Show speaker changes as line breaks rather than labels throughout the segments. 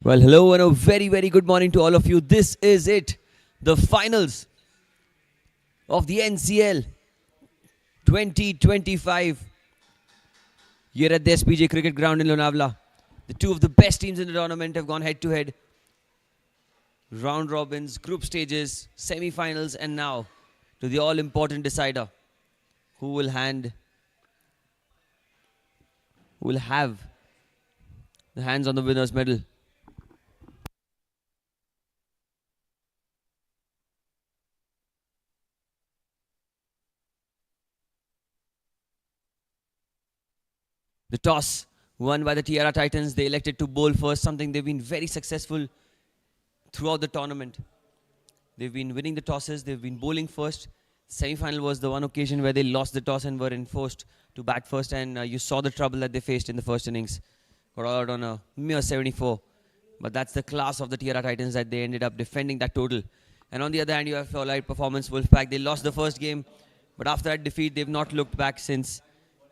Well, hello and a very, very good morning to all of you. This is it, the finals of the NCL 2025 here at the SPJ Cricket Ground in Lonavala. The two of the best teams in the tournament have gone head-to-head. Round robins, group stages, semi-finals, and now to the all-important decider who will have the hands on the winner's medal. The toss won by the Tierra Titans. They elected to bowl first, something they've been very successful throughout the tournament. They've been winning the tosses. They've been bowling first. Semi-final was the one occasion where they lost the toss and were enforced to bat first. And you saw the trouble that they faced in the first innings. Got out on a mere 74. But that's the class of the Tierra Titans that they ended up defending that total. And on the other hand, you have Flo Rite performance, Wolfpack. They lost the first game. But after that defeat, they've not looked back since.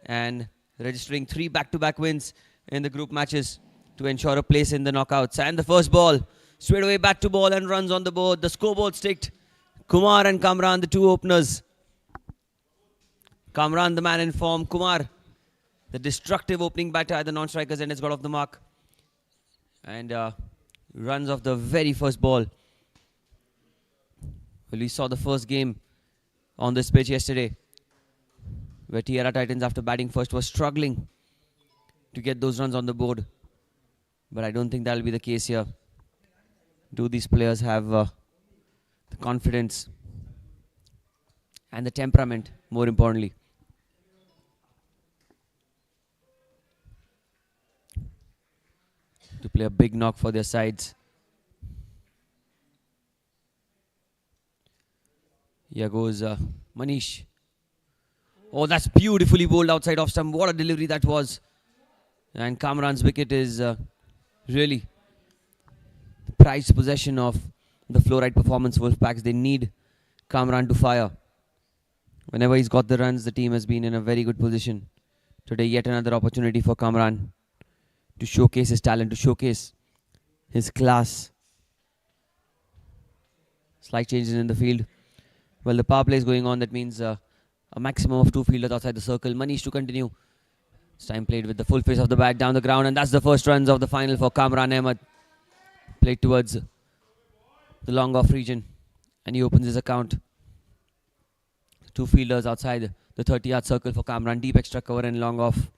And registering 3 back-to-back wins in the group matches to ensure a place in the knockouts. And the first ball, straight away bat to ball and runs on the board. The scoreboard sticked. Kumar and Kamran, the two openers. Kamran, the man in form. Kumar, the destructive opening batter at the non-strikers end, has got off the mark. And runs off the very first ball. Well, we saw the first game on this pitch yesterday, where Tierra Titans, after batting first, was struggling to get those runs on the board. But I don't think that will be the case here. Do these players have the confidence and the temperament, more importantly? To play a big knock for their sides. Here goes Manish. Oh, that's beautifully bowled outside off stump. What a delivery that was. And Kamran's wicket is really the prized possession of the Flo Rite performance Wolfpacks. They need Kamran to fire. Whenever he's got the runs, the team has been in a very good position. Today, yet another opportunity for Kamran to showcase his talent, to showcase his class. Slight changes in the field. Well, the power play is going on. That means a maximum of 2 fielders outside the circle. Manish to continue. This time played with the full face of the bat down the ground. And that's the first runs of the final for Kamran Ahmed. Played towards the long off region. And he opens his account. 2 fielders outside the 30-yard circle for Kamran. Deep extra cover and long off.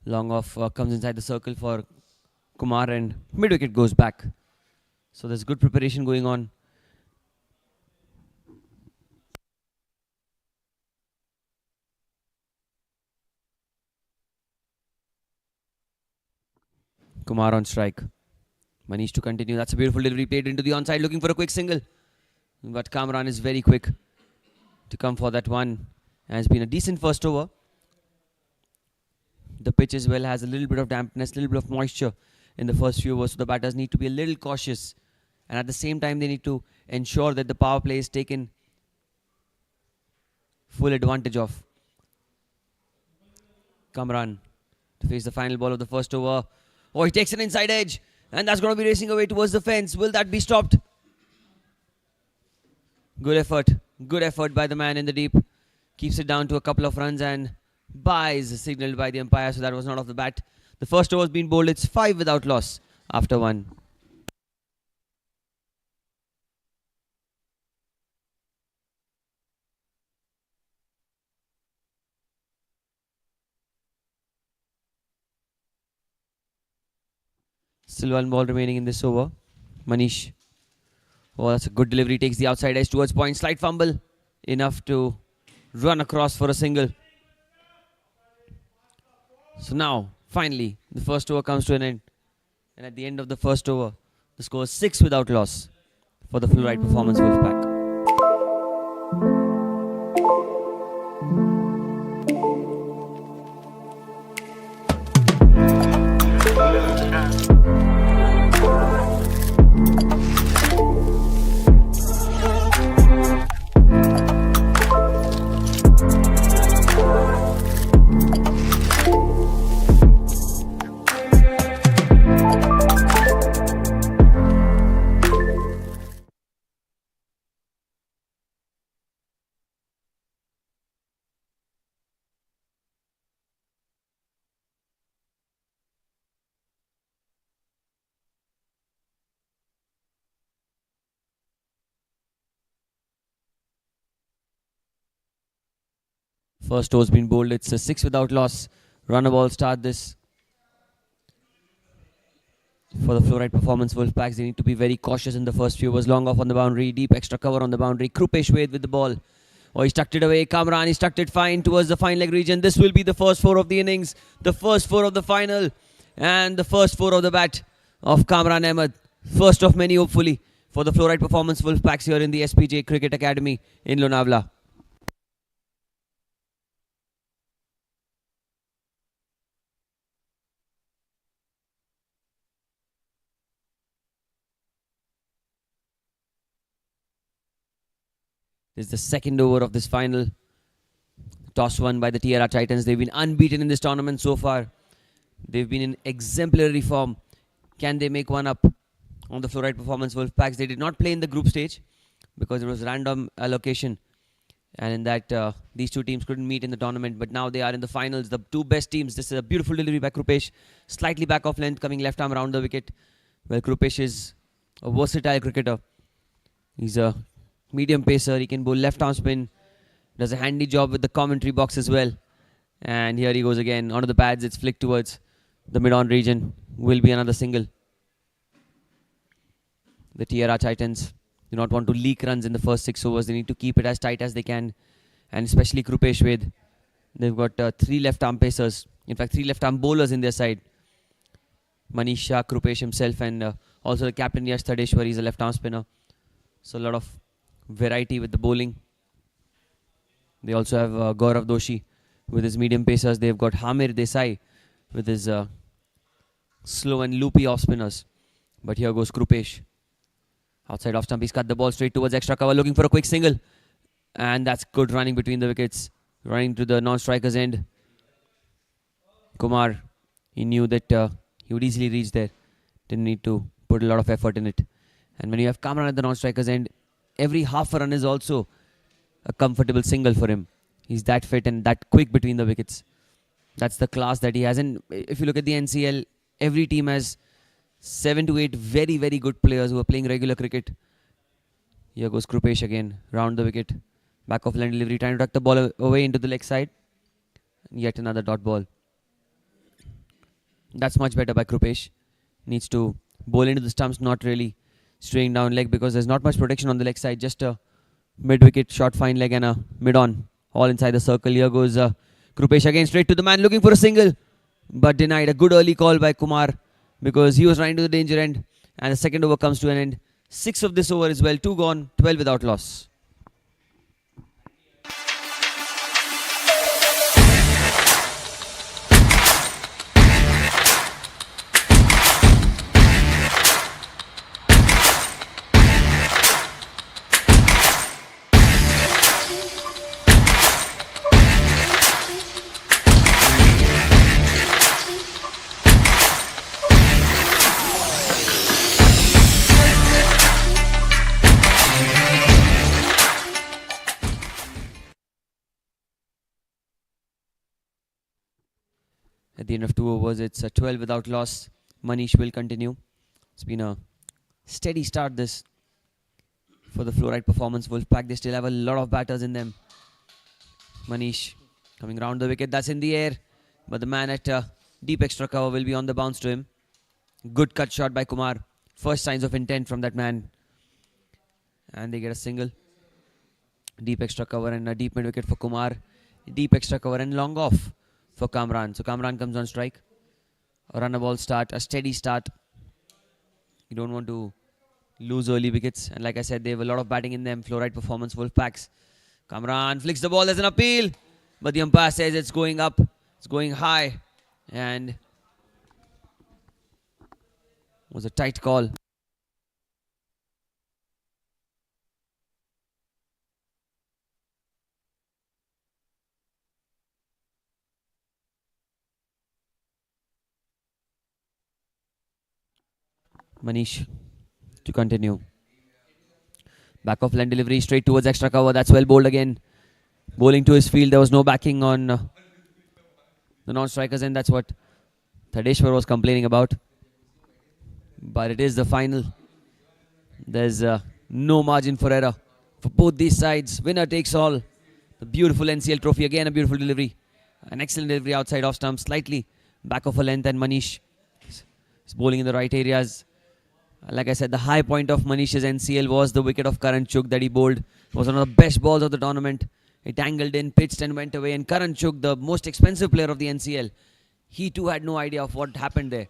Long off comes inside the circle for Kumar. And mid-wicket goes back. So there's good preparation going on. Kumar on strike. Manish to continue. That's a beautiful delivery. Played into the onside, looking for a quick single. But Kamran is very quick to come for that one. And it's been a decent first over. The pitch as well has a little bit of dampness, a little bit of moisture in the first few overs. So the batters need to be a little cautious. And at the same time, they need to ensure that the power play is taken full advantage of. Kamran to face the final ball of the first over. Oh, he takes an inside edge. And that's going to be racing away towards the fence. Will that be stopped? Good effort. Good effort by the man in the deep. Keeps it down to a couple of runs and buys signaled by the umpire. So that was not off the bat. The first over has been bowled. It's 5 without loss after 1. Still 1 ball remaining in this over. Manish. Oh, that's a good delivery. Takes the outside edge towards point. Slight fumble. Enough to run across for a single. So now, finally, the first over comes to an end. And at the end of the first over, the score is 6 without loss for the Flo Rite performance Wolfpack. First over's been bowled. It's a 6 without loss. Run a ball, start this. For the Flo Rite performance, Wolfpacks, they need to be very cautious in the first few overs. Long off on the boundary, deep extra cover on the boundary. Krupesh with the ball. Oh, he's tucked it away. Kamran, he's tucked it fine towards the fine leg region. This will be the first 4 of the innings. The first 4 of the final. And the first 4 of the bat of Kamran Ahmed. First of many, hopefully, for the Flo Rite performance Wolfpacks here in the SPJ Cricket Academy in Lonavala. This is the second over of this final. Toss won by the Tierra Titans. They've been unbeaten in this tournament so far. They've been in exemplary form. Can they make one up on the Flo Rite performance Wolfpacks? They did not play in the group stage because it was random allocation. And in that, these two teams couldn't meet in the tournament. But now they are in the finals. The two best teams. This is a beautiful delivery by Krupesh. Slightly back off length, coming left arm around the wicket. Well, Krupesh is a versatile cricketer. He's a medium pacer. He can bowl left arm spin. Does a handy job with the commentary box as well. And here he goes again. Onto the pads. It's flicked towards the mid-on region. Will be another single. The Tierra Titans do not want to leak runs in the first 6 overs. They need to keep it as tight as they can. And especially Krupesh with. They've got 3 left arm pacers. In fact, 3 left arm bowlers in their side. Manish Shah, Krupesh himself, and also the captain Yash Tadeshwar. He's a left arm spinner. So a lot of variety with the bowling. They also have Gaurav Doshi with his medium pacers. They've got Hamir Desai with his slow and loopy off spinners. But here goes Krupesh. Outside off stump, he's cut the ball straight towards extra cover, looking for a quick single. And that's good running between the wickets. Running to the non-striker's end. Kumar, he knew that he would easily reach there. Didn't need to put a lot of effort in it. And when you have Kamran at the non-striker's end, every half a run is also a comfortable single for him. He's that fit and that quick between the wickets. That's the class that he has. And if you look at the NCL, every team has 7 to 8 very, very good players who are playing regular cricket. Here goes Krupesh again, round the wicket. Back of line delivery, trying to tuck the ball away into the leg side. Yet another dot ball. That's much better by Krupesh. Needs to bowl into the stumps, not really straying down leg because there's not much protection on the leg side. Just a mid-wicket, short fine leg and a mid-on. All inside the circle. Here goes Krupesh again, straight to the man, looking for a single. But denied. A good early call by Kumar because he was running to the danger end. And the second over comes to an end. 6 of this over as well. 2 gone, 12 without loss. At the end of 2 overs, it's a 12 without loss. Manish will continue. It's been a steady start this for the Flo Rite performance. Wolfpack, they still have a lot of batters in them. Manish coming round the wicket. That's in the air. But the man at deep extra cover will be on the bounce to him. Good cut shot by Kumar. First signs of intent from that man. And they get a single. Deep extra cover and a deep mid wicket for Kumar. Deep extra cover and long off for Kamran. So Kamran comes on strike. A run a ball start, a steady start. You don't want to lose early wickets. And like I said, they have a lot of batting in them. Flo Rite performance, Wolfpacks. Kamran flicks the ball as an appeal. But the umpire says it's going up. It's going high. And was a tight call. Manish to continue. Back of line delivery straight towards extra cover. That's well bowled again. Bowling to his field. There was no backing on the non-strikers, and that's what Tadeshwar was complaining about. But it is the final. There's no margin for error for both these sides. Winner takes all. The beautiful NCL trophy. Again, a beautiful delivery. An excellent delivery outside off stump. Slightly back of a length, and Manish is bowling in the right areas. Like I said, the high point of Manish's NCL was the wicket of Karan Chugh that he bowled. It was one of the best balls of the tournament. It angled in, pitched and went away. And Karan Chugh, the most expensive player of the NCL, he too had no idea of what happened there.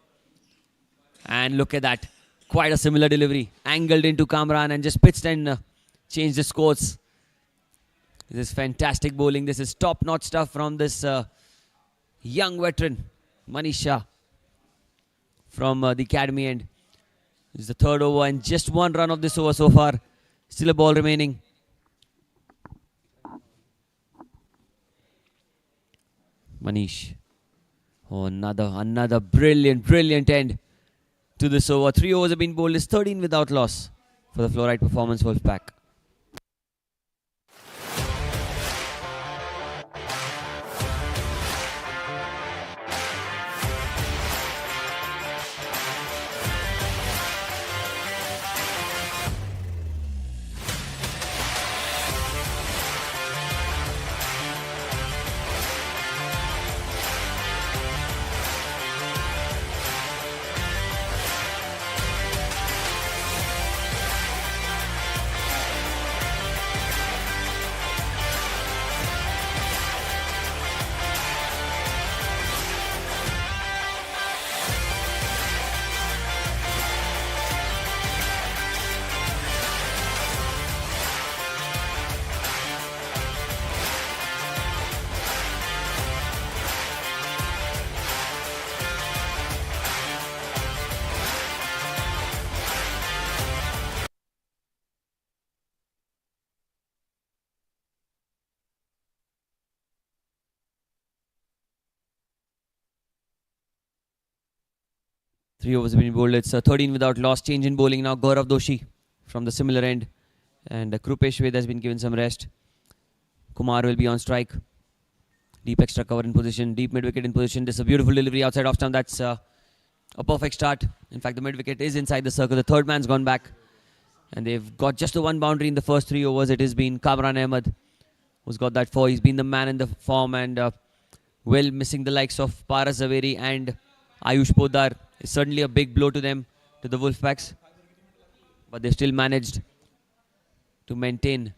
And look at that. Quite a similar delivery. Angled into Kamran and just pitched and changed the scores. This is fantastic bowling. This is top-notch stuff from this young veteran, Manish Shah, from the academy end. This is the third over and just one run of this over so far. Still a ball remaining. Manish. Oh, another brilliant end to this over. 3 overs have been bowled. It's 13 without loss for the Flo Rite performance Wolfpack. Three overs have been bowled. It's 13 without loss. Change in bowling now. Gaurav Doshi from the similar end. And Krupesh Ved has been given some rest. Kumar will be on strike. Deep extra cover in position. Deep mid-wicket in position. This is a beautiful delivery outside off stump. That's a perfect start. In fact, the mid-wicket is inside the circle. The third man's gone back. And they've got just the one boundary in the first 3 overs. It has been Kamran Ahmed who's got that 4. He's been the man in the form and well missing the likes of Paras Zaveri and Ayush Podar. It's certainly a big blow to them, to the Wolfpacks. But they still managed to maintain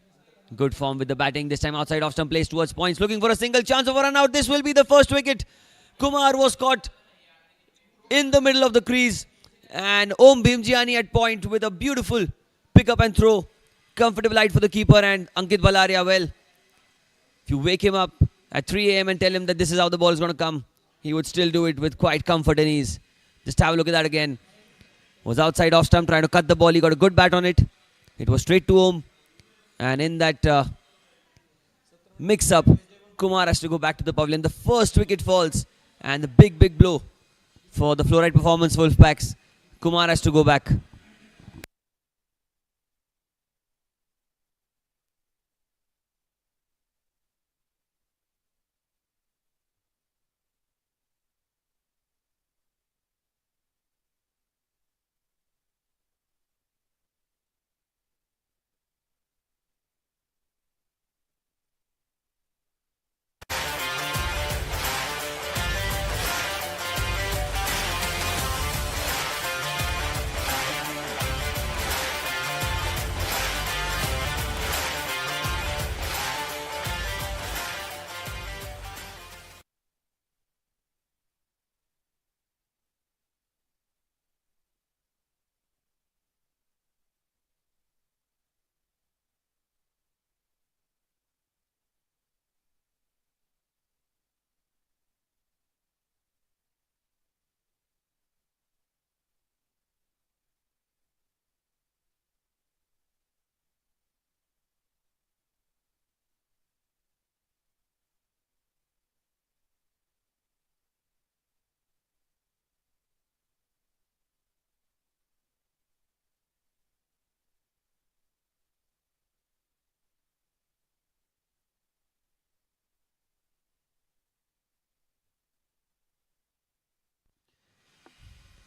good form with the batting. This time outside off stump, placed towards points. Looking for a single chance of a run out. This will be the first wicket. Kumar was caught in the middle of the crease. And Om Bhimjiani at point with a beautiful pick up and throw. Comfortable height for the keeper and Ankit Balaria. Well, if you wake him up at 3 a.m. and tell him that this is how the ball is going to come, he would still do it with quite comfort and ease. Just have a look at that again. Was outside off stump trying to cut the ball. He got a good bat on it. It was straight to Om. And in that mix-up, Kumar has to go back to the pavilion. The first wicket falls. And the big blow for the Flo Rite performance Wolfpacks. Kumar has to go back.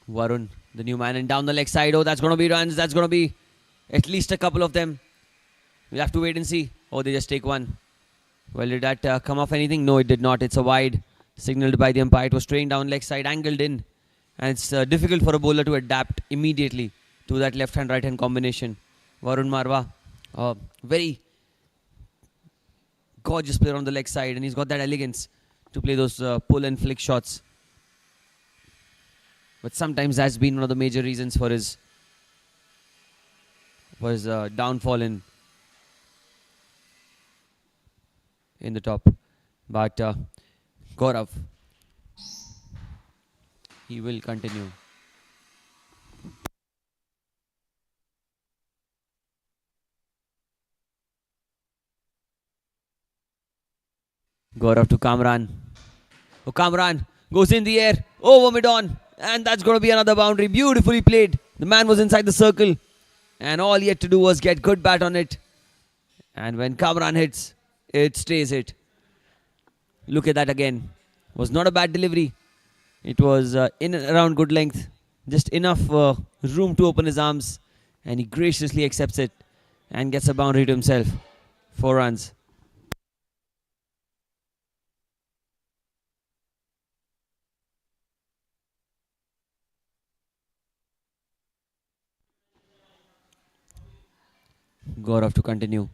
Varun, the new man, and down the leg side. Oh, that's going to be runs. That's going to be at least a couple of them. We'll have to wait and see. Oh, they just take one. Well, did that come off anything? No, it did not. It's a wide, signaled by the umpire. It was straight down leg side, angled in. And it's difficult for a bowler to adapt immediately to that left-hand, right-hand combination. Varun Marwa, very gorgeous player on the leg side, and he's got that elegance to play those pull and flick shots. But sometimes that's been one of the major reasons for his downfall in the top. But Gaurav, he will continue. Gaurav to Kamran. Oh, Kamran goes in the air over mid-on, and that's going to be another boundary. Beautifully played. The man was inside the circle, and all he had to do was get good bat on it. And when Kamran hits, it stays hit. Look at that again. Was not a bad delivery. It was in and around good length. Just enough room to open his arms. And he graciously accepts it and gets a boundary to himself. 4 runs. Gaurav to continue.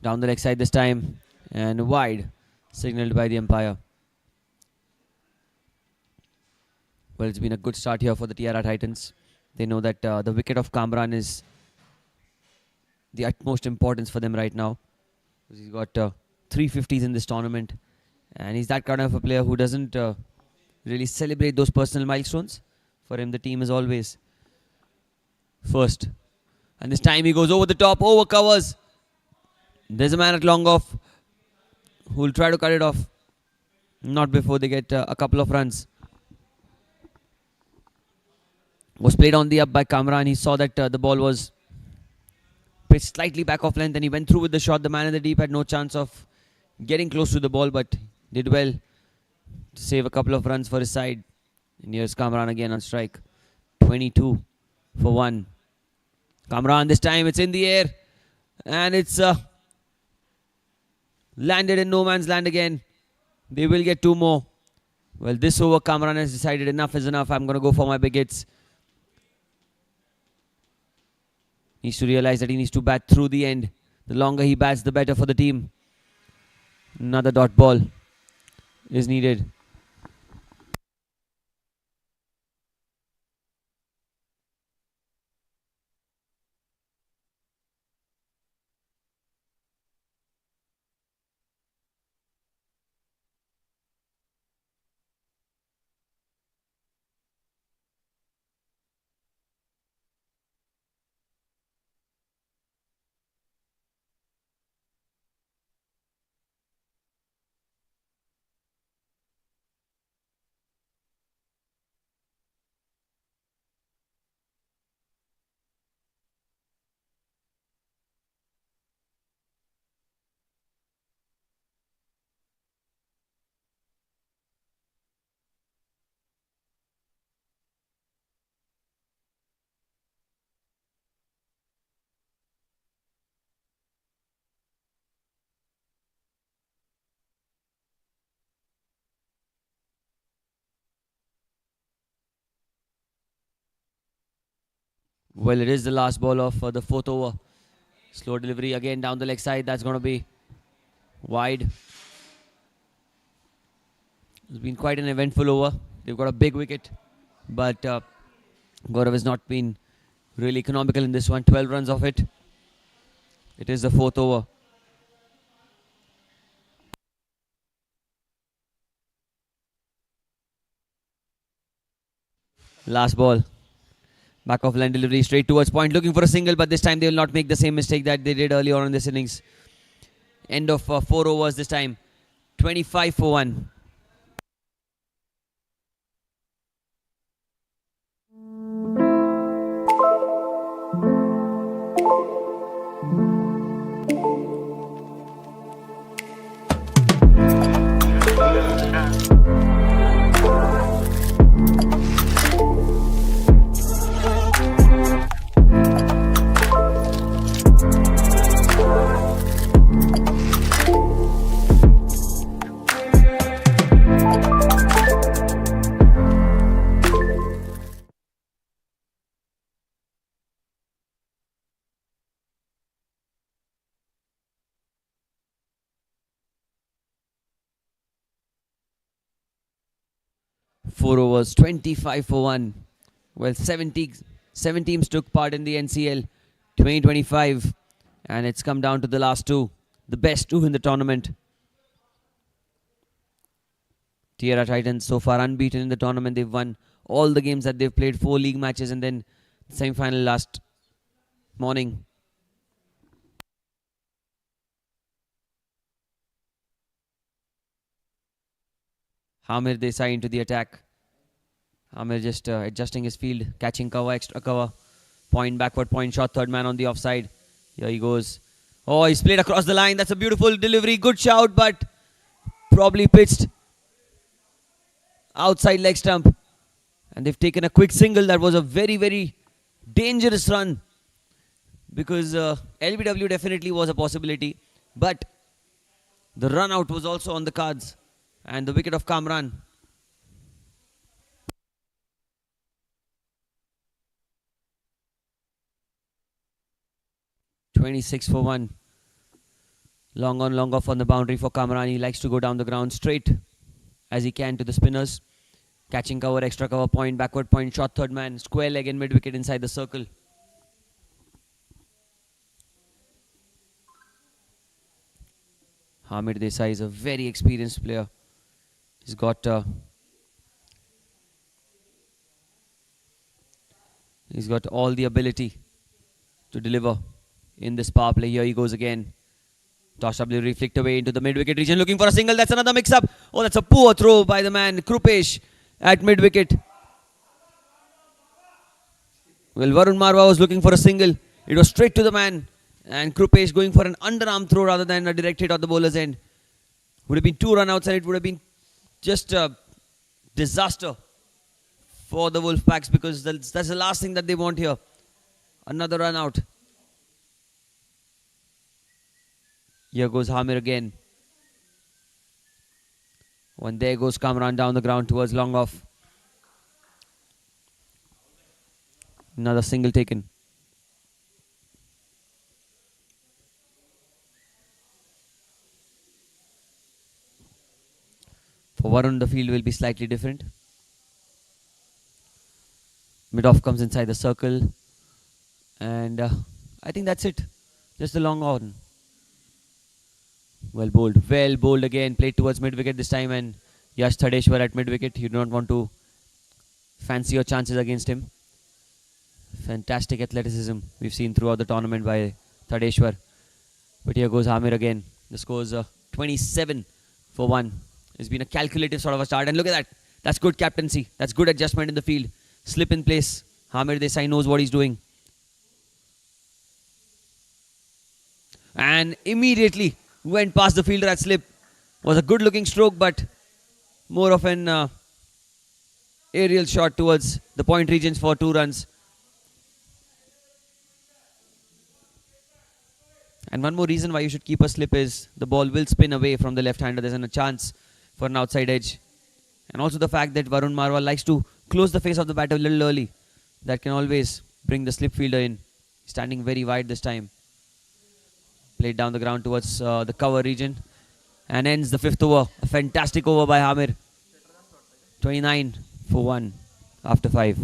Down the leg side this time. And wide. Signaled by the umpire. Well, it's been a good start here for the Tierra Titans. They know that the wicket of Kamran is the utmost importance for them right now. He's got 350s in this tournament. And he's that kind of a player who doesn't really celebrate those personal milestones. For him, the team is always first. And this time he goes over the top, over covers. There's a man at long off who will try to cut it off. Not before they get a couple of runs. Was played on the up by Kamran. He saw that the ball was pitched slightly back off length and he went through with the shot. The man in the deep had no chance of getting close to the ball, but did well to save a couple of runs for his side. And here's Kamran again on strike. 22 for 1. Kamran, this time it's in the air. And it's landed in no man's land again. They will get 2 more. Well, this over Kamran has decided enough is enough. I'm going to go for my big hits. Needs to realize that he needs to bat through the end. The longer he bats, the better for the team. Another dot ball is needed. Well, it is the last ball of the 4th over. Slow delivery again down the leg side. That's going to be wide. It's been quite an eventful over. They've got a big wicket. But Gaurav has not been really economical in this one. 12 runs off it. It is the 4th over. Last ball. Back of line delivery straight towards point. Looking for a single, but this time they will not make the same mistake that they did earlier on in this innings. End of 4 overs this time. 25 for 1. 4 overs, 25 for 1. Well, 7 teams took part in the NCL 2025, and it's come down to the last two, the best two in the tournament. Tierra Titans so far unbeaten in the tournament. They've won all the games that they've played, 4 league matches, and then semi-final last morning. Hamir Desai into the attack. Hamir just adjusting his field, catching cover, extra cover. Point, backward point shot, third man on the offside. Here he goes. Oh, he's played across the line. That's a beautiful delivery. Good shout, but probably pitched outside leg stump. And they've taken a quick single. That was a very, very dangerous run. Because LBW definitely was a possibility. But the run out was also on the cards. And the wicket of Kamran. (26 for 1). Long on, long off on the boundary for Kamran. He likes to go down the ground straight as he can to the spinners. Catching cover, extra cover, point, backward point, shot, third man, square leg and mid wicket inside the circle. Hamir Desai is a very experienced player. He's got all the ability to deliver in this power play. Here he goes again. Toss up delivery, flicked away into the mid-wicket region, looking for a single. That's another mix-up. Oh, that's a poor throw by the man, Krupesh, at mid-wicket. Well, Varun Marwa was looking for a single. It was straight to the man. And Krupesh going for an underarm throw rather than a direct hit on the bowler's end. Would have been 2 run-outs and it would have been just a disaster for the Wolfpacks, because that's the last thing that they want here. Another run-out. Here goes Hamir again. And there goes Kamran down the ground towards long off. Another single taken. For Varun, the field will be slightly different. Mid-off comes inside the circle. And I think that's it. Just a long on. Well bowled again. Played towards mid-wicket this time, and Yash Thadeshwar at mid-wicket. You do not want to fancy your chances against him. Fantastic athleticism we've seen throughout the tournament by Thadeshwar. But here goes Hamir again. The score is 27 for 1. It's been a calculative sort of a start. And look at that. That's good captaincy. That's good adjustment in the field. Slip in place. Hamir Desai knows what he's doing. And immediately went past the fielder at slip. Was a good looking stroke, but more of an aerial shot towards the point regions for 2 runs. And one more reason why you should keep a slip is the ball will spin away from the left-hander. There's a chance for an outside edge. And also the fact that Varun Marwa likes to close the face of the bat a little early. That can always bring the slip fielder in. Standing very wide this time. Played down the ground towards the cover region. And ends the 5th over. A fantastic over by Hamir. 29 for 1 after 5.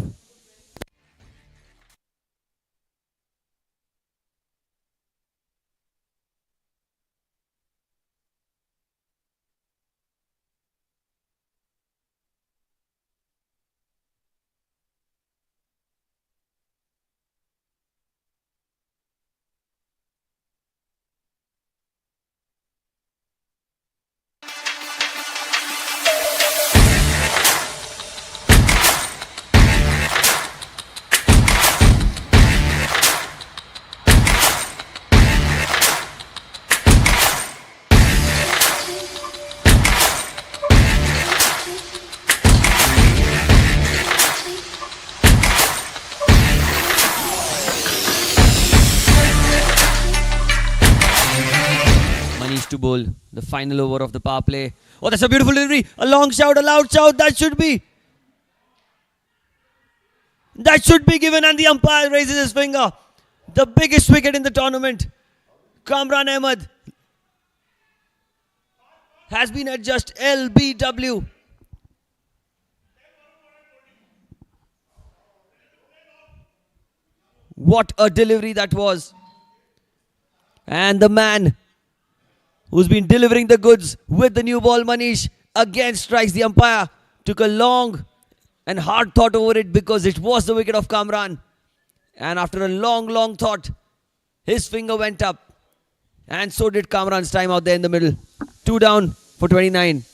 To bowl the final over of the power play. Oh, that's a beautiful delivery. A long shout, a loud shout. That should be given, and the umpire raises his finger. The biggest wicket in the tournament. Kamran Ahmed has been adjudged LBW. What a delivery that was. And the man who's been delivering the goods with the new ball, Manish, again strikes. The umpire took a long and hard thought over it because it was the wicket of Kamran. And after a long thought, his finger went up. And so did Kamran's time out there in the middle. 2 down for 29.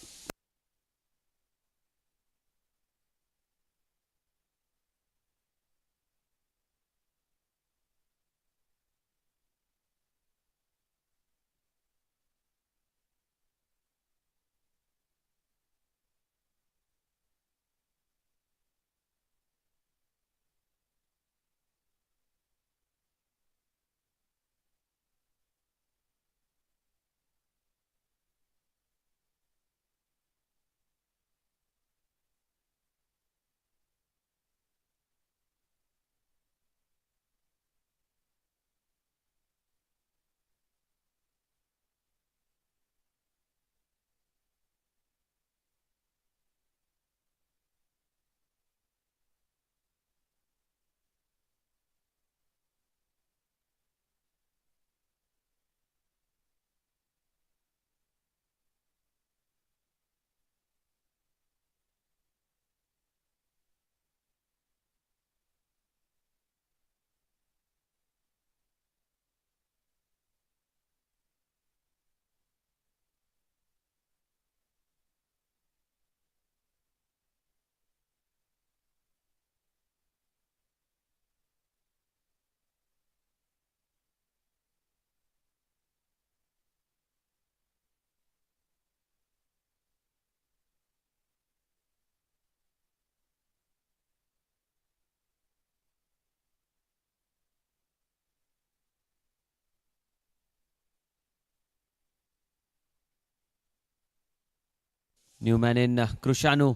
New man in Krushanu.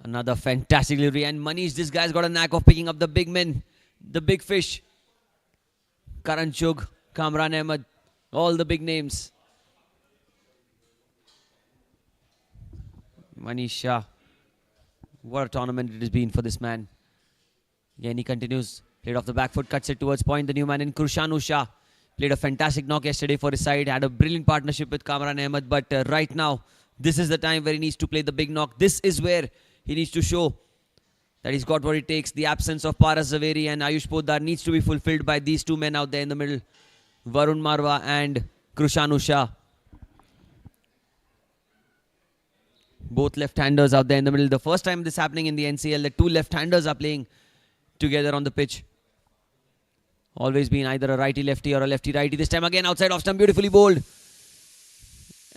Another fantastic delivery. And Manish, this guy's got a knack of picking up the big men, the big fish. Karan Chugh, Kamran Ahmed, all the big names. Manish Shah. What a tournament it has been for this man. Again, he continues. Played off the back foot, cuts it towards point. The new man in Krushanu Shah. Played a fantastic knock yesterday for his side. Had a brilliant partnership with Kamran Ahmed. But right now, this is the time where he needs to play the big knock. This is where he needs to show that he's got what it takes. The absence of Paras Zaveri and Ayush Poddar needs to be fulfilled by these two men out there in the middle. Varun Marwa and Krushanu Shah. Both left-handers out there in the middle. The first time this happening in the NCL, the two left-handers are playing together on the pitch. Always been either a righty-lefty or a lefty-righty. This time again outside off stump, beautifully bowled.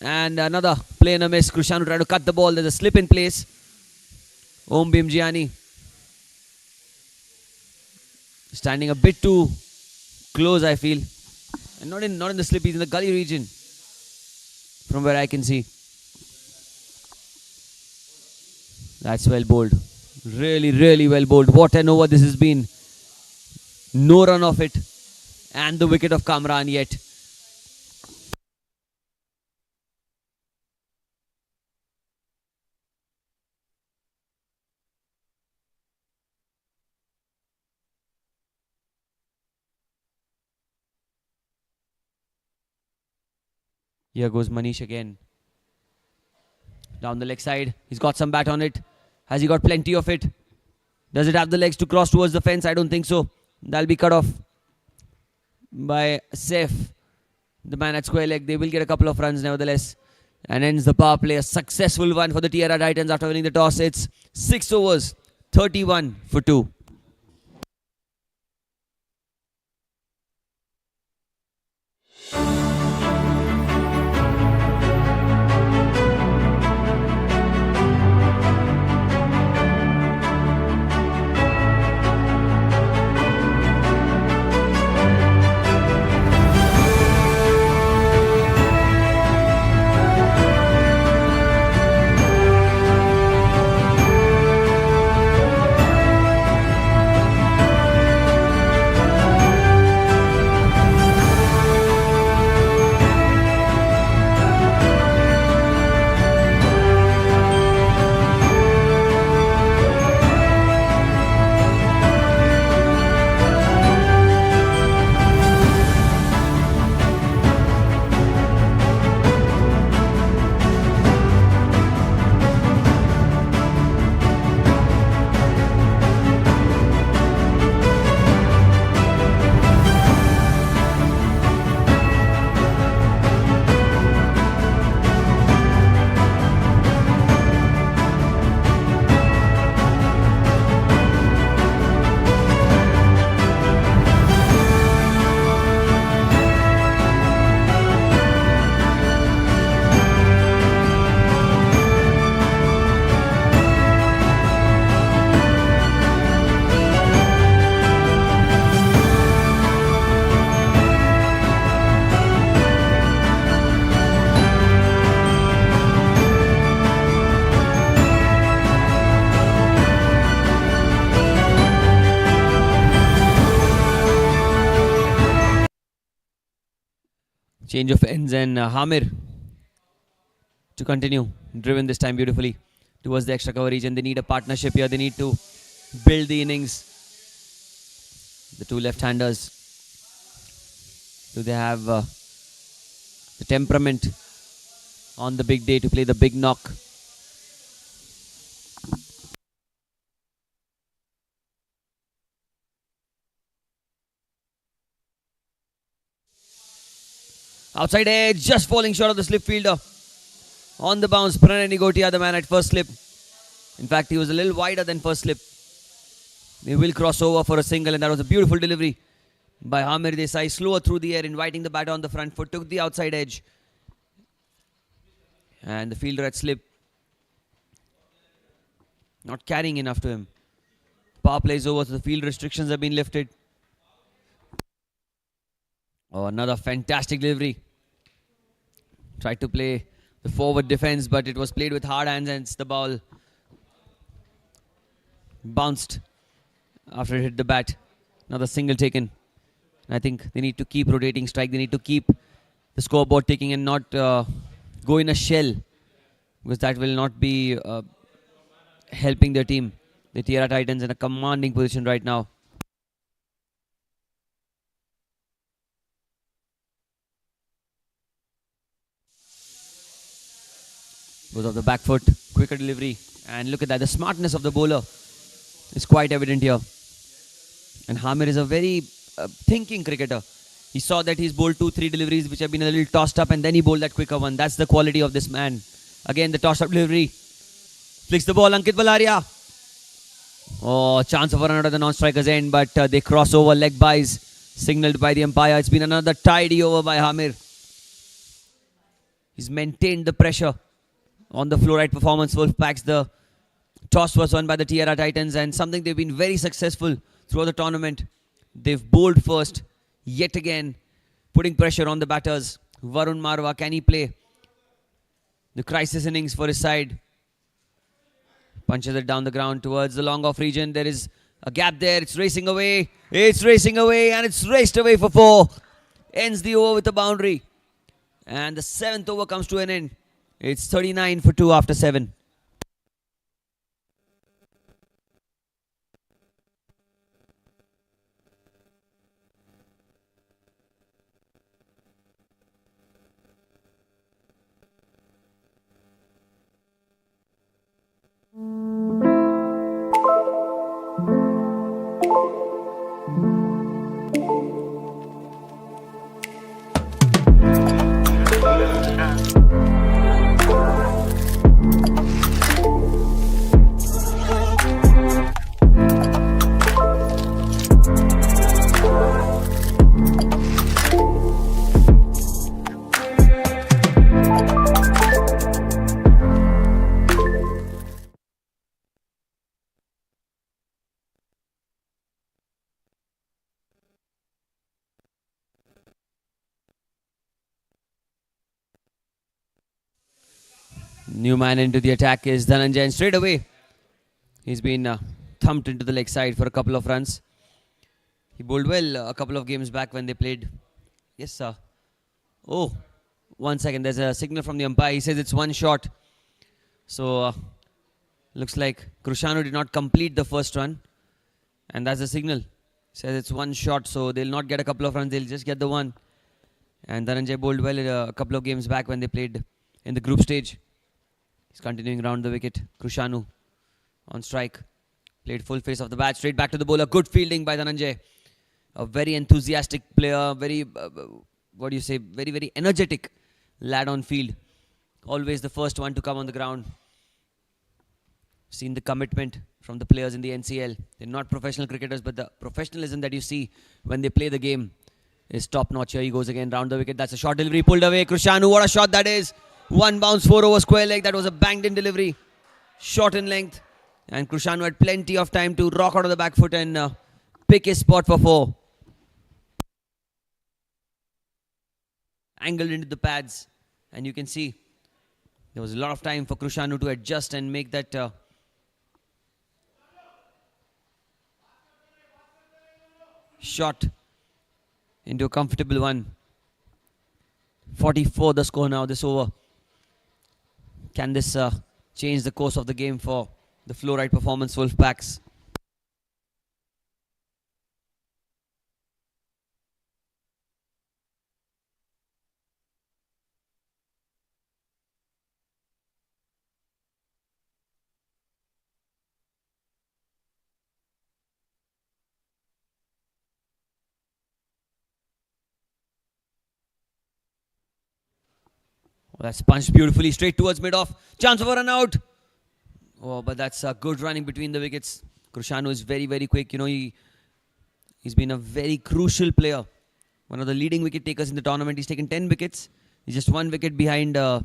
And another play and a miss. Krushanu tried to cut the ball. There's a slip in place. Om Bimjiani standing a bit too close, I feel. And not in the slip, he's in the gully region from where I can see. That's well bowled. Really well bowled. What an over this has been. No run off it. And the wicket of Kamran yet. Here goes Manish again. Down the leg side. He's got some bat on it. Has he got plenty of it? Does it have the legs to cross towards the fence? I don't think so. That'll be cut off by Saif. The man at square leg. They will get a couple of runs nevertheless. And ends the power play. A successful one for the Tierra Titans after winning the toss. It's 6 overs. 31 for 2. Change of ends and Hamir to continue. Driven this time beautifully towards the extra cover region. They need a partnership here. They need to build the innings. The two left-handers. Do they have the temperament on the big day to play the big knock? Outside edge, just falling short of the slip fielder. On the bounce, Pranay Nigotia, the man at first slip. In fact, he was a little wider than first slip. They will cross over for a single, and that was a beautiful delivery by Hamir Desai. Slower through the air, inviting the batter on the front foot. Took the outside edge. And the fielder at slip. Not carrying enough to him. Power play is over, so the field restrictions have been lifted. Oh, another fantastic delivery. Tried to play the forward defense, but it was played with hard hands, and the ball bounced after it hit the bat. Another single taken. I think they need to keep rotating strike. They need to keep the scoreboard ticking and not go in a shell, because that will not be helping their team. The Tierra Titans in a commanding position right now. Goes off the back foot, quicker delivery, and look at that. The smartness of the bowler is quite evident here. And Hamir is a very thinking cricketer. He saw that he's bowled 2-3 deliveries which have been a little tossed up, and then he bowled that quicker one. That's the quality of this man. Again, the tossed up delivery. Flicks the ball, Ankit Valaria. Oh, chance of a run out of the non-striker's end, but they cross over, leg buys, signalled by the umpire. It's been another tidy over by Hamir. He's maintained the pressure on the Flo Rite performance. Wolfpacks, the toss was won by the Tierra Titans, and something they've been very successful throughout the tournament. They've bowled first, yet again, putting pressure on the batters. Varun Marwa, can he play the crisis innings for his side? Punches it down the ground towards the long off region. There is a gap there. It's racing away. It's racing away, and it's raced away for 4. Ends the over with a boundary. And the 7th over comes to an end. It's 39 for 2 after 7. New man into the attack is Dhananjay, and straight away he's been thumped into the leg side for a couple of runs. He bowled well a couple of games back when they played. Yes, sir. Oh, 1 second. There's a signal from the umpire. He says it's one shot. So, looks like Krushannu did not complete the first run. And that's the signal. Says it's one shot, so they'll not get a couple of runs. They'll just get the one. And Dhananjay bowled well a couple of games back when they played in the group stage. He's continuing around the wicket. Krushannu on strike. Played full face of the bat. Straight back to the bowler. Good fielding by Dhananjay. A very enthusiastic player. Very, very, very energetic lad on field. Always the first one to come on the ground. Seen the commitment from the players in the NCL. They're not professional cricketers, but the professionalism that you see when they play the game is top notch. Here he goes again round the wicket. That's a short delivery. Pulled away. Krushannu, what a shot that is. One bounce, 4 over square leg. That was a banged in delivery. Short in length. And Krushannu had plenty of time to rock out of the back foot and pick his spot for 4. Angled into the pads. And you can see there was a lot of time for Krushannu to adjust and make that shot into a comfortable one. 44 the score now this over. Can this change the course of the game for the Flo Rite performance Wolfpacks? Oh, that's punched beautifully straight towards mid-off. Chance for a run out. Oh, but that's a good running between the wickets. Krishanu is very, very quick. You know, he's been a very crucial player. One of the leading wicket takers in the tournament. He's taken 10 wickets. He's just 1 wicket behind the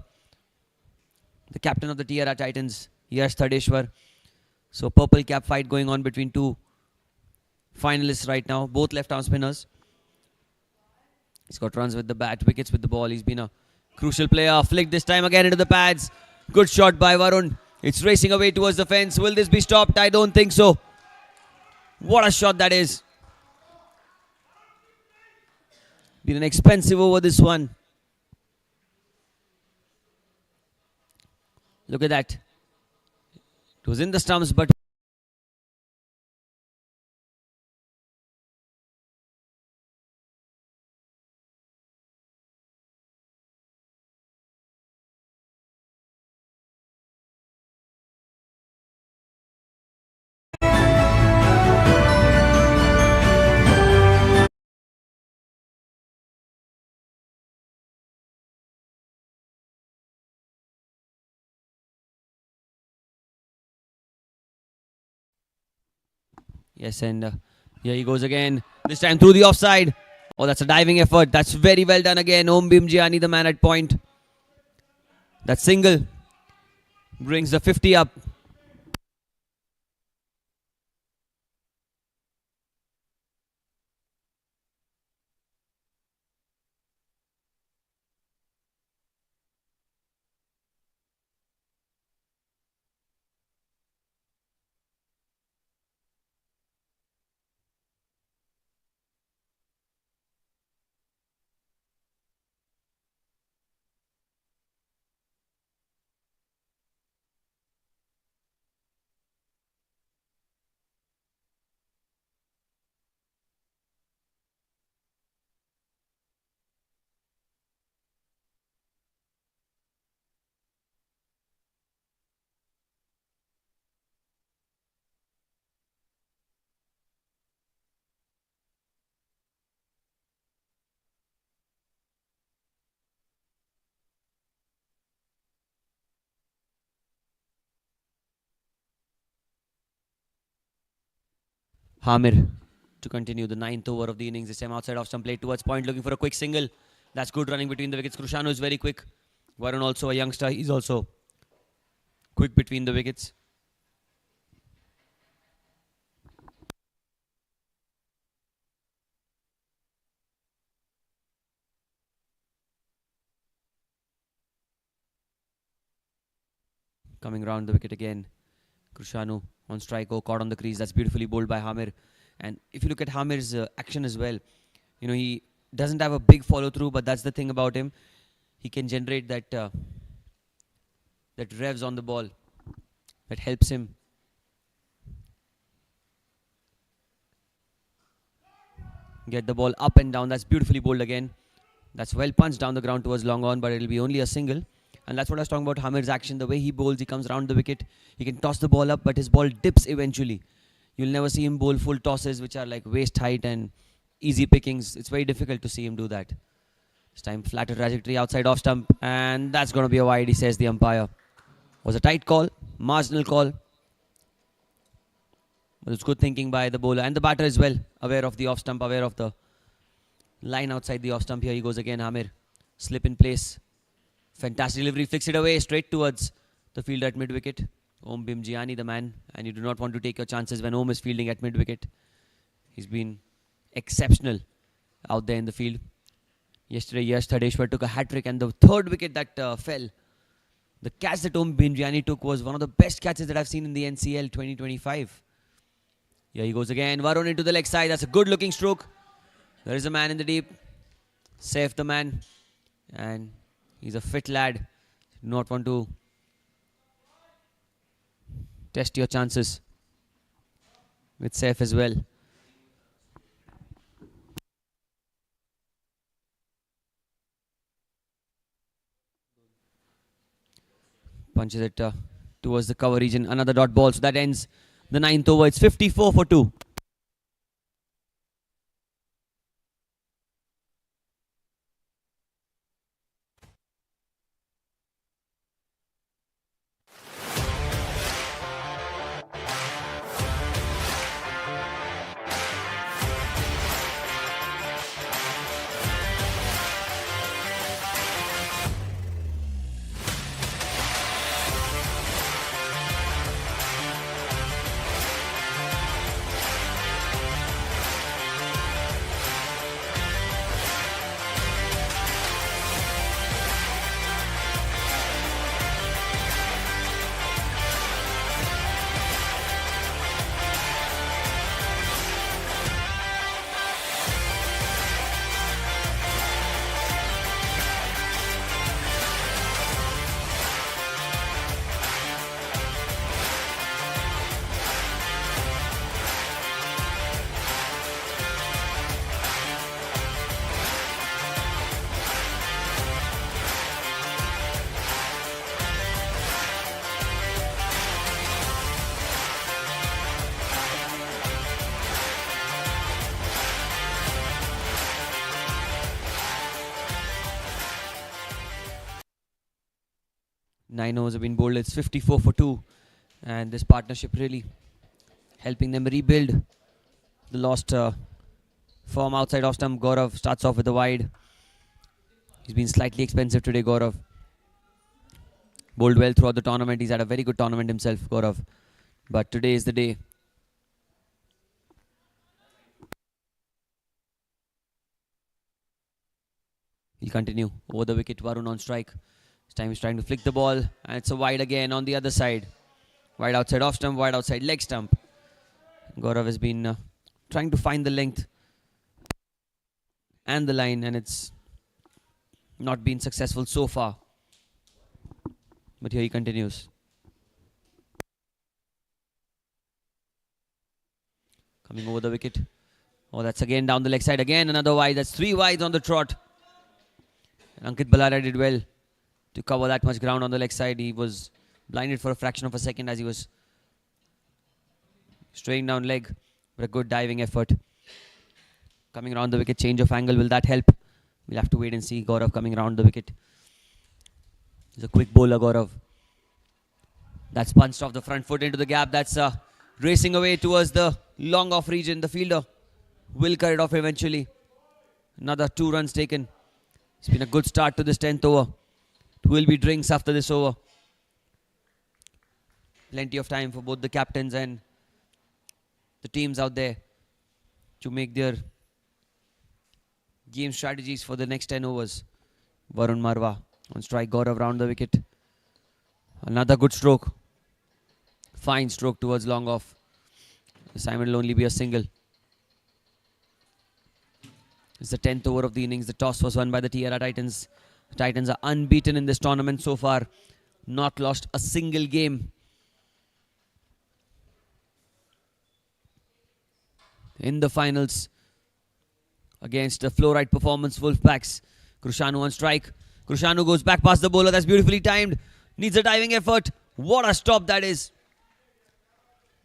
captain of the Tierra Titans, Yash Thadeshwar. So purple cap fight going on between two finalists right now. Both left-arm spinners. He's got runs with the bat, wickets with the ball. He's been a crucial player. Flick this time again into the pads. Good shot by Varun. It's racing away towards the fence. Will this be stopped? I don't think so. What a shot that is. Been an expensive over this one. Look at that. It was in the stumps, but yes, and here he goes again. This time through the offside. Oh, that's a diving effort. That's very well done again. Om Bimjiani, the man at point. That single brings the 50 up. Hamir to continue the 9th over of the innings. This time outside off stump plate towards point, looking for a quick single. That's good running between the wickets. Krishanu is very quick. Varun also a youngster. He's also quick between the wickets. Coming round the wicket again. Krishanu on strike, caught on the crease. That's beautifully bowled by Hamir. And if you look at Hamir's action as well, you know, he doesn't have a big follow through, but that's the thing about him. He can generate that that revs on the ball that helps him get the ball up and down. That's beautifully bowled again. That's well punched down the ground towards long on, but it'll be only a single. And that's what I was talking about Hamir's action. The way he bowls, he comes round the wicket. He can toss the ball up, but his ball dips eventually. You'll never see him bowl full tosses, which are like waist height and easy pickings. It's very difficult to see him do that. This time flatter trajectory outside off stump, and that's going to be a wide, he says the umpire. Was a tight call, marginal call. But it's good thinking by the bowler and the batter as well. Aware of the off stump, aware of the line outside the off stump. Here he goes again, Hamir. Slip in place. Fantastic delivery, flicks it away straight towards the fielder at mid-wicket. Om Bimjiani, the man. And you do not want to take your chances when Om is fielding at mid-wicket. He's been exceptional out there in the field. Yesterday, Yash Thadeshwar took a hat-trick, and the third wicket that fell, the catch that Om Bimjiani took was one of the best catches that I've seen in the NCL 2025. Here he goes again. Varun into the leg side. That's a good-looking stroke. There is a man in the deep. Safe the man. And he's a fit lad. Not want to test your chances with Saif as well. Punches it towards the cover region. Another dot ball. So that ends the 9th over. It's 54 for 2. Nine overs have been bowled. It's 54 for 2. And this partnership really helping them rebuild the lost form outside off stump. Gaurav starts off with a wide. He's been slightly expensive today, Gaurav. Bowled well throughout the tournament. He's had a very good tournament himself, Gaurav. But today is the day. He'll continue over the wicket. Varun on strike. This time he's trying to flick the ball. And it's a wide again on the other side. Wide outside off stump, wide outside leg stump. Gaurav has been trying to find the length and the line, and it's not been successful so far. But here he continues. Coming over the wicket. Oh, that's again down the leg side. Again another wide. That's 3 wides on the trot. And Ankit Balada did well to cover that much ground on the leg side. He was blinded for a fraction of a second as he was straying down leg. But a good diving effort. Coming around the wicket, change of angle. Will that help? We'll have to wait and see. Gaurav coming around the wicket. He's a quick bowler, Gaurav. That's punched off the front foot into the gap. That's racing away towards the long off region. The fielder will cut it off eventually. Another 2 runs taken. It's been a good start to this 10th over. It will be drinks after this over. Plenty of time for both the captains and the teams out there to make their game strategies for the next 10 overs. Varun Marwa on strike. Gaurav round the wicket. Another good stroke. Fine stroke towards long off. Assignment will only be a single. It's the 10th over of the innings. The toss was won by the Tierra Titans. The Titans are unbeaten in this tournament so far. Not lost a single game. In the finals against the Flo Rite performance Wolfpacks. Krishnanu on strike. Krishnanu goes back past the bowler. That's beautifully timed. Needs a diving effort. What a stop that is.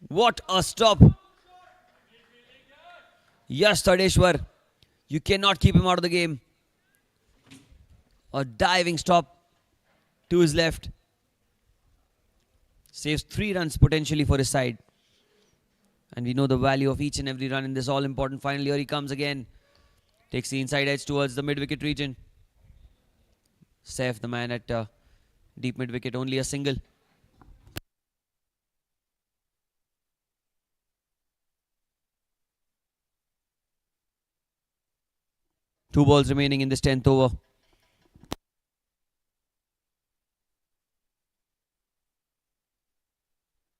What a stop. Yes, Tadeshwar. You cannot keep him out of the game. A diving stop to his left. Saves 3 runs potentially for his side. And we know the value of each and every run in this all-important final. Here he comes again. Takes the inside edge towards the mid-wicket region. Saif, the man at deep mid-wicket, only a single. Two balls remaining in this 10th over.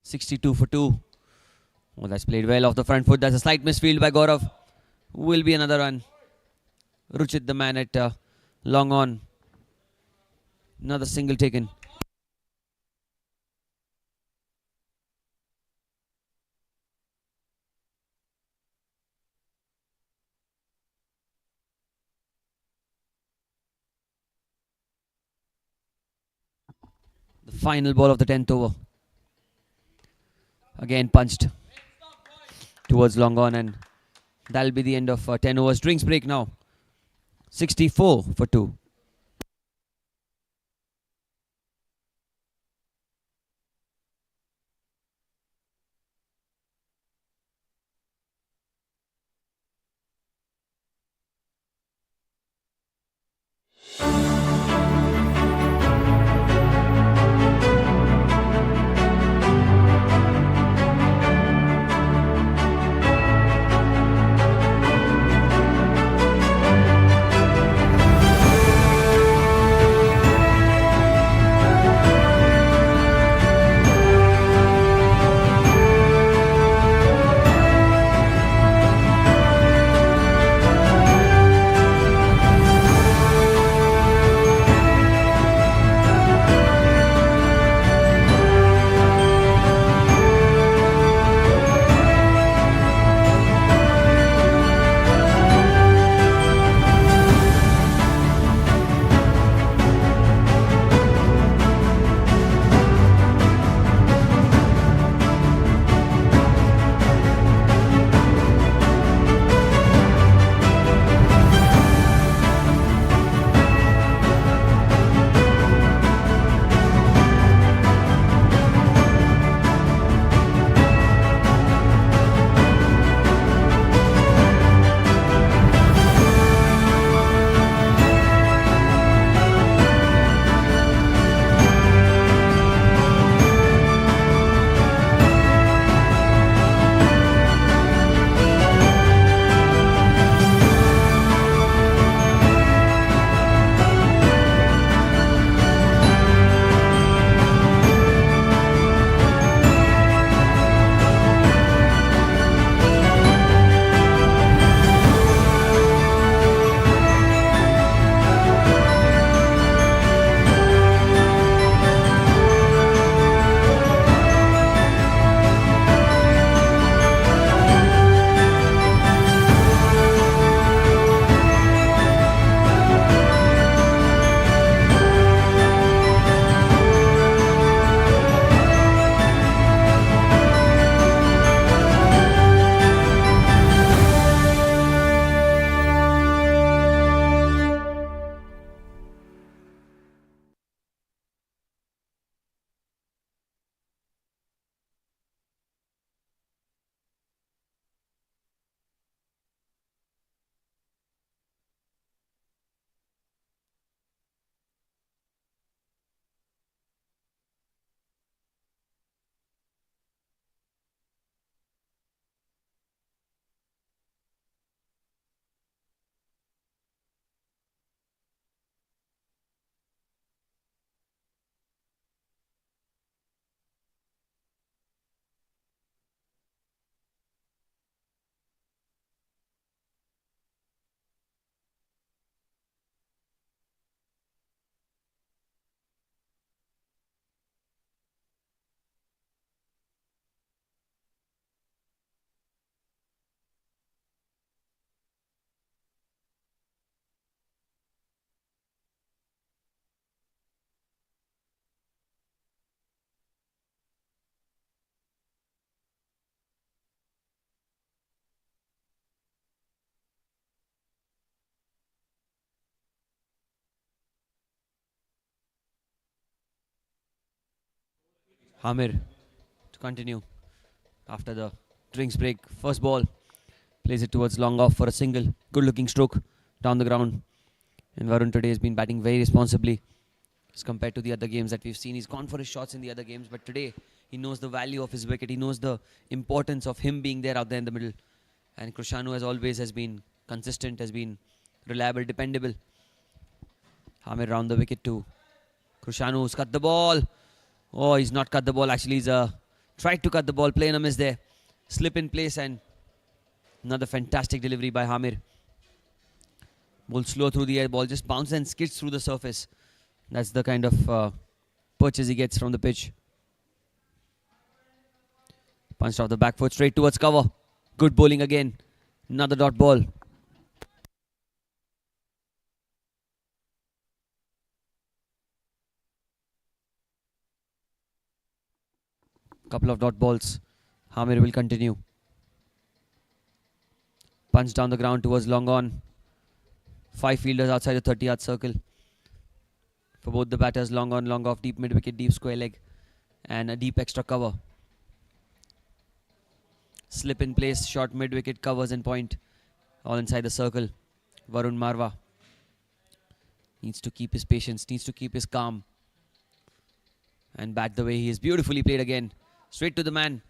$62 for 2. Oh, that's played well off the front foot. That's a slight misfield by Gaurav. Will be another run. Ruchit, the man at long on. Another single taken. The final ball of the 10th over. Again punched towards long on, and that'll be the end of 10 overs. Drinks break now. 64 for 2. Hamir to continue after the drinks break. First ball, plays it towards long off for a single. Good looking stroke down the ground. And Varun today has been batting very responsibly as compared to the other games that we've seen. He's gone for his shots in the other games, but today he knows the value of his wicket. He knows the importance of him being there out there in the middle. And Krishanu, as always, has been consistent, has been reliable, dependable. Hamir round the wicket too. Krishanu's cut the ball. Oh, he's not cut the ball. Actually, he's tried to cut the ball. Playing a miss there. Slip in place, and another fantastic delivery by Hamir. Ball slow through the air. Ball just bounces and skids through the surface. That's the kind of purchase he gets from the pitch. Punched off the back foot straight towards cover. Good bowling again. Another dot ball. Couple of dot balls. Hamir will continue. Punch down the ground towards long on. 5 fielders outside the 30-yard circle. For both the batters, long on, long off, deep mid wicket, deep square leg, and a deep extra cover. Slip in place, short mid wicket, covers and point. All inside the circle. Varun Marwa needs to keep his patience, needs to keep his calm. And bat the way he is. Beautifully played again. Straight to the man.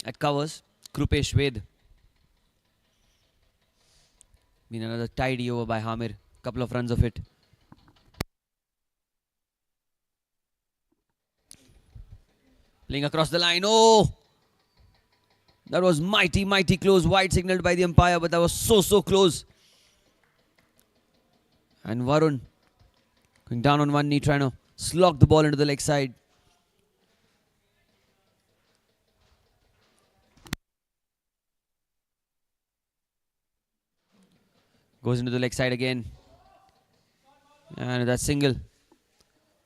At covers, Krupesh Ved. Been another tidy over by Hamir. Couple of runs of it. Playing across the line. Oh! That was mighty, mighty close. Wide signaled by the umpire, but that was so close. And Varun going down on one knee, trying to slog the ball into the leg side. Goes into the leg side again. And that single.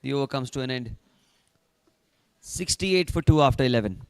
The over comes to an end. 68 for 2 after 11.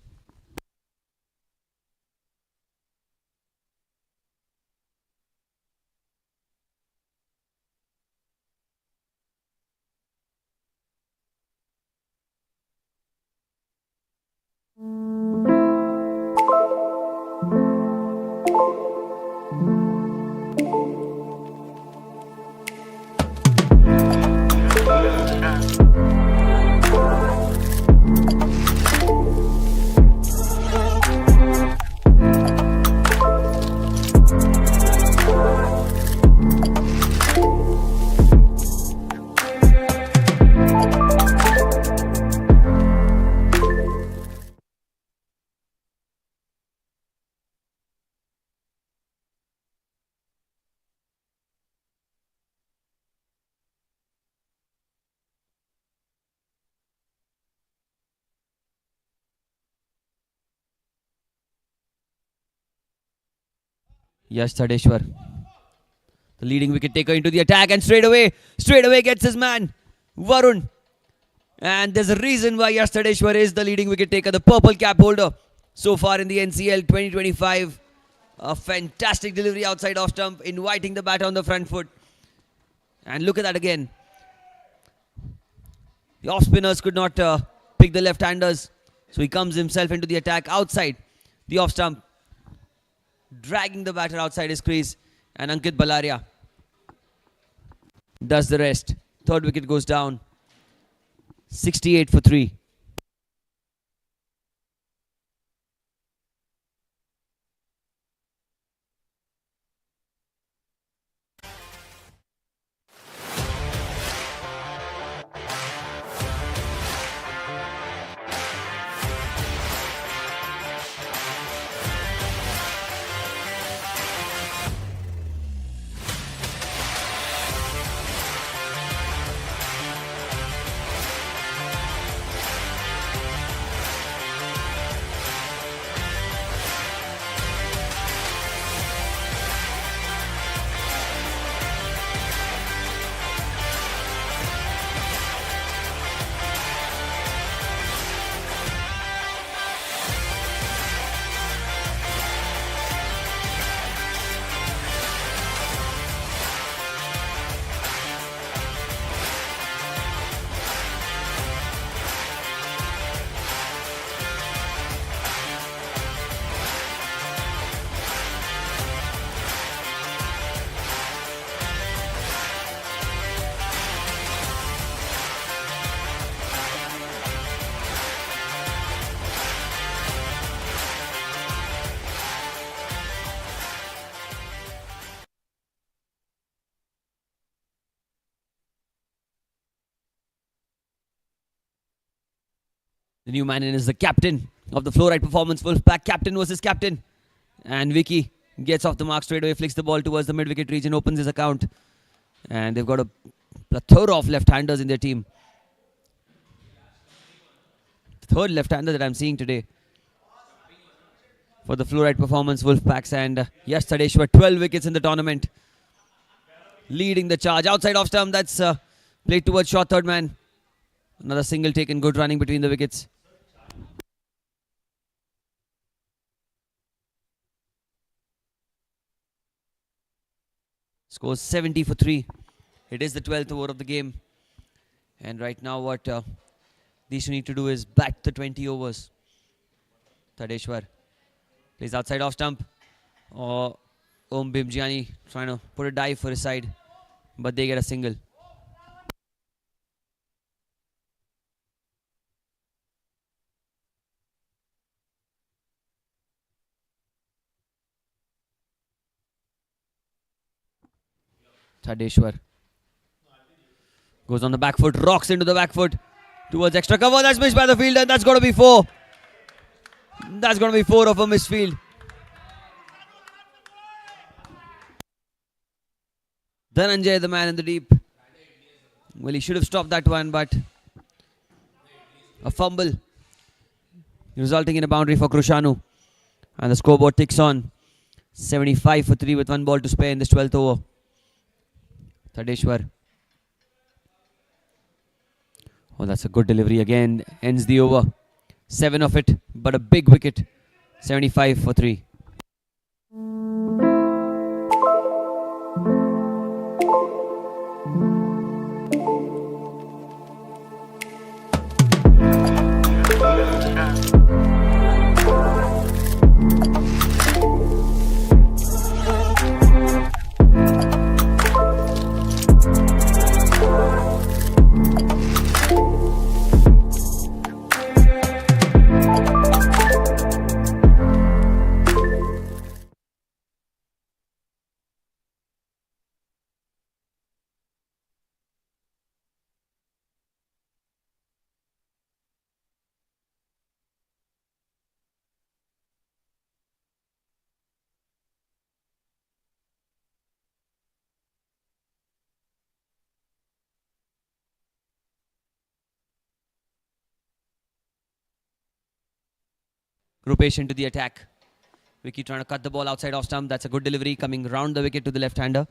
Yash Tadeshwar, the leading wicket taker, into the attack, and straight away gets his man, Varun. And there's a reason why Yash Tadeshwar is the leading wicket taker, the purple cap holder so far in the NCL 2025. A fantastic delivery outside off stump, inviting the batter on the front foot. And look at that again. The off spinners could not pick the left-handers, so he comes himself into the attack outside the off stump, dragging the batter outside his crease, and Ankit Balaria does the rest. Third wicket goes down. 68 for 3. The new man in is the captain of the Flo Rite performance. Wolfpack captain versus captain. And Vicky gets off the mark straight away, flicks the ball towards the mid-wicket region, opens his account. And they've got a plethora of left-handers in their team. Third left-hander that I'm seeing today for the Flo Rite performance, Wolfpacks, and yes, Tadeshwar, 12 wickets in the tournament. Leading the charge. Outside off stump, that's played towards short third man. Another single taken, good running between the wickets. Scores 70 for 3. It is the 12th over of the game. And right now what these two need to do is bat the 20 overs. Tadeshwar plays outside off stump. Om Bimjiani trying to put a dive for his side, but they get a single. Tadeshwar goes on the back foot, rocks into the back foot towards extra cover. That's missed by the fielder. That's got to be 4. That's going to be 4 of a missed field. Dhananjay, the man in the deep. Well, he should have stopped that one, but a fumble resulting in a boundary for Krushanu. And the scoreboard ticks on. 75 for 3 with 1 ball to spare in this 12th over. Tadeshwar. Oh, that's a good delivery again. Ends the over. 7 of it, but a big wicket. 75 for 3. Rupesh to the attack. Vicky trying to cut the ball outside off stump. That's a good delivery coming round the wicket to the left-hander.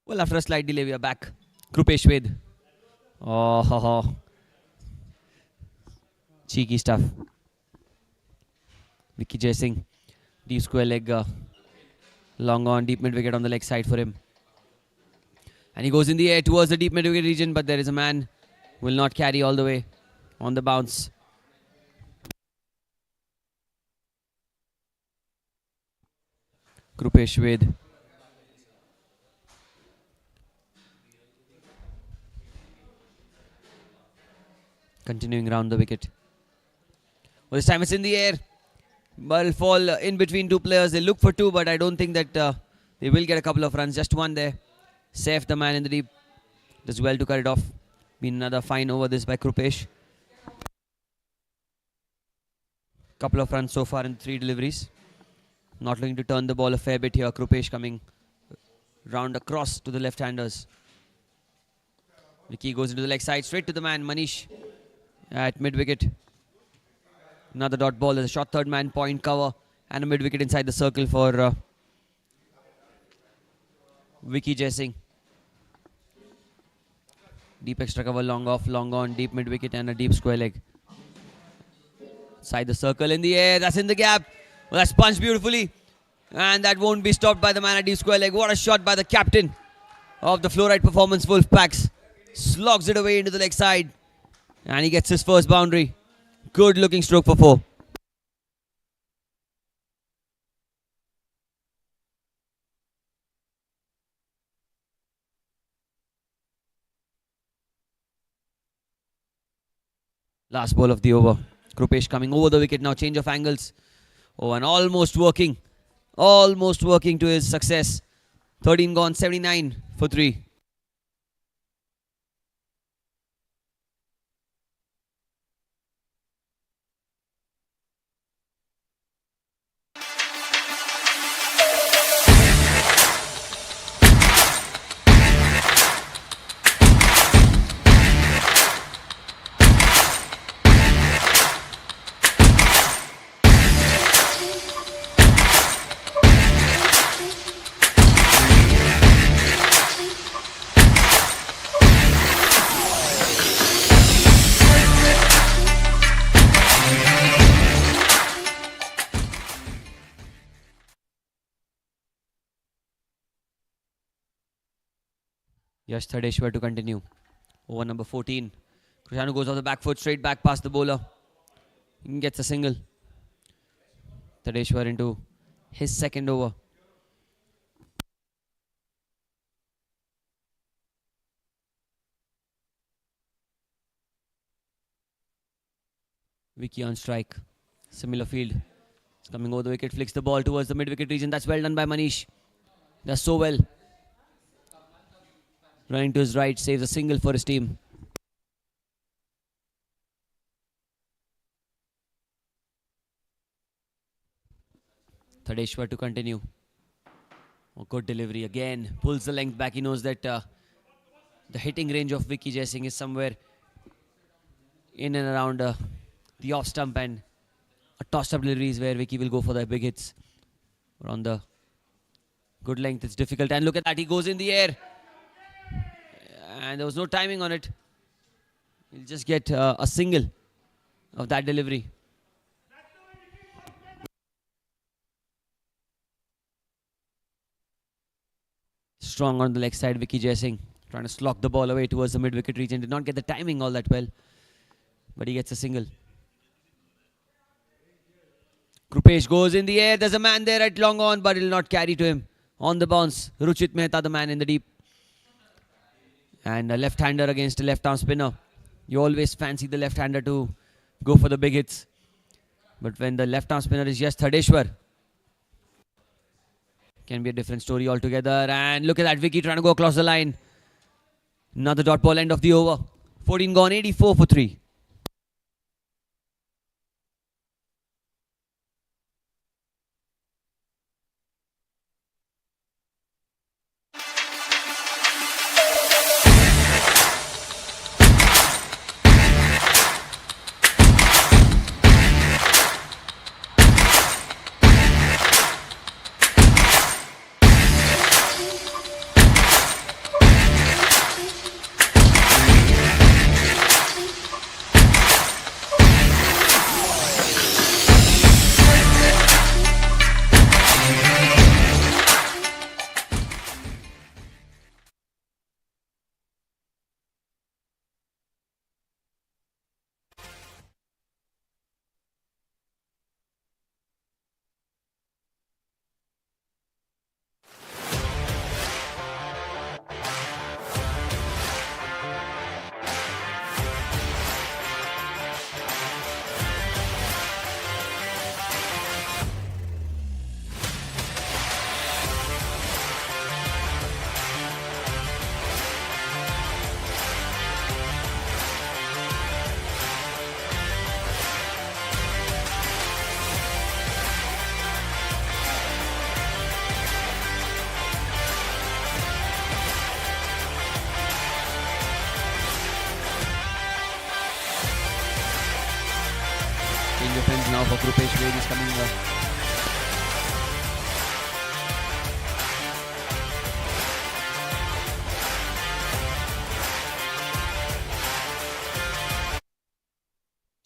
Well, after a slight delay, we are back. Krupesh Ved. Oh, ho, ho. Cheeky stuff. Vicky Singh. Deep square leg. Long on, deep mid wicket on the leg side for him. And he goes in the air towards the deep mid wicket region, but there is a man who will not carry all the way on the bounce. Krupesh Ved. Continuing round the wicket. Well, this time it's in the air. But it'll fall in between two players. They look for two, but I don't think that they will get a couple of runs. Just one there. Safe, the man in the deep. Does well to cut it off. Been another fine over this by Krupesh. Couple of runs so far in 3 deliveries. Not looking to turn the ball a fair bit here. Krupesh coming round across to the left-handers. Vicky goes into the leg side. Straight to the man, Manish. At mid-wicket. Another dot ball. There's a short third man, point cover. And a mid-wicket inside the circle for Vicky Singh. Deep extra cover, long off, long on, deep mid-wicket and a deep square leg. Inside the circle, in the air. That's in the gap. Well, that's punched beautifully. And that won't be stopped by the man at deep square leg. What a shot by the captain of the Flo Rite performance, Wolfpack. Slogs it away into the leg side. And he gets his first boundary. Good looking stroke for 4. Last ball of the over. Krupesh coming over the wicket now. Change of angles. Oh, and almost working. Almost working to his success. 13 gone, 79 for 3. Yash Thadeshwar to continue. Over number 14. Krishanu goes off the back foot, straight back past the bowler. He gets a single. Thadeshwar into his second over. Vicky on strike. Similar field. It's coming over the wicket, flicks the ball towards the mid-wicket region. That's well done by Manish. Does so well. Running to his right, saves a single for his team. Thadeshwar to continue. Oh, good delivery again. Pulls the length back. He knows that the hitting range of Vicky Singh is somewhere in and around the off stump, and a toss-up delivery is where Vicky will go for the big hits. But on the good length, it's difficult. And look at that, he goes in the air. And there was no timing on it. He'll just get a single of that delivery. Strong on the leg side, Vicky Singh. Trying to slog the ball away towards the mid-wicket region. Did not get the timing all that well. But he gets a single. Krupesh goes in the air. There's a man there at long on, but it will not carry to him. On the bounce, Ruchit Mehta, the man in the deep. And a left-hander against a left-arm spinner. You always fancy the left-hander to go for the big hits. But when the left-arm spinner is just Thadeshwar, can be a different story altogether. And look at that, Vicky trying to go across the line. Another dot ball, end of the over. 14 gone, 84 for 3. for Krupesh Ved. He's coming.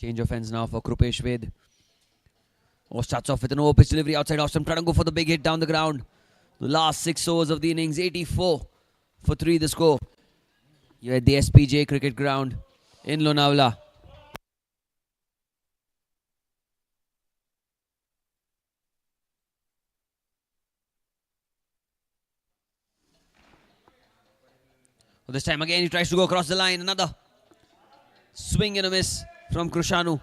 Change of ends now for Krupesh Ved. Oh, starts off with an over-pitch delivery outside off stump, trying to go for the big hit down the ground. The last 6 overs of the innings, 84 for 3 the score. You're at the SPJ cricket ground in Lonavala. Well, this time again he tries to go across the line. Another swing and a miss from Krushanu.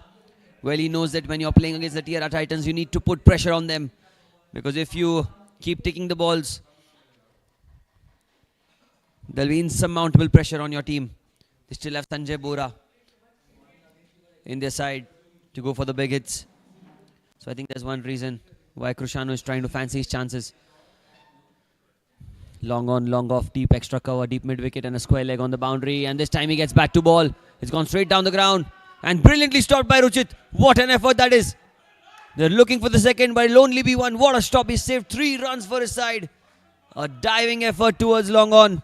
Well, he knows that when you're playing against the Tierra Titans, you need to put pressure on them. Because if you keep taking the balls, there'll be insurmountable pressure on your team. They still have Sanjay Bora in their side to go for the big hits. So I think there's one reason why Krushanu is trying to fancy his chances. Long on, long off, deep extra cover, deep mid-wicket and a square leg on the boundary. And this time he gets back to ball. It's gone straight down the ground. And brilliantly stopped by Ruchit. What an effort that is. They're looking for the second, but it'll only be one. What a stop. He saved 3 runs for his side. A diving effort towards long on.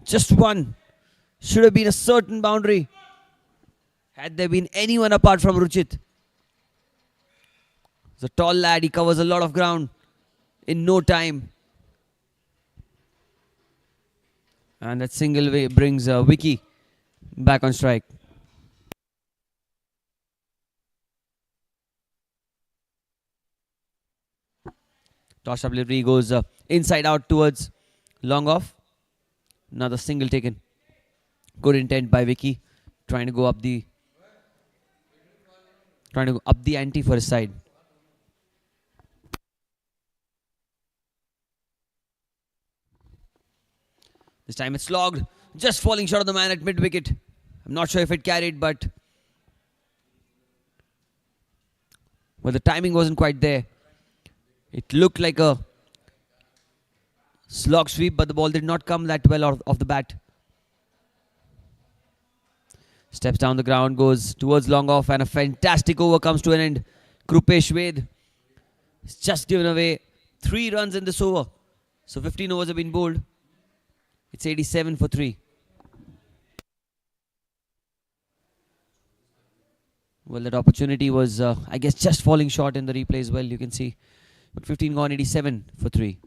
Just one. Should have been a certain boundary. Had there been anyone apart from Ruchit. He's a tall lad. He covers a lot of ground in no time. And that single way brings Vicky back on strike. Toss up delivery goes inside out towards long off. Another single taken. Good intent by Vicky. Trying to go up the ante for his side. This time it's slogged. Just falling short of the man at mid-wicket. I'm not sure if it carried, but well, the timing wasn't quite there. It looked like a slog sweep, but the ball did not come that well off the bat. Steps down the ground, goes towards long off, and a fantastic over comes to an end. Krupesh Ved has just given away 3 runs in this over. So 15 overs have been bowled. It's 87 for 3. Well, that opportunity was, I guess, just falling short in the replay as well, you can see. But 15 gone, 87 for 3.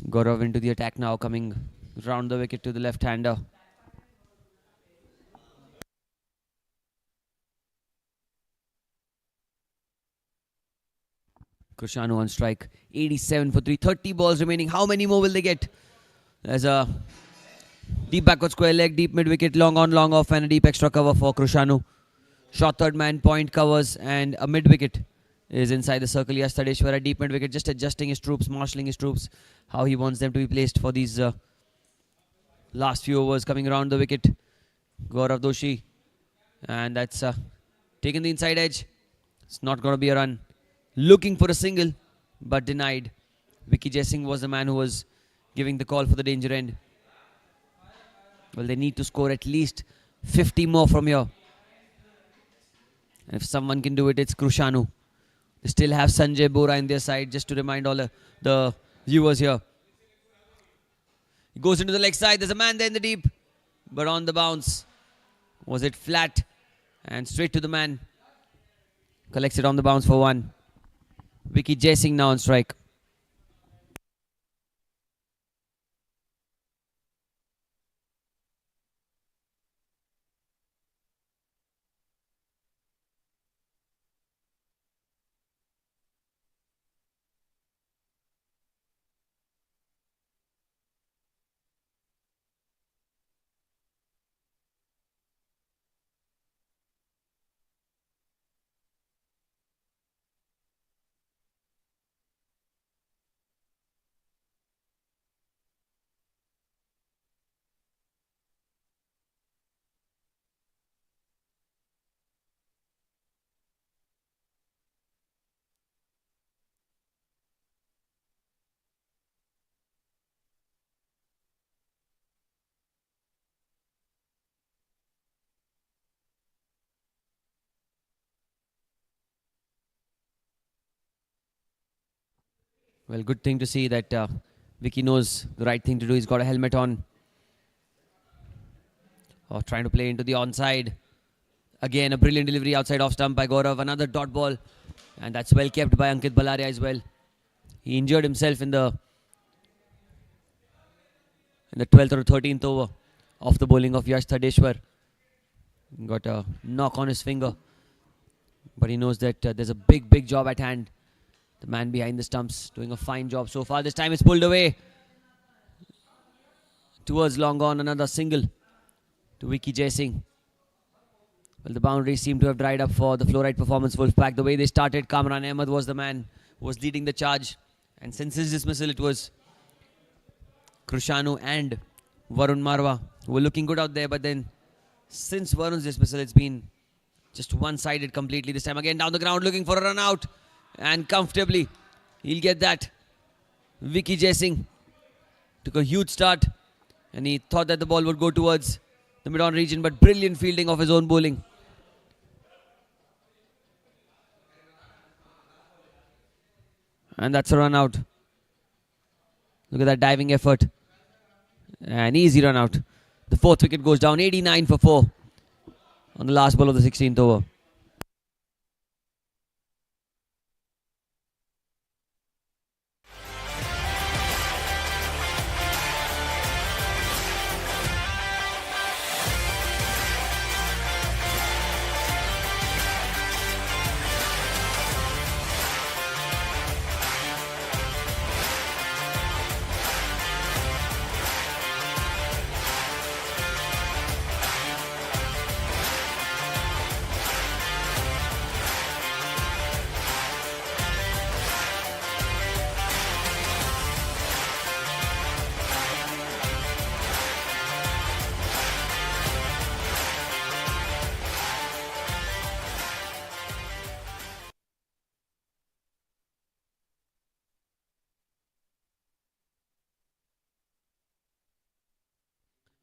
Gaurav into the attack now, coming round the wicket to the left-hander. Krushanu on strike. 87 for 3. 30 balls remaining. How many more will they get? There's a deep backward square leg, deep mid-wicket, long on, long off, and a deep extra cover for Krushanu. Short third man, point covers, and a mid-wicket is inside the circle. Yastadeshwara, deep mid-wicket, just adjusting his troops, marshalling his troops, how he wants them to be placed for these last few overs. Coming around the wicket, Gaurav Doshi, and that's taken the inside edge. It's not going to be a run. Looking for a single, but denied. Vicky Jaising was the man who was giving the call for the danger end. Well, they need to score at least 50 more from here. And if someone can do it, it's Krushanu. They still have Sanjay Bora in their side, just to remind all the viewers here. He goes into the leg side. There's a man there in the deep, but on the bounce. Was it flat? And straight to the man. Collects it on the bounce for 1. Vicky Jaising now on strike. Well, good thing to see that Vicky knows the right thing to do. He's got a helmet on. Oh, trying to play into the onside. Again, a brilliant delivery outside off stump by Gaurav. Another dot ball. And that's well kept by Ankit Balaria as well. He injured himself in the 12th or 13th over of the bowling of Yash Thadeshwar. Got a knock on his finger. But he knows that there's a big job at hand. The man behind the stumps doing a fine job so far. This time it's pulled away. Towards long on, another single to Vicky Jaising. Well, the boundaries seem to have dried up for the Flo Rite performance Wolfpack. The way they started, Kamran Ahmed was the man who was leading the charge. And since his dismissal, it was Krushanu and Varun Marwa who were looking good out there. But then, since Varun's dismissal, it's been just one-sided completely. This time again down the ground, looking for a run out. And comfortably, he'll get that. Vicky Jaising took a huge start. And he thought that the ball would go towards the mid-on region. But brilliant fielding of his own bowling. And that's a run out. Look at that diving effort. An easy run out. The fourth wicket goes down, 89 for 4 on the last ball of the 16th over.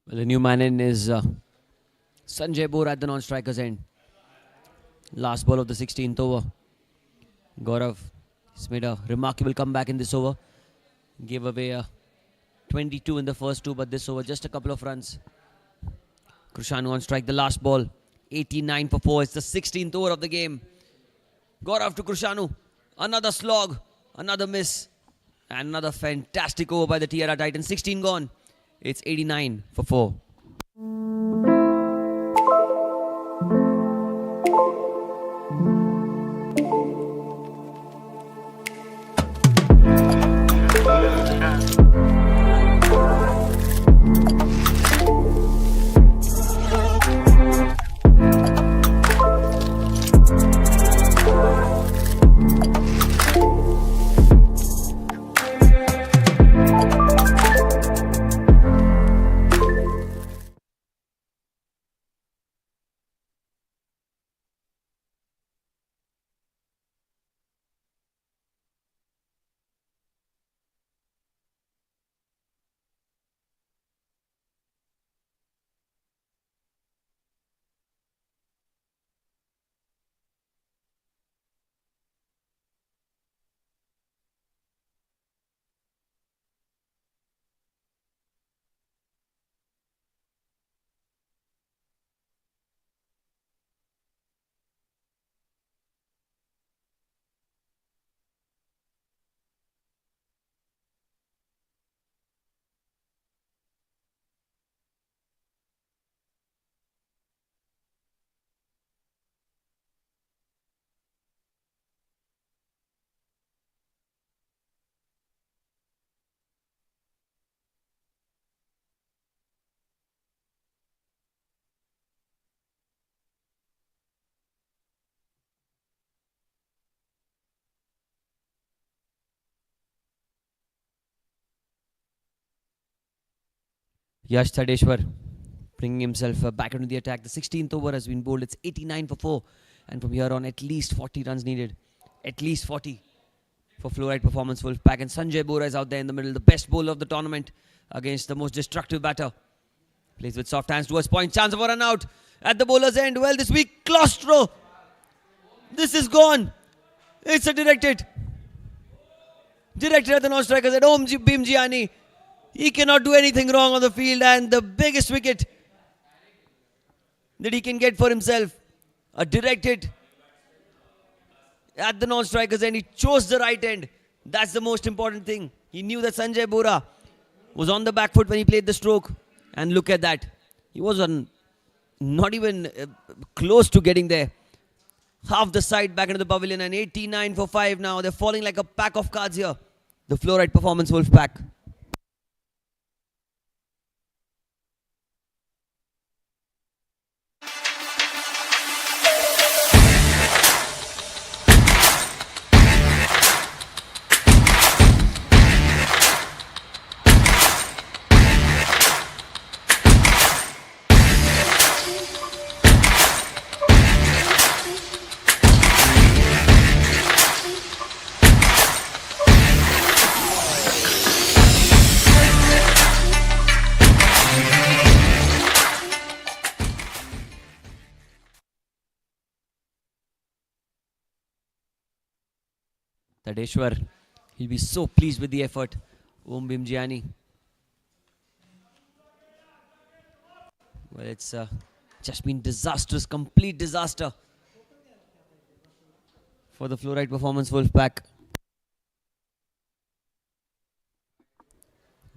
Well, the new man in is Sanjay Bora at the non-striker's end. Last ball of the 16th over. Gaurav has made a remarkable comeback in this over. Gave away a 22 in the first two, but this over just a couple of runs. Krushanu on strike, the last ball. 89 for 4. It's the 16th over of the game. Gaurav to Krushanu. Another slog. Another miss. And another fantastic over by the Tierra Titans. 16 gone. It's 89 for 4. Yash Thadeshwar bringing himself back into the attack. The 16th over has been bowled. It's 89 for 4. And from here on, at least 40 runs needed. At least 40 for Flo Rite performance Wolfpack. And Sanjay Bora is out there in the middle. The best bowler of the tournament against the most destructive batter. Plays with soft hands towards point. Chance of a run out at the bowler's end. Well, this week, Claustro. This is gone. It's a direct hit. Directed at the non-strikers at home, Bhimjiani. He cannot do anything wrong on the field, and the biggest wicket that he can get for himself. A direct hit at the non-strikers, and he chose the right end. That's the most important thing. He knew that Sanjay Bora was on the back foot when he played the stroke. And look at that. He was not even close to getting there. Half the side back into the pavilion, and 89 for 5 now. They're falling like a pack of cards here. The Flo Rite performance, Wolfpack. Tadeshwar, he'll be so pleased with the effort. Bhimjiani. Well, it's just been disastrous, complete disaster for the Flo Rite performance, Wolfpack.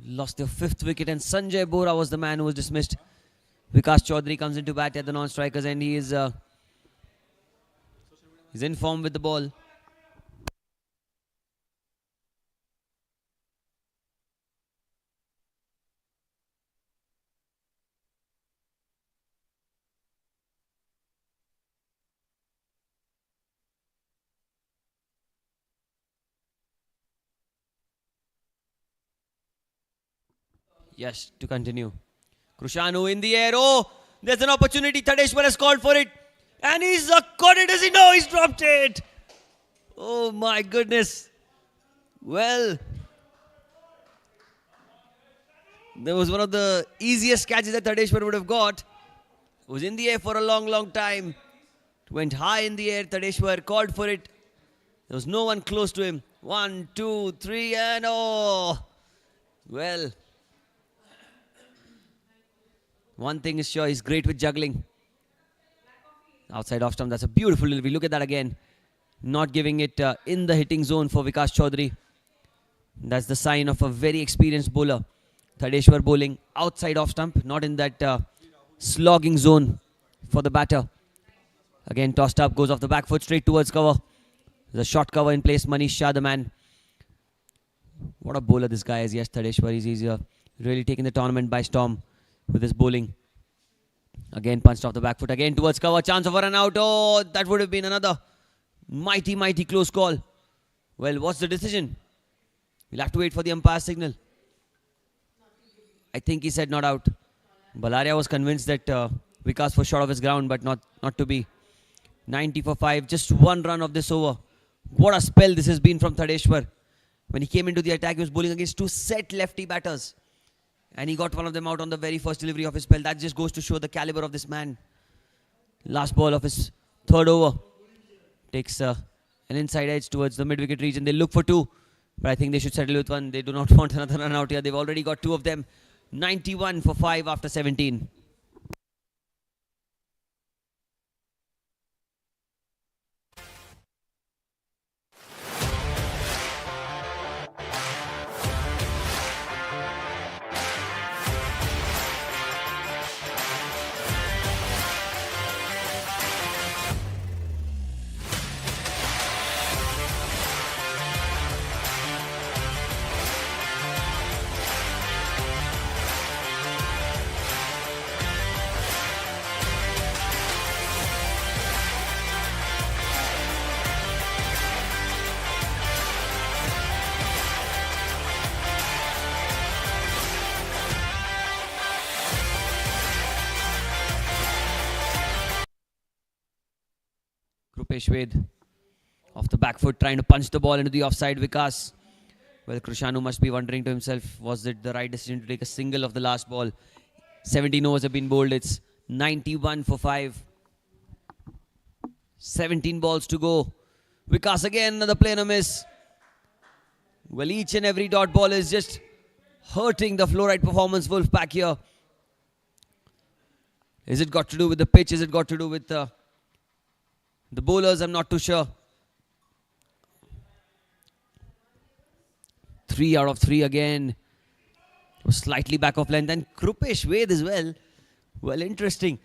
Lost their 5th wicket, and Sanjay Bora was the man who was dismissed. Vikas Chaudhary comes into bat at the non-strikers, and he's in form with the ball. Yes, to continue. Krushanu in the air. Oh, there's an opportunity. Tadeshwar has called for it. And he's caught it. Does he know? He's dropped it. Oh my goodness. Well, there was one of the easiest catches that Tadeshwar would have got. It was in the air for a long, long time. It went high in the air. Tadeshwar called for it. There was no one close to him. 1, 2, 3, and oh. Well, one thing is sure, he's great with juggling. Outside off stump, that's a beautiful delivery. Look at that again. Not giving it in the hitting zone for Vikas Chaudhary. That's the sign of a very experienced bowler. Tadeshwar bowling outside off stump, not in that slogging zone for the batter. Again tossed up, goes off the back foot straight towards cover. There's a short cover in place. Manish Shah, the man. What a bowler this guy is. Yes, Tadeshwar is really taking the tournament by storm with his bowling. Again punched off the back foot, again towards cover, chance of a run out. Oh, that would have been another mighty close call. Well, what's the decision? We'll have to wait for the umpire's signal. I think he said not out. Balaria was convinced that Vikas was short of his ground, but not to be. 90 for 5, just one run of this over. What a spell this has been from Tadeshwar. When he came into the attack, he was bowling against 2 set lefty batters. And he got one of them out on the very first delivery of his spell. That just goes to show the caliber of this man. Last ball of his 3rd over. Takes an inside edge towards the mid-wicket region. They look for 2. But I think they should settle with 1. They do not want another run out here. They've already got 2 of them. 91 for 5 after 17. Peshwed off the back foot, trying to punch the ball into the offside Vikas. Well, Krushanu must be wondering to himself, was it the right decision to take a single of the last ball? 17 overs have been bowled. It's 91 for 5. 17 balls to go. Vikas again, another play and a miss. Well, each and every dot ball is just hurting the Flo Rite performance Wolfpack here. Is it got to do with the pitch? Is it got to do with the bowlers? I'm not too sure. 3 out of 3 again. Was slightly back of length. And Krupesh Ved as well. Well, interesting.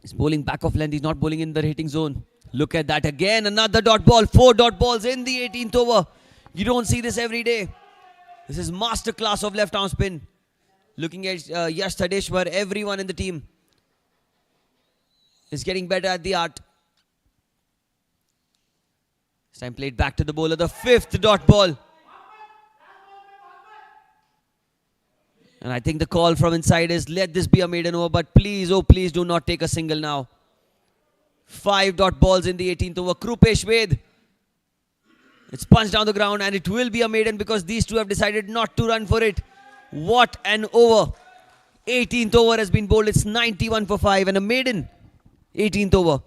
He's bowling back of length. He's not bowling in the hitting zone. Look at that again. Another dot ball. 4 dot balls in the 18th over. You don't see this every day. This is masterclass of left arm spin. Looking at Yash Tadeshwar, everyone in the team is getting better at the art. This time played back to the bowler. The 5th dot ball. And I think the call from inside is let this be a maiden over. But please, oh please do not take a single now. 5 dot balls in the 18th over. Krupesh Ved. It's punched down the ground and it will be a maiden because these two have decided not to run for it. What an over. 18th over has been bowled. It's 91 for 5 and a maiden. 18th over.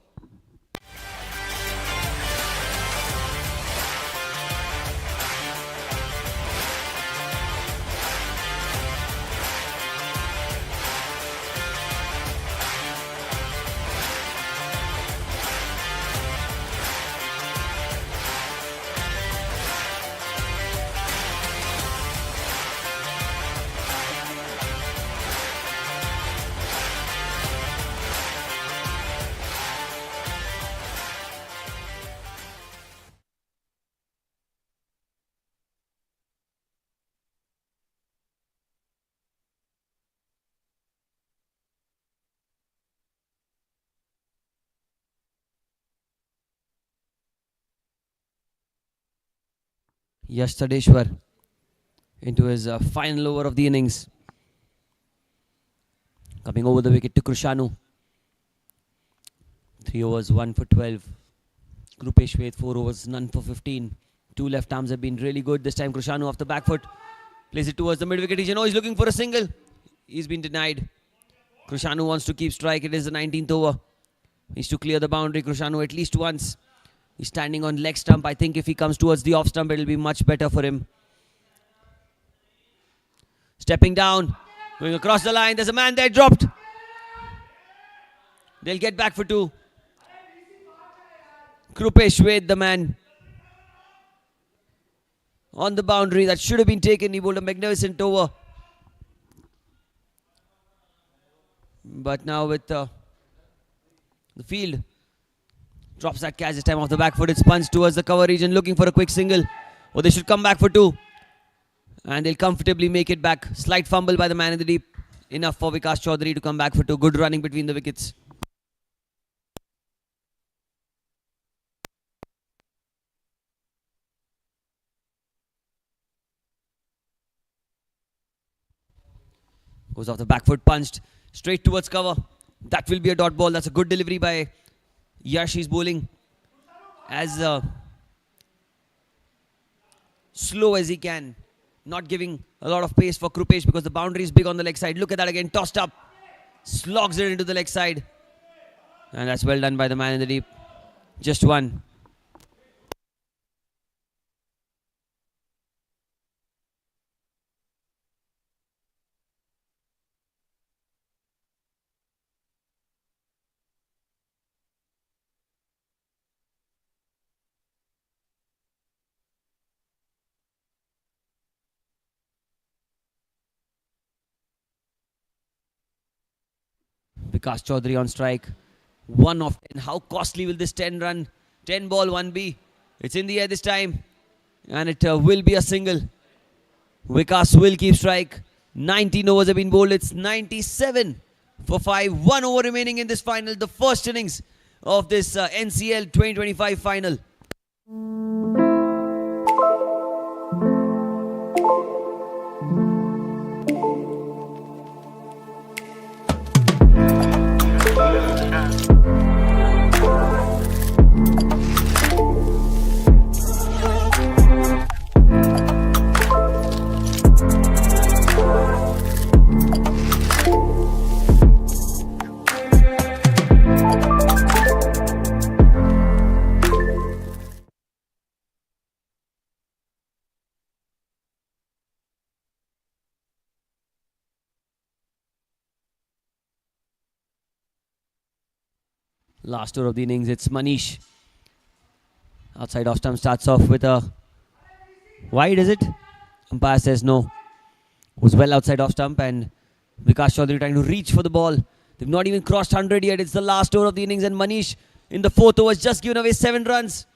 Yash Tadeshwar into his final over of the innings. Coming over the wicket to Krishanu. 3 overs, 1 for 12. Krupesh Ved, 4 overs, none for 15. 2 left arms have been really good. This time Krishanu off the back foot. Plays it towards the mid-wicket region. Oh, he's looking for a single. He's been denied. Krishanu wants to keep strike. It is the 19th over. Needs to clear the boundary. Krishanu at least once. He's standing on leg stump. I think if he comes towards the off stump, it'll be much better for him. Stepping down. Going across the line. There's a man there dropped. They'll get back for 2. Krupesh Ved, the man. On the boundary. That should have been taken. He bowled a magnificent over. But now with the field. Drops that catch this time off the back foot. It's punched towards the cover region. Looking for a quick single. Oh, they should come back for 2. And they'll comfortably make it back. Slight fumble by the man in the deep. Enough for Vikas Chaudhary to come back for 2. Good running between the wickets. Goes off the back foot, punched straight towards cover. That will be a dot ball. That's a good delivery by Yash. He's bowling as slow as he can. Not giving a lot of pace for Krupesh because the boundary is big on the leg side. Look at that again. Tossed up. Slogs it into the leg side. And that's well done by the man in the deep. Just 1. Vikas Chaudhary on strike. 1 of 10. How costly will this 10 run? 10 ball 1 be? It's in the air this time. And it will be a single. Vikas will keep strike. 19 overs have been bowled. It's 97 for 5. 1 over remaining in this final. The first innings of this NCL 2025 final. Last over of the innings, it's Manish. Outside off stump starts off with a wide, is it? Umpire says no. Was well outside off stump, and Vikas Chaudhary trying to reach for the ball. They've not even crossed 100 yet. It's the last over of the innings, and Manish in the fourth over has just given away 7 runs.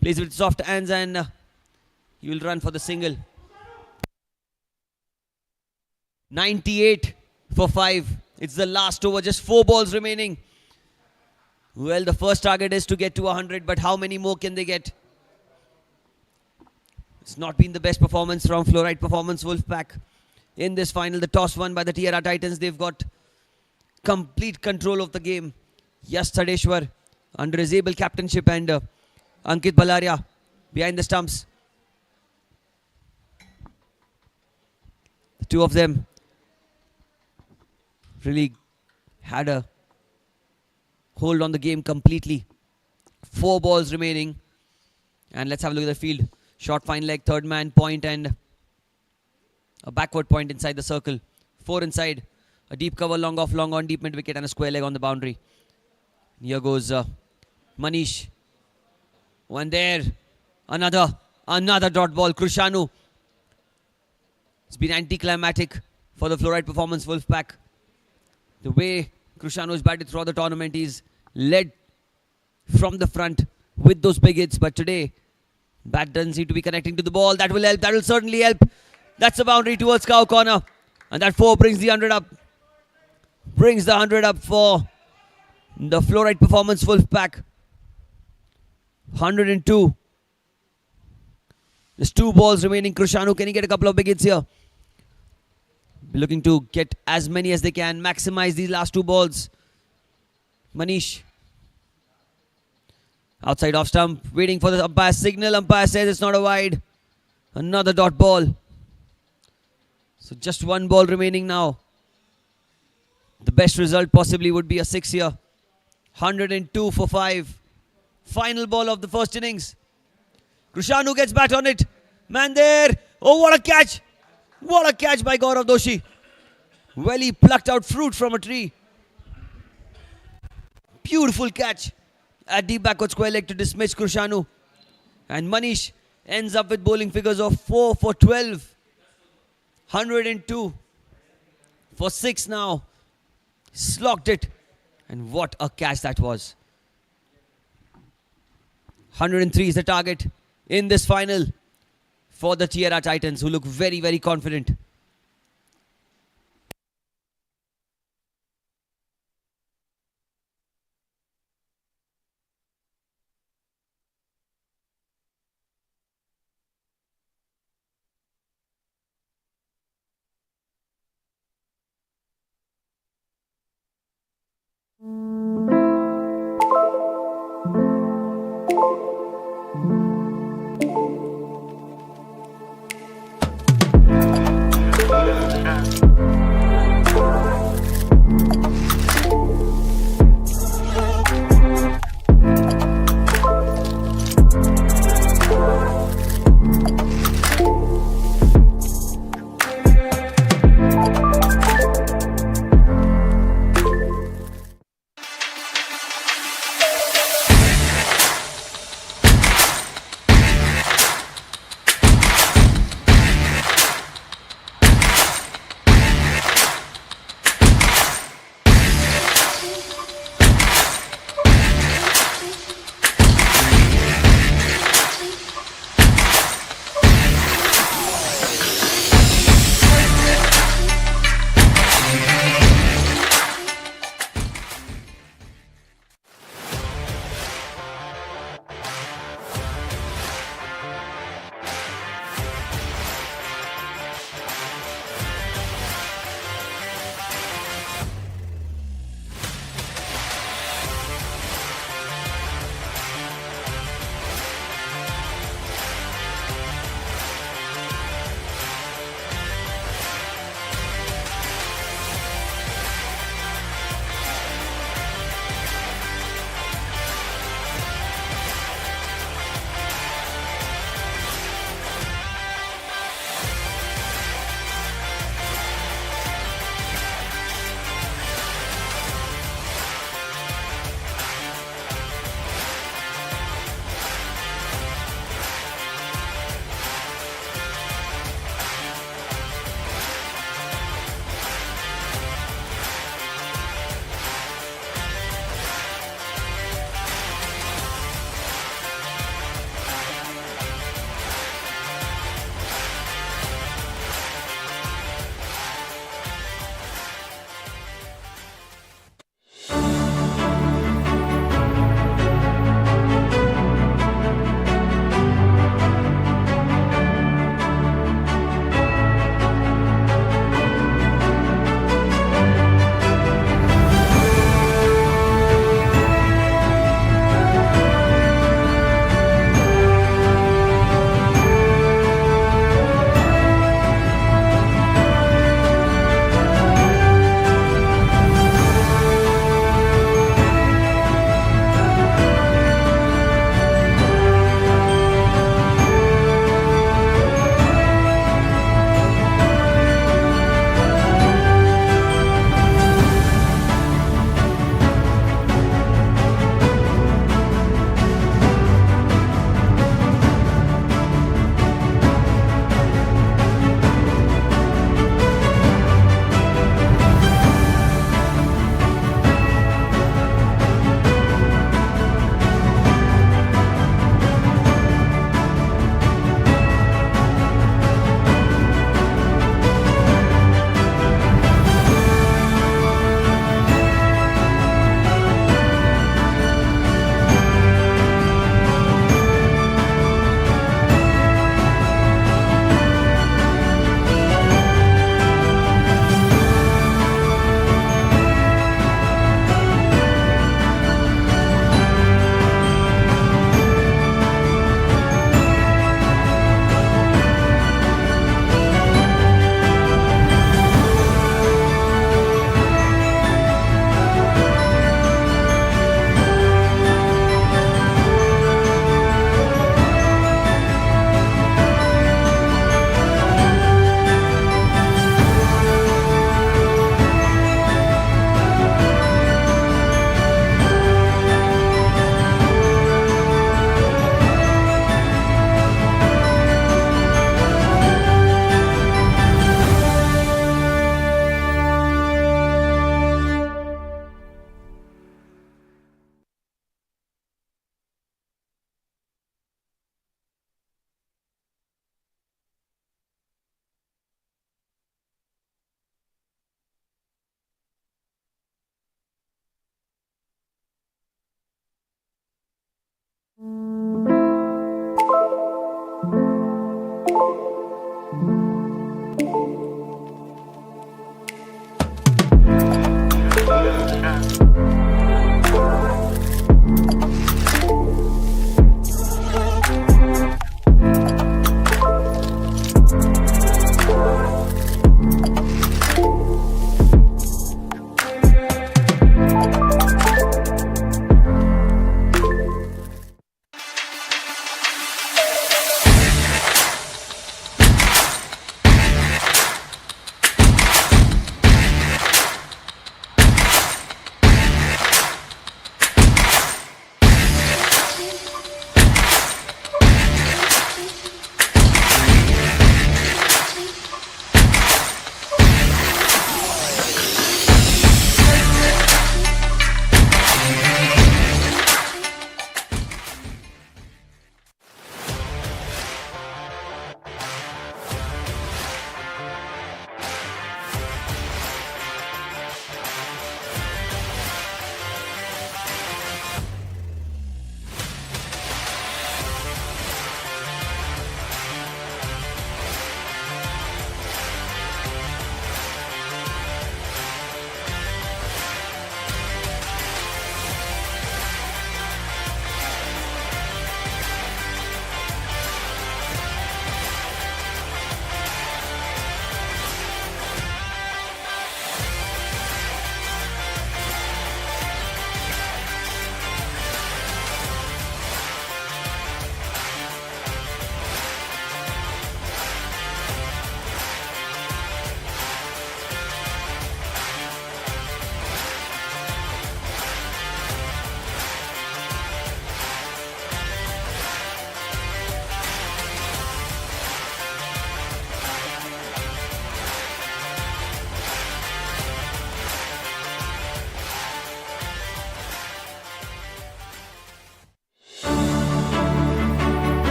Plays with soft hands, and he will run for the single. 98 for 5. It's the last over, just 4 balls remaining. Well, the first target is to get to 100, but how many more can they get? It's not been the best performance from Flo Rite Performance Wolfpack in this final. The toss won by the Tierra Titans. They've got complete control of the game. Yash Sadeshwar under his able captainship, and Ankit Balaria behind the stumps. The two of them really had a hold on the game completely. 4 balls remaining, and let's have a look at the field. Short fine leg, third man point, and a backward point inside the circle. 4 inside. A deep cover, long off, long on, deep mid wicket, and a square leg on the boundary. Here goes Manish. One there. Another dot ball. Krishanu. It's been anticlimactic for the Flo Rite Performance Wolfpack. The way Krishanu has batted throughout the tournament, he's led from the front with those big hits, but today bat doesn't seem to be connecting to the ball. That will help. That will certainly help. That's a boundary towards cow corner, and that 4 brings the 100 up. Brings the 100 up for the Flo Rite Performance Wolfpack. 102. There's 2 balls remaining. Krishanu, can he get a couple of big hits here? Looking to get as many as they can, maximize these last 2 balls. Manish. Outside off stump, waiting for the umpire signal. Umpire says it's not a wide. Another dot ball. So just 1 ball remaining now. The best result possibly would be a 6 here. 102 for 5. Final ball of the first innings. Krishanu gets bat on it. Man there. Oh, what a catch. What a catch by Gaurav Doshi. Well, he plucked out fruit from a tree. Beautiful catch. At deep backward square leg to dismiss Krishanu. And Manish ends up with bowling figures of 4 for 12. 102 for 6 now. Slogged it. And what a catch that was. 103 is the target in this final for the Tierra Titans, who look very, very confident.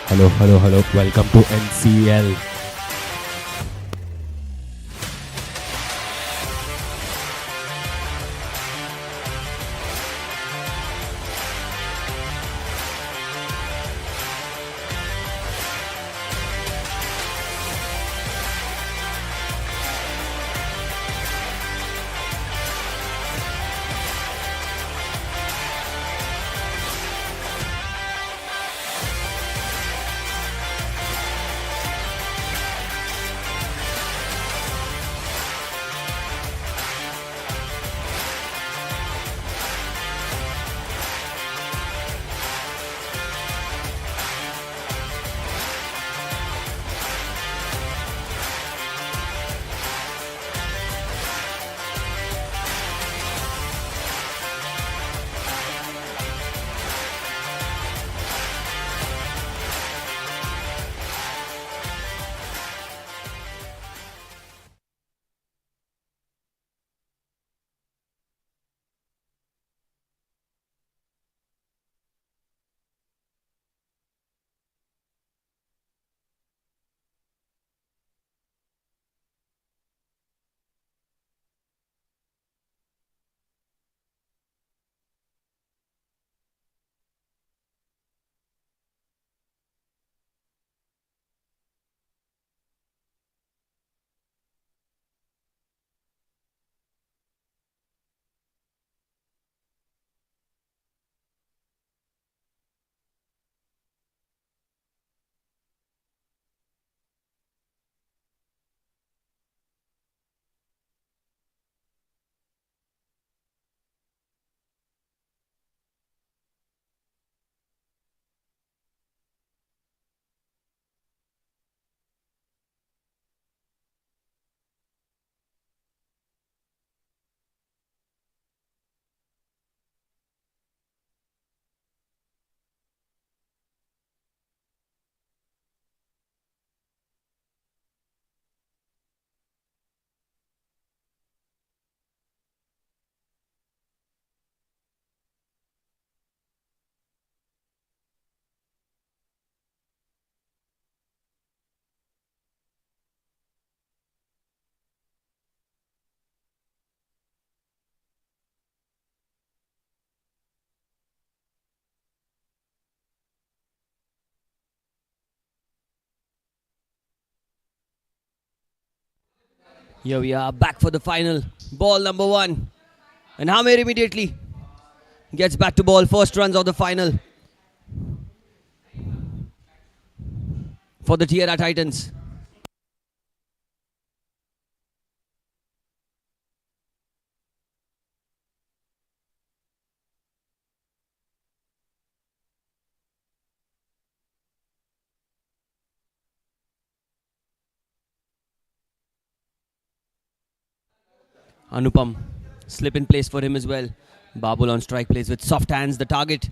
Hello. Welcome to NCL.
Here we are back for the final. Ball number 1. And Hamir immediately gets back to ball. First runs of the final for the Tierra Titans. Anupam, slip in place for him as well. Babul on strike, plays with soft hands. The target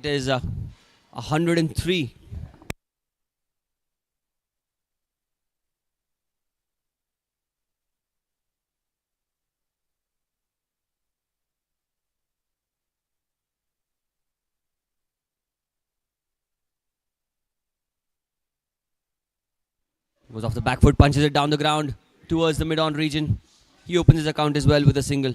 is 103. Goes off the back foot, punches it down the ground towards the mid-on region. He opens his account as well with a single.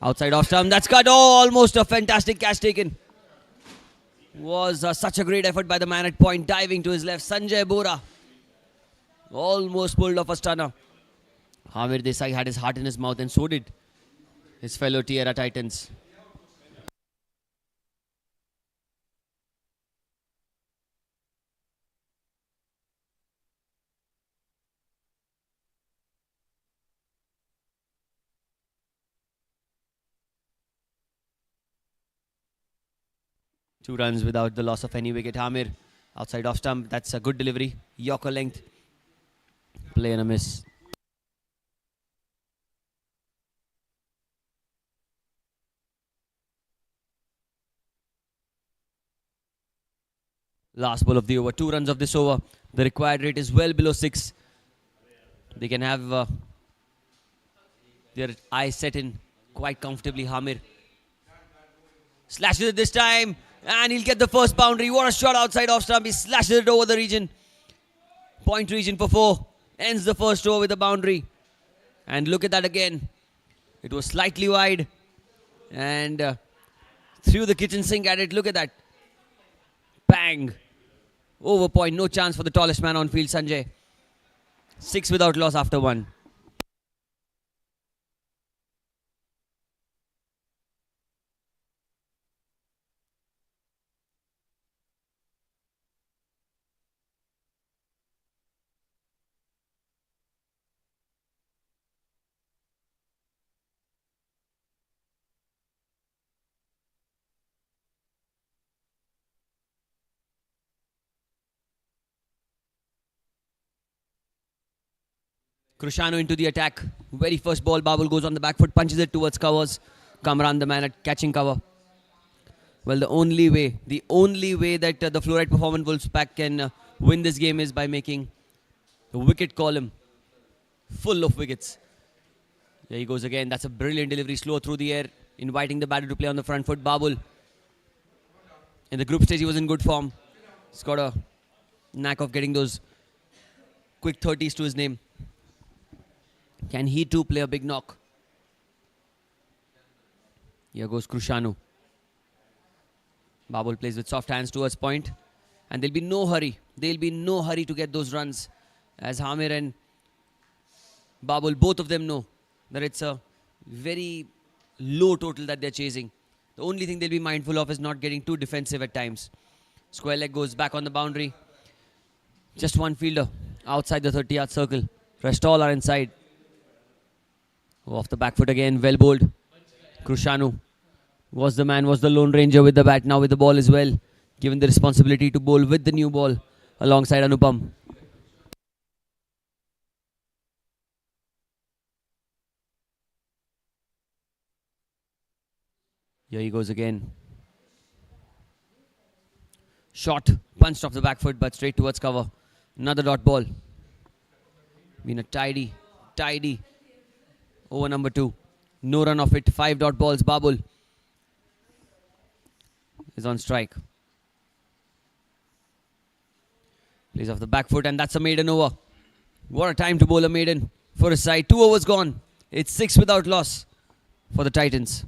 Outside off stump, that's cut. Oh, almost a fantastic catch taken. Was such a great effort by the man at point, diving to his left. Sanjay Bora almost pulled off a stunner. Hamir Desai had his heart in his mouth, and so did his fellow Tierra Titans. Two runs without the loss of any wicket. Hamir outside off stump. That's a good delivery. Yorker length. Play and a miss. Last ball of the over. 2 runs of this over. The required rate is well below 6. They can have their eyes set in quite comfortably. Hamir slashes it this time. And he'll get the first boundary. What a shot outside off stump. He slashes it over the region. Point region for 4. Ends the first over with a boundary. And look at that again. It was slightly wide. And threw the kitchen sink at it. Look at that. Bang. Over point. No chance for the tallest man on field, Sanjay. 6 without loss after 1. Krishanu into the attack. Very first ball, Babul goes on the back foot, punches it towards covers. Kamran, the man at catching cover. Well, the only way that the Flo Rite performance Wolfpack can win this game is by making the wicket column full of wickets. There he goes again. That's a brilliant delivery, slow through the air, inviting the batter to play on the front foot. Babul, in the group stage, he was in good form. He's got a knack of getting those quick 30s to his name. Can he too play a big knock? Here goes Krishanu. Babul plays with soft hands towards point. And there'll be no hurry. There'll be no hurry to get those runs. As Hamir and Babul, both of them know that it's a very low total that they're chasing. The only thing they'll be mindful of is not getting too defensive at times. Square leg goes back on the boundary. Just one fielder outside the 30-yard circle. Rest all are inside. Off the back foot again, well bowled. Krishanu was the man, was the lone ranger with the bat. Now with the ball as well. Given the responsibility to bowl with the new ball alongside Anupam. Here he goes again. Shot, punched off the back foot but straight towards cover. Another dot ball. Been a tidy over number 2. No run off it. 5 dot balls. Babul is on strike. Plays off the back foot and that's a maiden over. What a time to bowl a maiden for his side. 2 overs gone. It's 6 without loss for the Titans.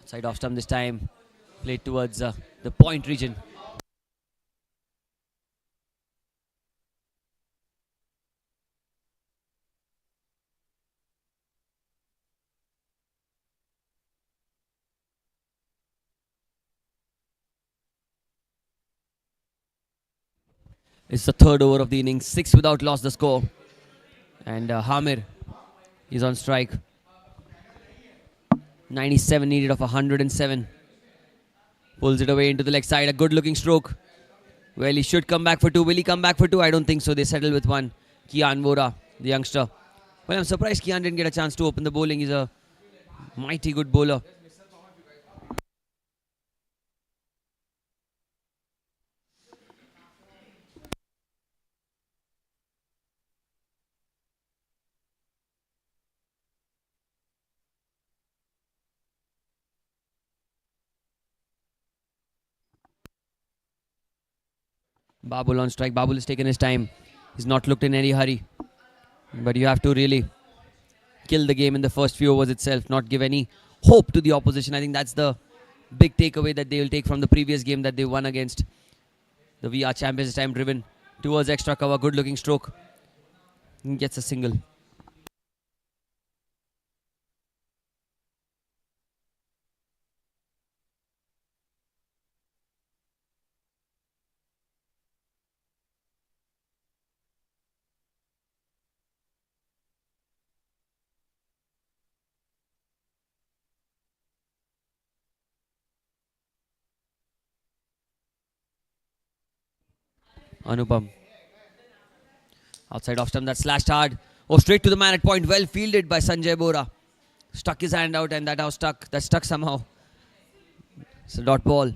Side off stump this time. Played towards the point region. It's the 3rd over of the innings. 6 without loss the score. And Hamir is on strike. 97 needed of 107. Pulls it away into the leg side. A good looking stroke. Well, he should come back for 2. Will he come back for 2? I don't think so. They settle with 1. Kian Vora, the youngster. Well, I'm surprised Kian didn't get a chance to open the bowling. He's a mighty good bowler. Babul on strike. Babul has taken his time. He's not looked in any hurry. But you have to really kill the game in the first few overs itself. Not give any hope to the opposition. I think that's the big takeaway that they will take from the previous game that they won against the VR champions. This time driven towards extra cover. Good looking stroke. He gets a single. Anupam. Outside off stump, that slashed hard. Oh, straight to the man at point. Well fielded by Sanjay Bora. Stuck his hand out and that was stuck. That stuck somehow. It's a dot ball.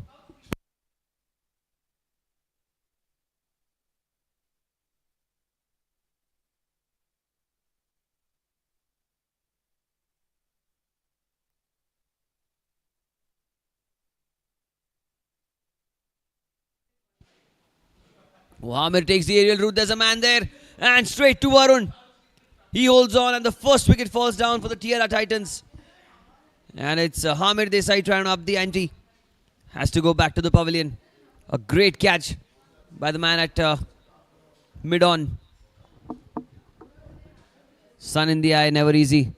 Mohammed takes the aerial route. There's a man there. And straight to Varun. He holds on and the first wicket falls down for the Tierra Titans. And it's Hamid Desai trying to up the ante. Has to go back to the pavilion. A great catch by the man at mid-on. Sun in the eye, never easy.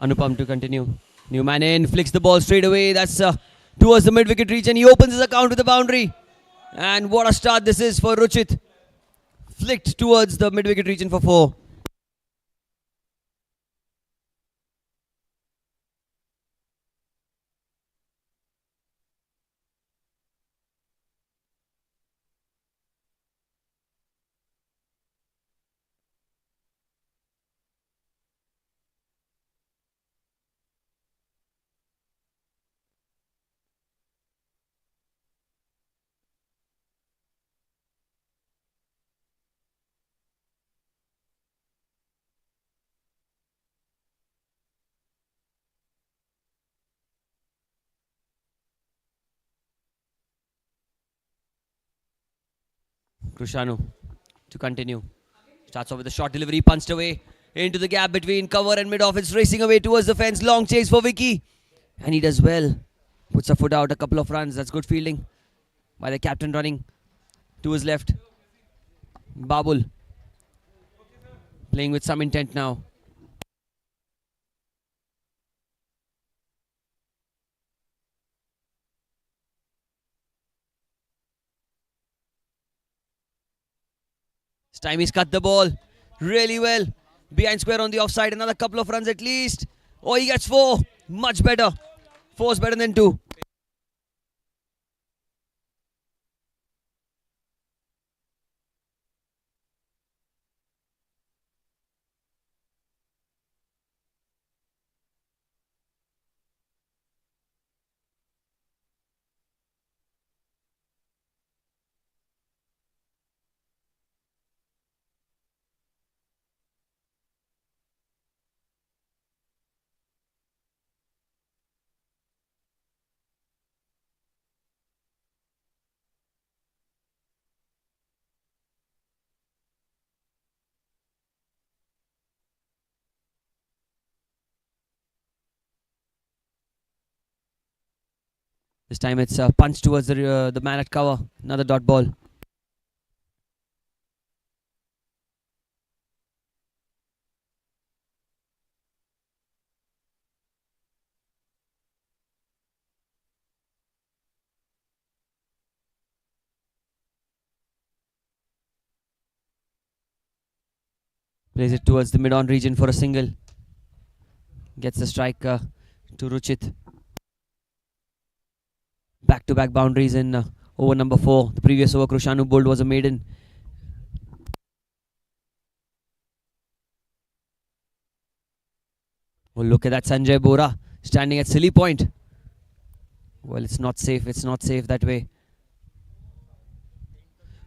Anupam to continue. New man in, flicks the ball straight away. That's towards the mid-wicket region. He opens his account with the boundary. And what a start this is for Ruchit. Flicked towards the mid-wicket region for 4. Krishanu to continue. Starts off with a short delivery, punched away into the gap between cover and mid-off. It's racing away towards the fence. Long chase for Vicky. And he does well. Puts a foot out, a couple of runs. That's good fielding by the captain running to his left. Babul playing with some intent now. This time he's cut the ball really well. Behind square on the offside. Another couple of runs at least. Oh, he gets 4. Much better. 4 is better than 2. This time it's a punch towards the man at cover. Another dot ball. Plays it towards the mid-on region for a single. Gets the strike to Ruchit. Back-to-back boundaries in over number 4. The previous over Krushanu bowled was a maiden. Oh, look at that Sanjay Bora standing at silly point. Well, it's not safe. It's not safe that way.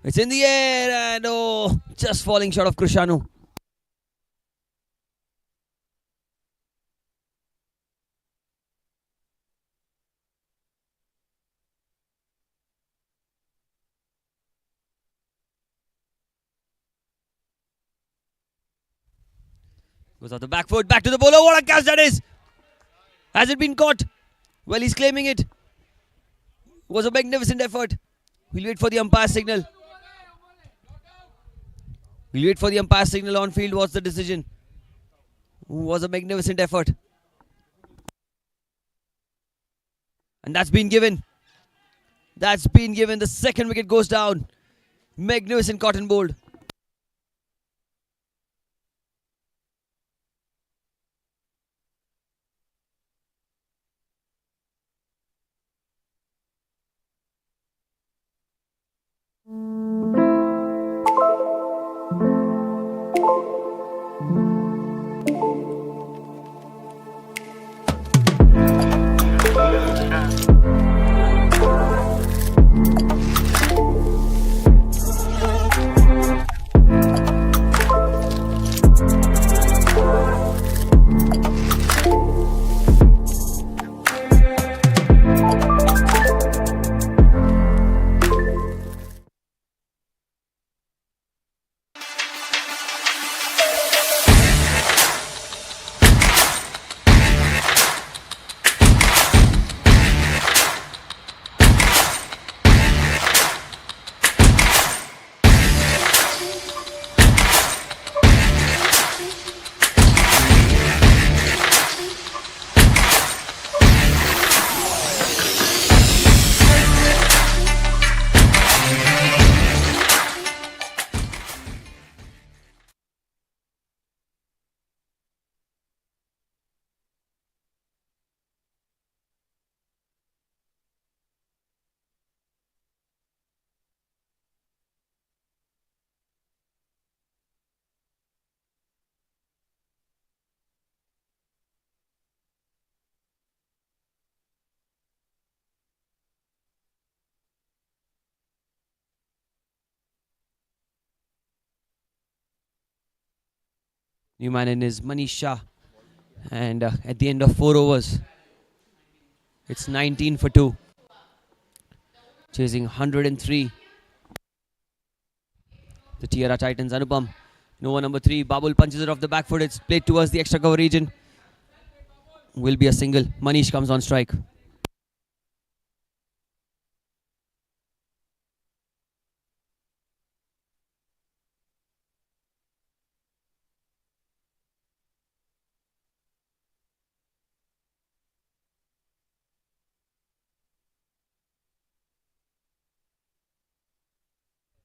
It's in the air and oh, just falling short of Krushanu. Goes off the back foot, back to the bowler. What a catch that is! Has it been caught? Well, he's claiming it. It was a magnificent effort. We'll wait for the umpire signal. We'll wait for the umpire signal on field. What's the decision? It was a magnificent effort. And that's been given. That's been given. The second wicket goes down. Magnificent cotton bowled. New man in is Manish Shah. And at the end of 4 overs, it's 19 for 2. Chasing 103. The Tierra Titans, Anupam. In over number 3, Babul punches it off the back foot. It's played towards the extra cover region. Will be a single. Manish comes on strike.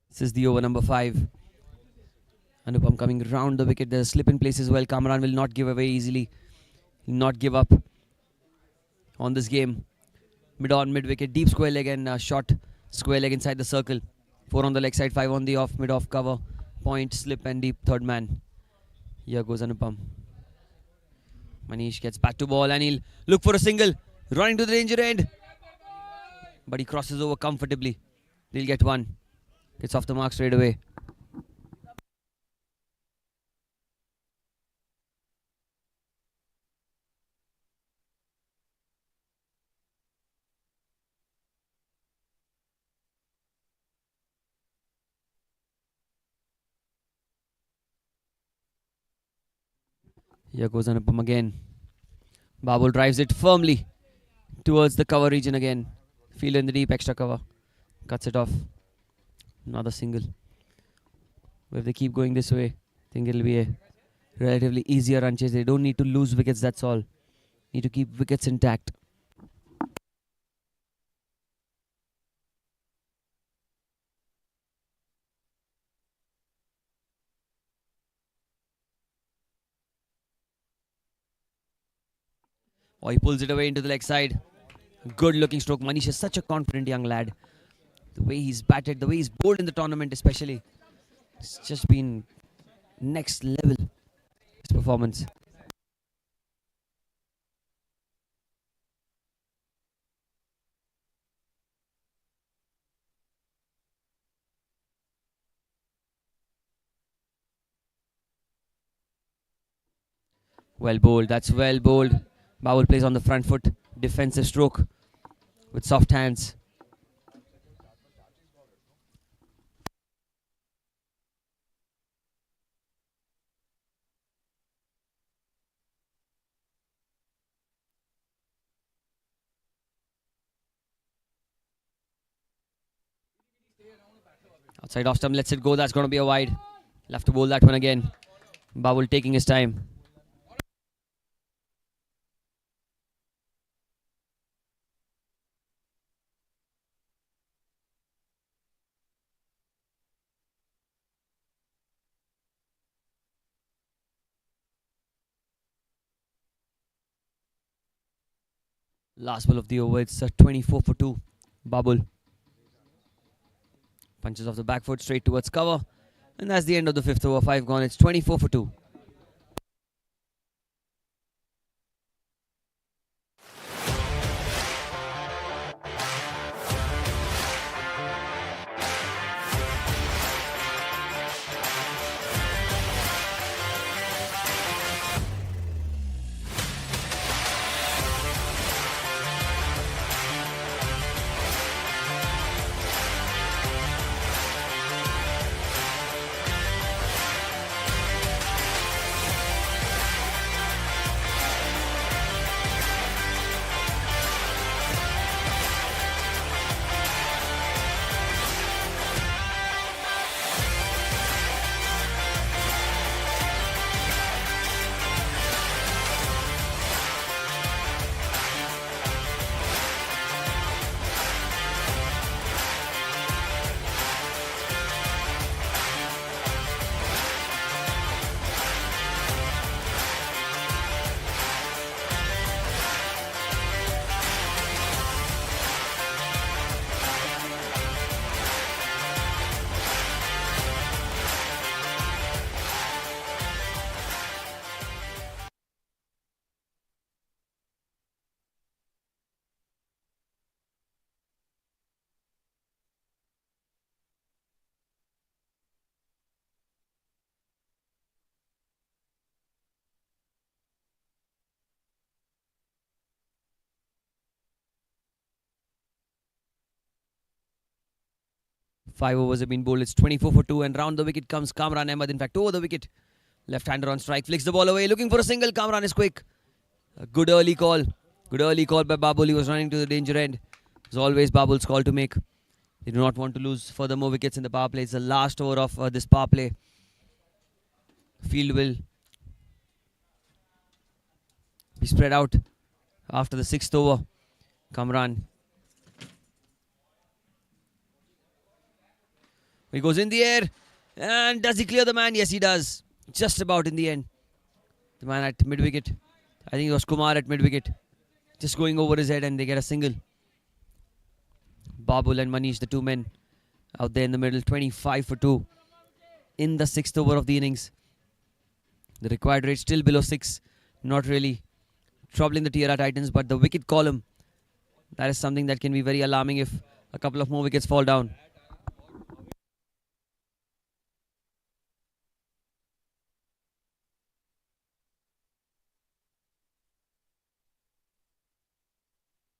This is the over number 5. Anupam coming round the wicket. There's a slip in place as well. Kamran will not give away easily. Will not give up on this game. Mid-on, mid-wicket, deep square leg and short square leg inside the circle. 4 on the leg side, 5 on the off, mid-off cover. Point, slip and deep, third man. Here goes Anupam. Manish gets back to ball and he'll look for a single. Running to the danger end. But he crosses over comfortably. He'll get one. Gets off the mark straight away. Here goes Anupam again. Babul drives it firmly towards the cover region again. Fielder in the deep, extra cover. Cuts it off. Another single. But if they keep going this way, I think it'll be a relatively easier run chase. They don't need to lose wickets, that's all. Need to keep wickets intact. Oh, he pulls it away into the leg side. Good looking stroke. Manish is such a confident young lad. The way he's batted, the way he's bowled in the tournament especially. It's just been next level, his performance. Well bowled, that's well bowled. Bowel plays on the front foot. Defensive stroke with soft hands. Outside off stump, lets it go. That's going to be a wide. He'll have to bowl that one again. Bowel taking his time. Last ball of the over. It's a 24 for 2. Babul punches off the back foot straight towards cover. And that's the end of the 5th over. 5 gone. It's 24 for 2. Five overs have been bowled. It's 24 for 2. And round the wicket comes Kamran Ahmed. In fact, over the wicket. Left-hander on strike. Flicks the ball away. Looking for a single. Kamran is quick. A good early call. Good early call by Babul. He was running to the danger end. It's always Babul's call to make. They do not want to lose further more wickets in the power play. It's the last over of this power play. Field will be spread out after the 6th over. Kamran. He goes in the air. And does he clear the man? Yes, he does. Just about in the end. The man at mid-wicket. I think it was Kumar at mid-wicket. Just going over his head and they get a single. Babul and Manish, the two men out there in the middle. 25 for 2 in the 6th over of the innings. The required rate still below 6. Not really troubling the Tierra Titans, but the wicket column, that is something that can be very alarming if a couple of more wickets fall down.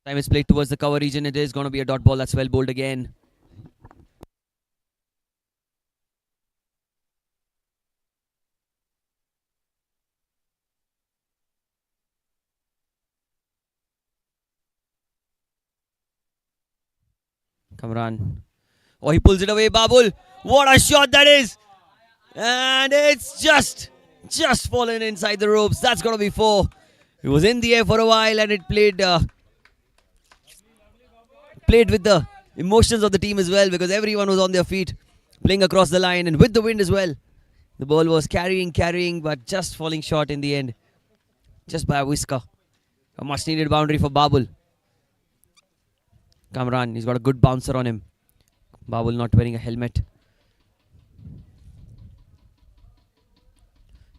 Time is played towards the cover region. It is going to be a dot ball. That's well bowled again. Kamran. Oh, he pulls it away. Babul. What a shot that is. And it's just fallen inside the ropes. That's going to be 4. It was in the air for a while and it played with the emotions of the team as well, because everyone was on their feet playing across the line and with the wind as well. The ball was carrying, but just falling short in the end. Just by a whisker. A much needed boundary for Babul. Kamran, he's got a good bouncer on him. Babul not wearing a helmet.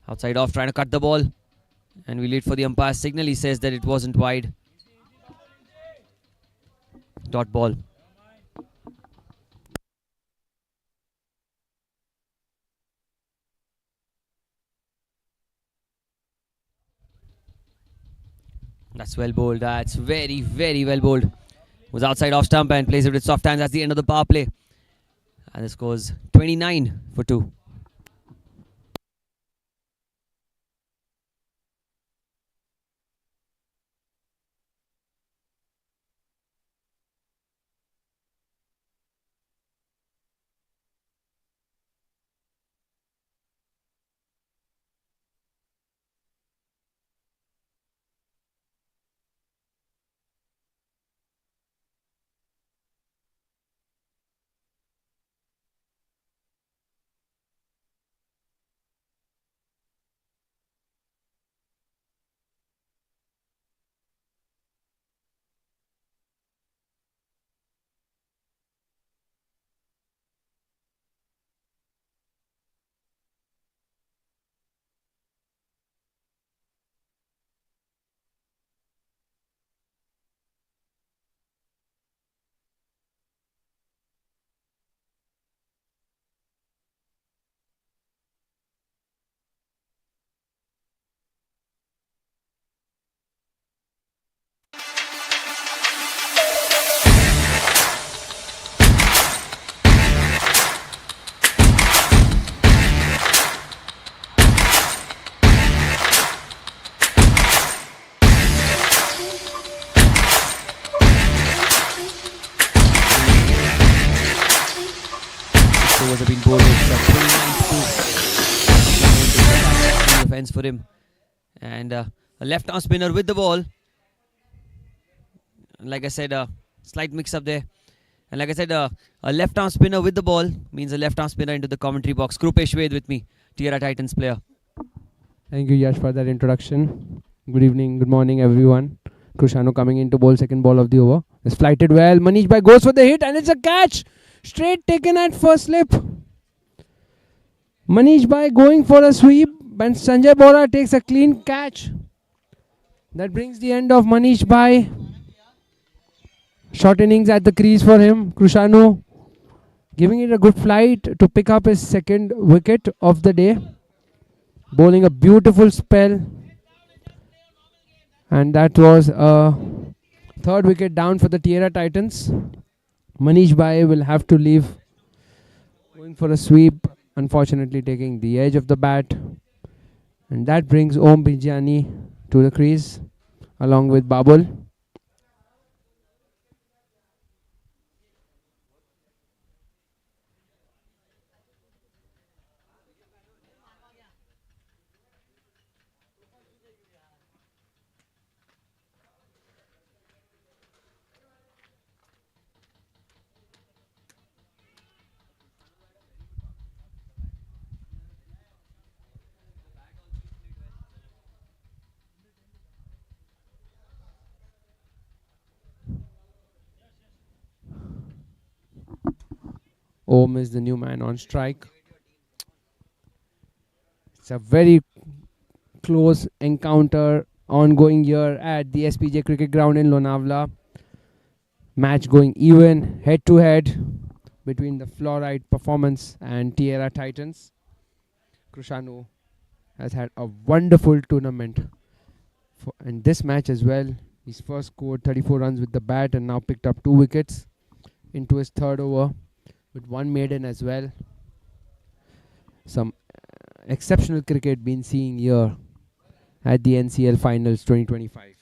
Outside off, trying to cut the ball. And we wait for the umpire's signal. He says that it wasn't wide. Dot ball. That's well bowled. That's very, very well bowled. Was outside off stump and plays it with soft hands. That's the end of the power play. And the score's 29 for 2. Overs have been bowled. It's 29 2. Offense for him. And a left arm spinner with the ball. Like I said, a slight mix up there. And like I said, a left arm spinner with the ball means a left arm spinner into the commentary box. Krupesh Ved with me, Tierra Titans player.
Thank you, Yash, for that introduction. Good evening, good morning, everyone. Krishano coming in to bowl second ball of the over. It's flighted well. Manish Bhai goes for the hit and it's a catch. Straight taken at first slip. Manish Bhai going for a sweep and Sanjay Bora takes a clean catch. That brings the end of Manish Bhai. Short innings at the crease for him. Krishano giving it a good flight to pick up his second wicket of the day. Bowling a beautiful spell. And that was a third wicket down for the Tierra Titans. Manish Bhai will have to leave. Going for a sweep. Unfortunately taking the edge of the bat. And that brings Om Bijani to the crease along with Babul. Om is the new man on strike. It's a very close encounter ongoing here at the SPJ Cricket Ground in Lonavala. Match going even head to head between the Flo Rite performance and Tierra Titans. Krishanu has had a wonderful tournament in this match as well. He's first scored 34 runs with the bat and now picked up 2 wickets into his third over with 1 maiden as well. Some exceptional cricket been seeing here at the NCL Finals 2025.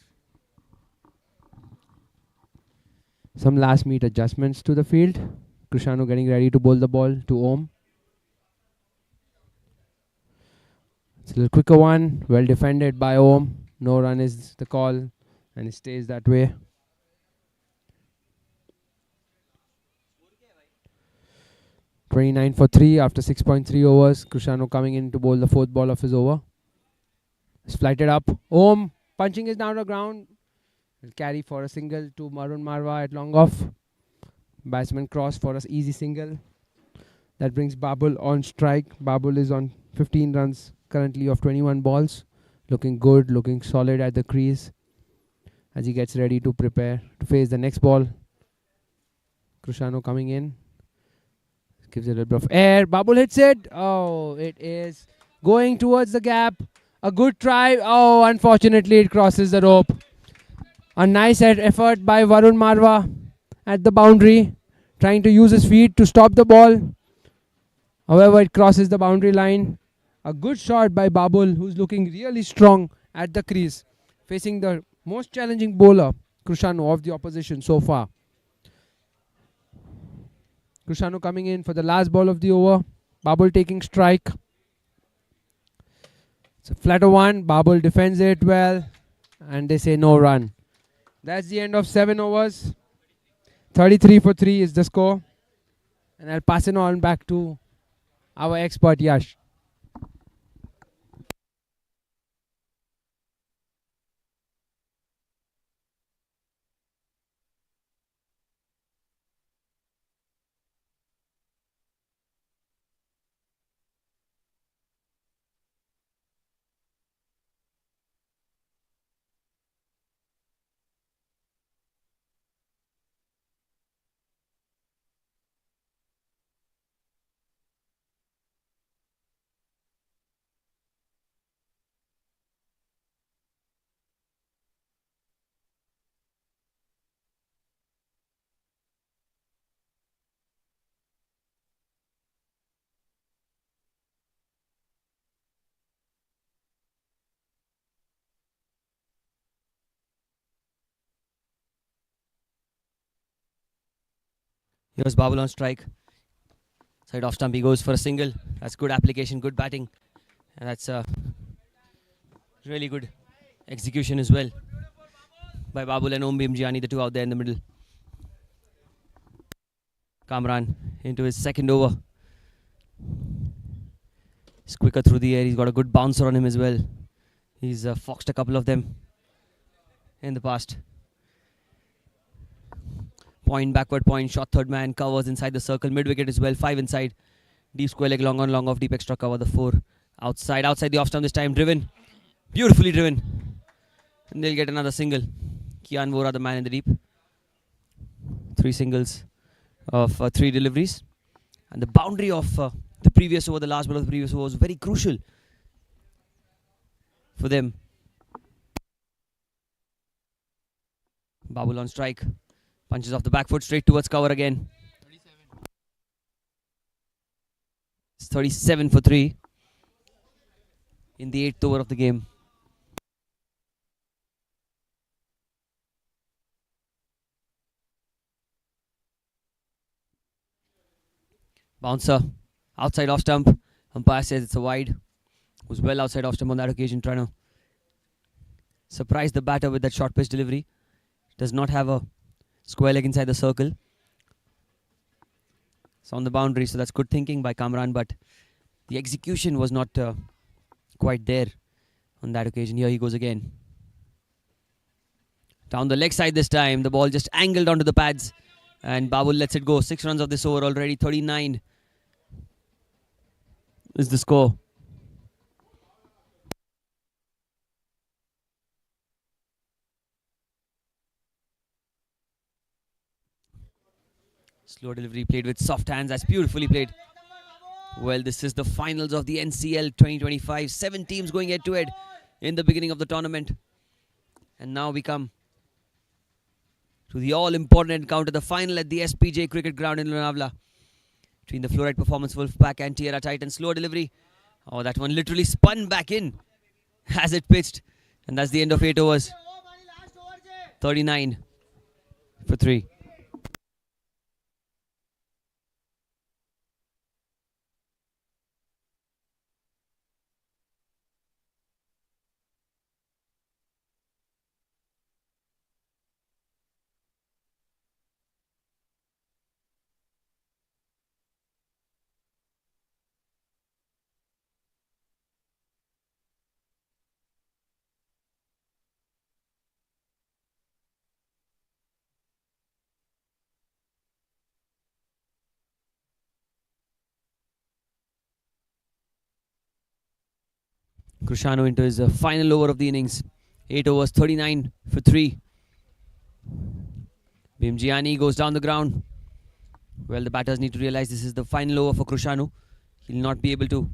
Some last meet adjustments to the field. Krishanu getting ready to bowl the ball to Om. It's a little quicker one. Well defended by Om. No run is the call and it stays that way. (29 for 3) after 6.3 overs. Krishanu coming in to bowl the fourth ball of his over. It's flighted up. Om punching is down to the ground. Will carry for a single to Varun Marwa at long off. Batsman cross for an easy single. That brings Babul on strike. Babul is on 15 runs currently of 21 balls. Looking good, looking solid at the crease as he gets ready to prepare to face the next ball. Krishano coming in. Gives it a bit of air. Babul hits it. Oh, it is going towards the gap. A good try. Oh, unfortunately, it crosses the rope. A nice effort by Varun Marwa at the boundary, trying to use his feet to stop the ball. However, it crosses the boundary line. A good shot by Babul, who's looking really strong at the crease, facing the most challenging bowler, Krishano, of the opposition so far. Krishano coming in for the last ball of the over. Babul taking strike. It's a flatter one. Babul defends it well, and they say no run. That's the end of 7 overs. 33 for 3 is the score. And I'll pass it on back to our expert Yash.
Here's Babul on strike. Side off stump, he goes for a single. That's good application, good batting. And that's really good execution as well by Babul and Om Bhimjiani, the two out there in the middle. Kamran into his second over. He's quicker through the air. He's got a good bouncer on him as well. He's foxed a couple of them in the past. Point, backward point, shot third man, covers inside the circle, mid wicket as well, 5 inside. Deep square leg, long on, long off, deep extra cover, the 4. Outside the off stump this time, driven. Beautifully driven. And they'll get another single. Kian Vora, the man in the deep. 3 singles of 3 deliveries. And the boundary of the previous over, the last ball of the previous over was very crucial for them. Babul on strike. Punches off the back foot straight towards cover again. It's 37 for 3 in the 8th over of the game. Bouncer. Outside off stump. Umpire says it's a wide. Was well outside off stump on that occasion, trying to surprise the batter with that short pitch delivery. Does not have a square leg inside the circle. It's on the boundary, so that's good thinking by Kamran, but the execution was not quite there on that occasion. Here he goes again. Down the leg side this time. The ball just angled onto the pads, and Babul lets it go. 6 runs of this over already. 39 is the score. Slow delivery played with soft hands. That's beautifully played. Well, this is the finals of the NCL 2025. 7 teams going head to head in the beginning of the tournament. And now we come to the all-important encounter, the final at the SPJ cricket ground in Lonavala. Between the Flo Rite Performance Wolfpack and Tierra Titan. Slow delivery. Oh, that one literally spun back in as it pitched. And that's the end of 8 overs. 39 for 3. Krishanu into his final over of the innings. 8 overs, 39 for 3. Bimjiani goes down the ground. Well, the batters need to realize this is the final over for Krishanu. He'll not be able to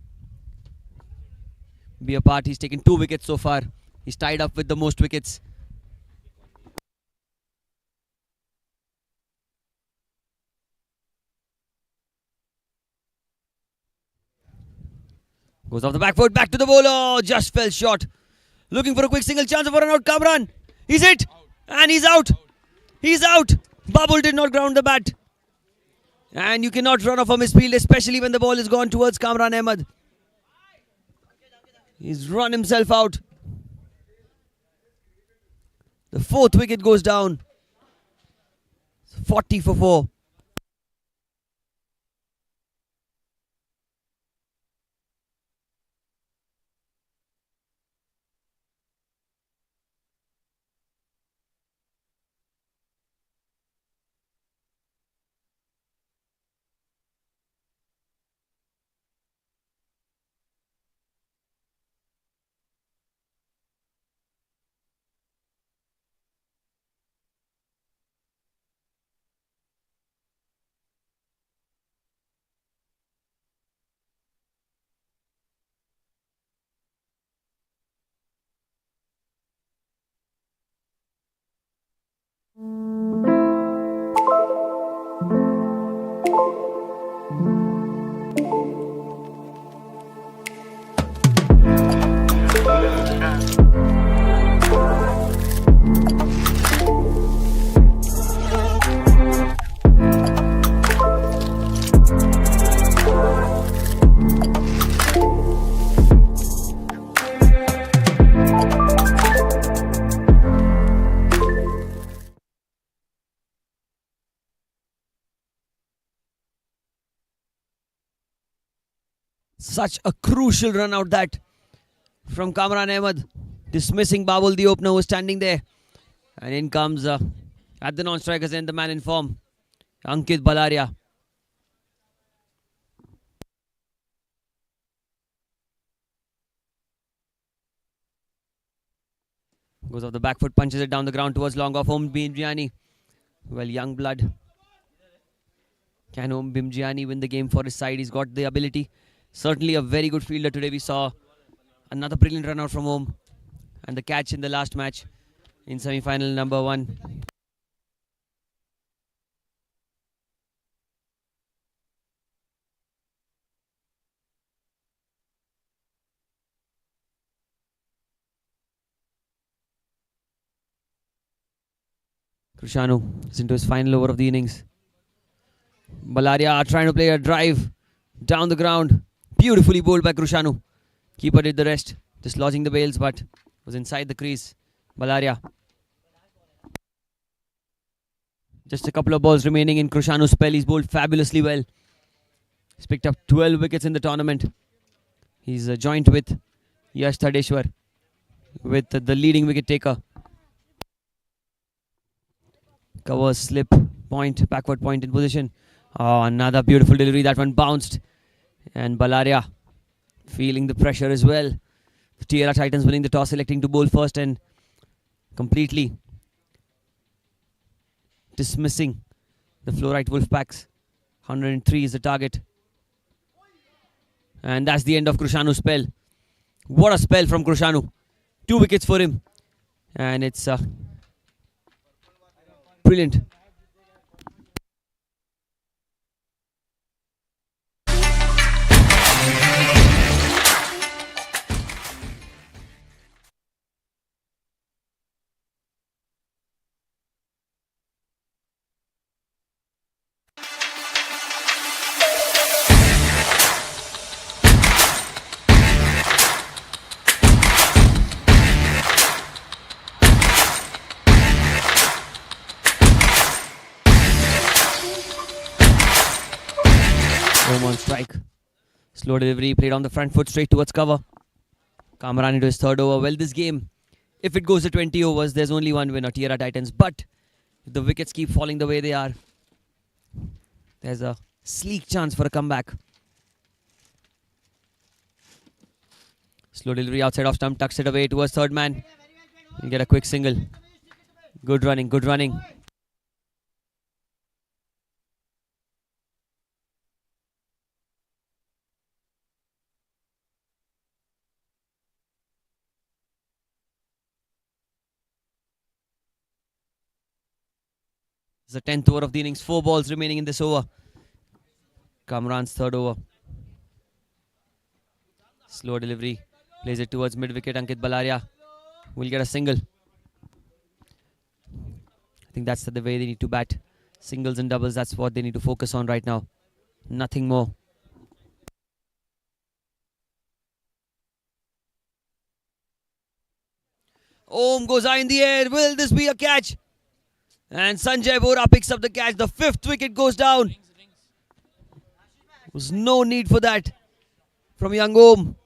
be a part. He's taken 2 wickets so far. He's tied up with the most wickets. Goes off the back foot, back to the bowler. Just fell short. Looking for a quick single chance of a run out. Kamran. He's hit. And he's out. He's out. Babul did not ground the bat. And you cannot run off a misfield, especially when the ball is gone towards Kamran Ahmed. He's run himself out. The 4th wicket goes down. 40 for 4. Such a crucial run out that from Kamran Ahmed, dismissing Babul, the opener, was standing there. And in comes at the non-strikers end, the man in form, Ankit Balaria. Goes off the back foot, punches it down the ground towards long off home Bimjiani. Well, young blood. Can home Bimjiani win the game for his side? He's got the ability. Certainly a very good fielder today. We saw another brilliant run out from home. And the catch in the last match in semi-final number 1. Krishanu is into his final over of the innings. Balaria trying to play a drive down the ground. Beautifully bowled by Krishanu. Keeper did the rest. Just lodging the bails, but was inside the crease. Balaria. Just a couple of balls remaining in Krishanu's spell. He's bowled fabulously well. He's picked up 12 wickets in the tournament. He's joint with Yash Thadeshwar with the leading wicket taker. Cover, slip, point, backward point in position. Oh, another beautiful delivery. That one bounced. And Balaria feeling the pressure as well. The Tierra Titans winning the toss, selecting to bowl first and completely dismissing the Flo Rite Wolfpacks. 103 is the target. And that's the end of Krishanu's spell. What a spell from Krishanu. 2 wickets for him. And it's brilliant. Home on strike. Slow delivery, played on the front foot straight towards cover. Kamran into his 3rd over. Well, this game, if it goes to 20 overs, there's only one winner, Tierra Titans. But if the wickets keep falling the way they are, there's a sleek chance for a comeback. Slow delivery outside off stump, tucks it away towards third man. He'll get a quick single. Good running, good running. It's the 10th over of the innings. 4 balls remaining in this over. Kamran's third over. Slow delivery. Plays it towards mid-wicket. Ankit Balaria will get a single. I think that's the way they need to bat. Singles and doubles, that's what they need to focus on right now. Nothing more. Om goes high in the air. Will this be a catch? And Sanjay Bora picks up the catch. The 5th wicket goes down. There was no need for that from young Om.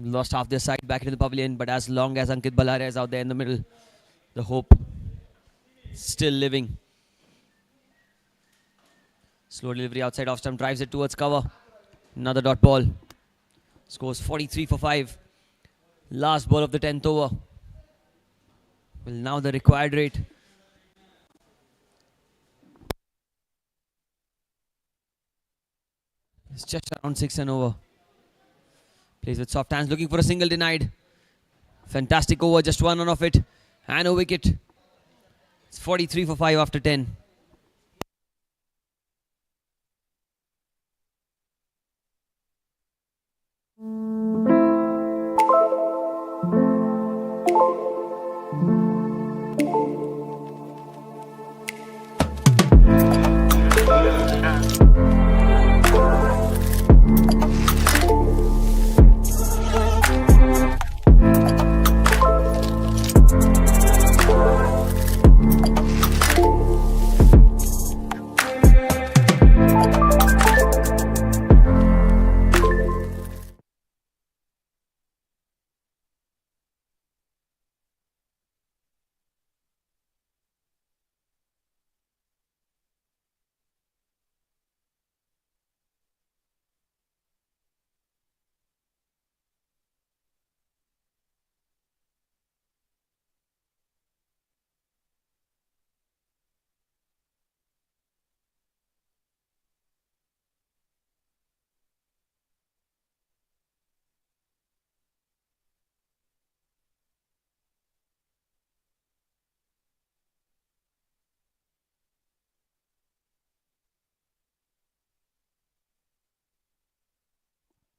Lost half their side back into the pavilion, but as long as Ankit Balaria is out there in the middle, the hope still living. Slow delivery outside off stump, drives it towards cover. Another dot ball. Scores 43 for 5. Last ball of the 10th over. Well, now the required rate. It's just around 6 and over. Plays with soft hands, looking for a single, denied. Fantastic over, just one run of it. And a wicket. It's 43 for 5 after 10.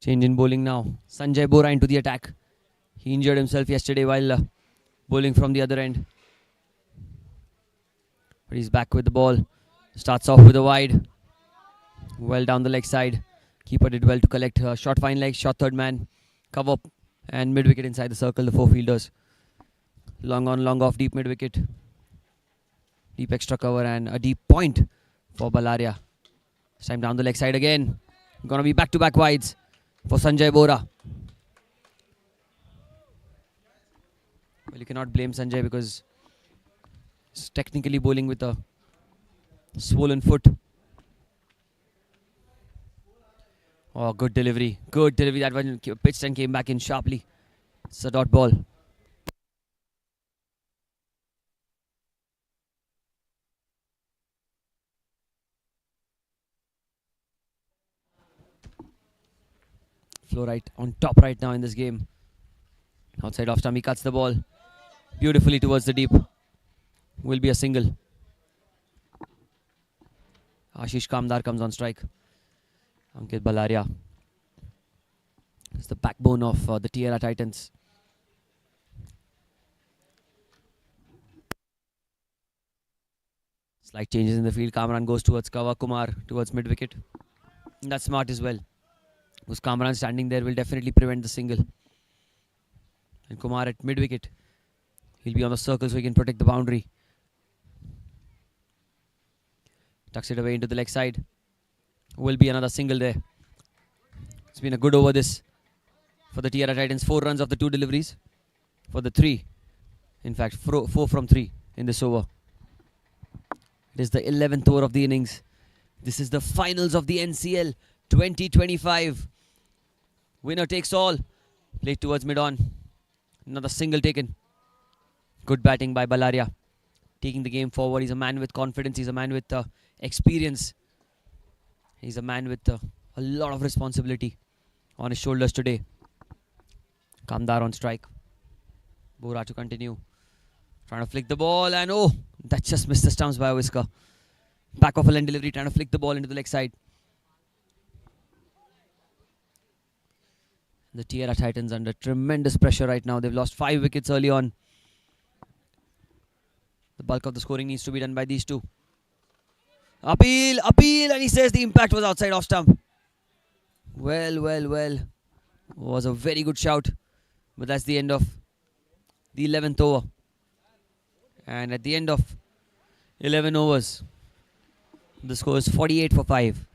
Change in bowling now. Sanjay Bora into the attack. He injured himself yesterday while bowling from the other end. But he's back with the ball. Starts off with a wide. Well down the leg side. Keeper did well to collect. Short fine leg, short third man. Cover up. And mid wicket inside the circle, the four fielders. Long on, long off, deep mid wicket. Deep extra cover and a deep point for Balaria. This time down the leg side again. Gonna be back to back wides for Sanjay Bora. Well, you cannot blame Sanjay because he's technically bowling with a swollen foot. Oh, good delivery. Good delivery. That one pitched and came back in sharply. It's a dot ball. Flo Rite on top right now in this game. Outside off stump, he cuts the ball beautifully towards the deep. Will be a single. Ashish Kamdar comes on strike. Ankit Balaria is the backbone of the Tierra Titans. Slight changes in the field. Kamran goes towards Kawa Kumar, towards mid wicket. That's smart as well. Because Kamran standing there will definitely prevent the single. And Kumar at mid wicket. He'll be on the circle so he can protect the boundary. Tucks it away into the leg side. Will be another single there. It's been a good over this for the Tierra Titans. 4 runs of the 2 deliveries. For the 3. In fact, 4 from 3 in this over. It is the 11th over of the innings. This is the finals of the NCL 2025. Winner takes all. Played towards mid-on. Another single taken. Good batting by Balaria. Taking the game forward. He's a man with confidence. He's a man with experience. He's a man with a lot of responsibility on his shoulders today. Kamdar on strike. Bora to continue. Trying to flick the ball and oh, that just missed the stumps by a whisker. Back of a line delivery, trying to flick the ball into the leg side. The Tierra Titans under tremendous pressure right now. They've lost 5 wickets early on. The bulk of the scoring needs to be done by these two. Appeal, and he says the impact was outside off stump. Well. Was a very good shout. But that's the end of the 11th over. And at the end of 11 overs, the score is 48 for 5.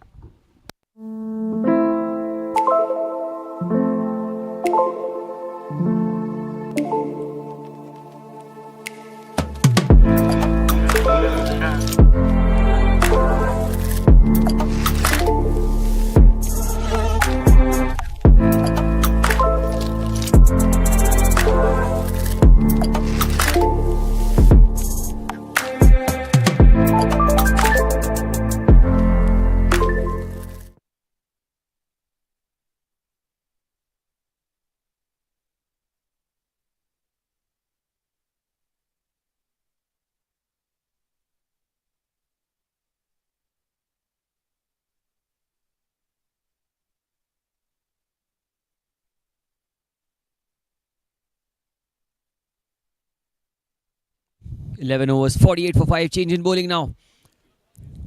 Eleven overs, 48 for 5. Change in bowling now.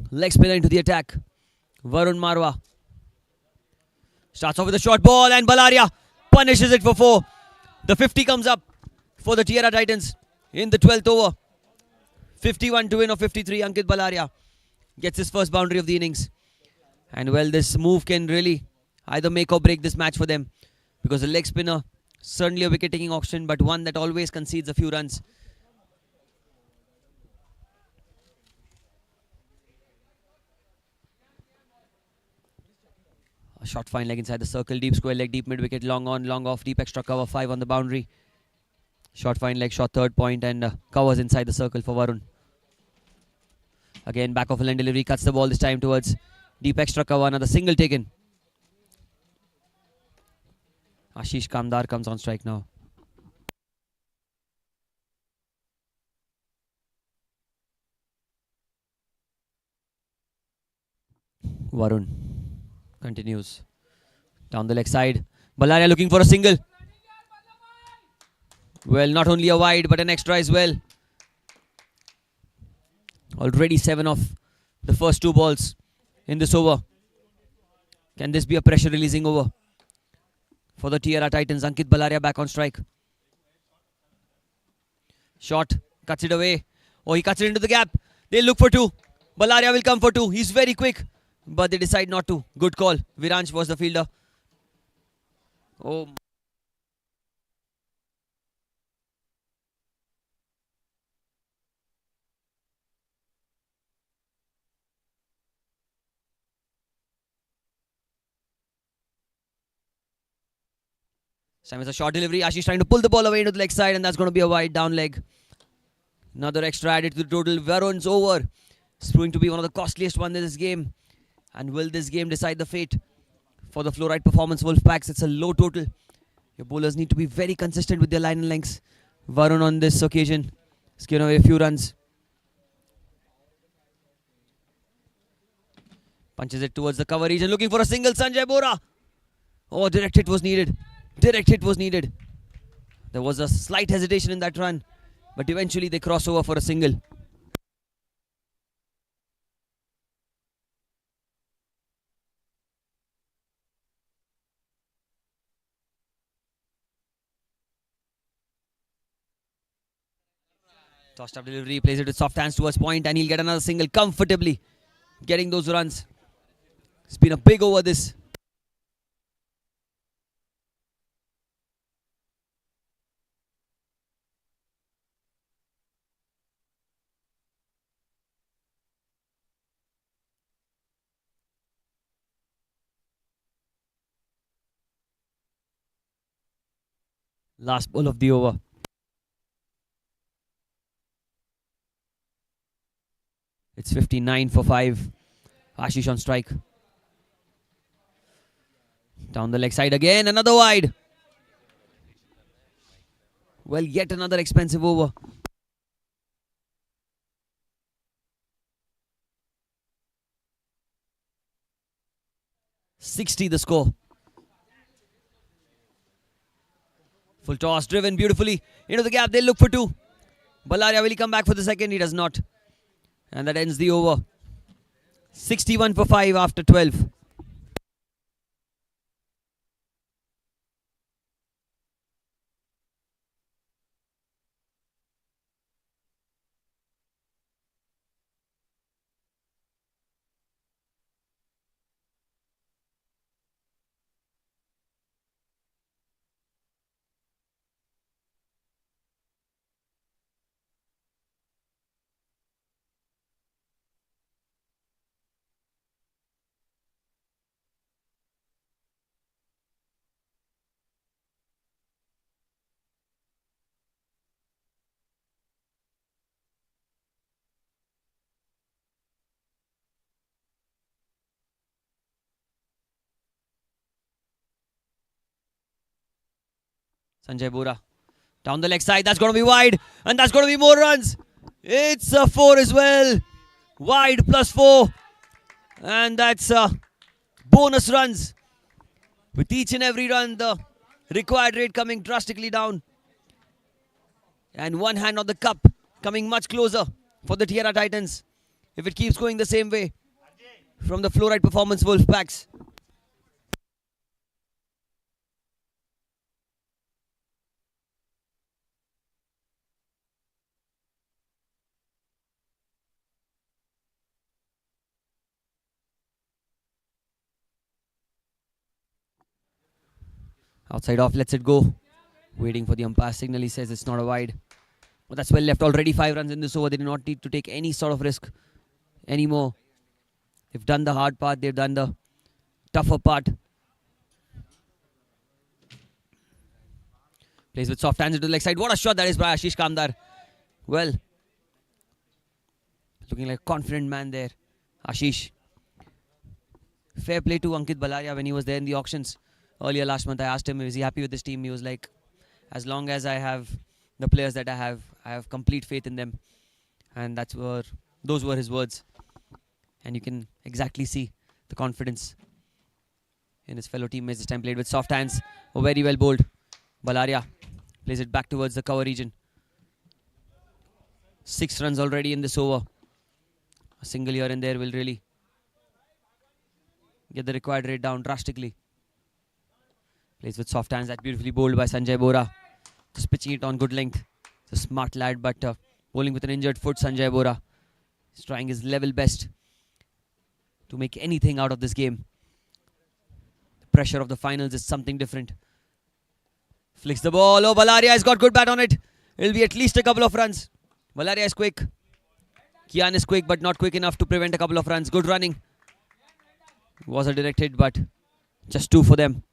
Leg spinner into the attack. Varun Marwa starts off with a short ball and Balaria punishes it for 4. The 50 comes up for the Tierra Titans in the 12th over. 51 to win of 53. Ankit Balaria gets his first boundary of the innings. And well, this move can really either make or break this match for them. Because the leg spinner, certainly a wicket-taking option, but one that always concedes a few runs. A short fine leg inside the circle, deep square leg, deep mid wicket, long on, long off, deep extra cover, 5 on the boundary. Short fine leg, short third point and covers inside the circle for Varun. Again, back of a line delivery, cuts the ball this time towards deep extra cover, another single taken. Ashish Kamdar comes on strike now. Varun continues. Down the leg side. Balaria looking for a single. Well, not only a wide, but an extra as well. Already 7 of the first 2 balls in this over. Can this be a pressure releasing over for the Tierra Titans? Ankit Balaria back on strike. Shot, cuts it away. Oh, he cuts it into the gap. They look for 2. Balaria will come for 2. He's very quick, but they decide not to. Good call. Viransh was the fielder. Oh. This time it's a short delivery. Ashish trying to pull the ball away into the leg side, and that's going to be a wide down leg. Another extra added to the total. Varun's over. It's going to be one of the costliest ones in this game. And will this game decide the fate for the Flo Rite performance Wolfpacks? It's a low total. Your bowlers need to be very consistent with their line and lengths. Varun on this occasion has given away a few runs. Punches it towards the cover region, looking for a single. Sanjay Bora. Oh, direct hit was needed. Direct hit was needed. There was a slight hesitation in that run, but eventually they cross over for a single. Tossed up delivery, plays it with soft hands towards point, and he'll get another single comfortably, getting those runs. It's been a big over this. Last ball of the over. It's 59 for 5. Ashish on strike. Down the leg side again. Another wide. Well, yet another expensive over. $60 the score. Full toss, driven beautifully into the gap. They'll look for 2. Balaria, will he come back for the second? He does not. And that ends the over. 61 for 5 after 12. Sanjay Bora. Down the leg side. That's going to be wide. And that's going to be more runs. It's a 4 as well. Wide plus 4. And that's bonus runs. With each and every run, the required rate coming drastically down. And one hand on the cup, coming much closer for the Tierra Titans. If it keeps going the same way from the Flo Rite performance Wolfpacks. Outside off, lets it go. Waiting for the umpire signal. He says it's not a wide. But that's well left. Already 5 runs in this over. They do not need to take any sort of risk anymore. They've done the hard part. They've done the tougher part. Plays with soft hands into the leg side. What a shot that is by Ashish Kamdar. Well, looking like a confident man there. Ashish. Fair play to Ankit Balaria when he was there in the auctions. Earlier last month, I asked him, is he happy with this team? He was like, as long as I have the players that I have complete faith in them. And those were his words. And you can exactly see the confidence in his fellow teammates. This time played with soft hands. Oh, very well bowled. Balaria plays it back towards the cover region. 6 runs already in this over. A single here and there will really get the required rate down drastically. Plays with soft hands. That beautifully bowled by Sanjay Bora. Just pitching it on good length. It's a smart lad, but bowling with an injured foot, Sanjay Bora. He's trying his level best to make anything out of this game. The pressure of the finals is something different. Flicks the ball. Oh, Balaria has got good bat on it. It'll be at least a couple of runs. Balaria is quick. Kian is quick, but not quick enough to prevent a couple of runs. Good running. Was a direct hit, but just 2 for them.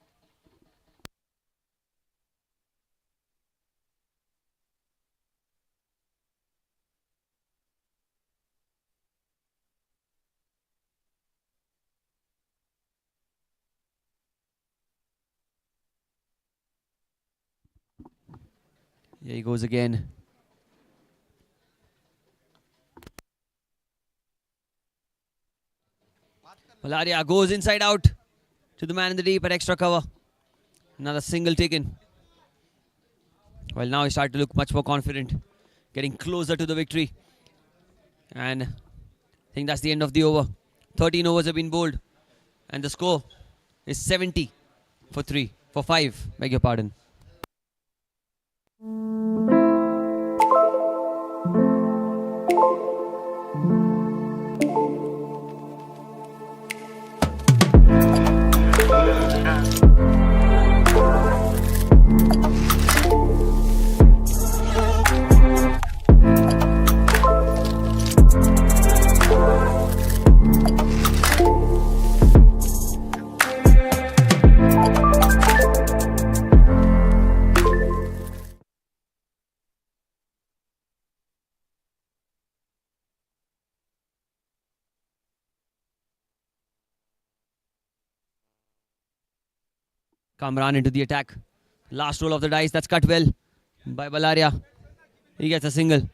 Here he goes again. Balaria goes inside out to the man in the deep at extra cover. Another single taken. Well, now he started to look much more confident. Getting closer to the victory. And I think that's the end of the over. 13 overs have been bowled. And the score is 70 for 5. Beg your pardon. Kamran into the attack. Last roll of the dice. That's cut well by Balaria. He gets a single.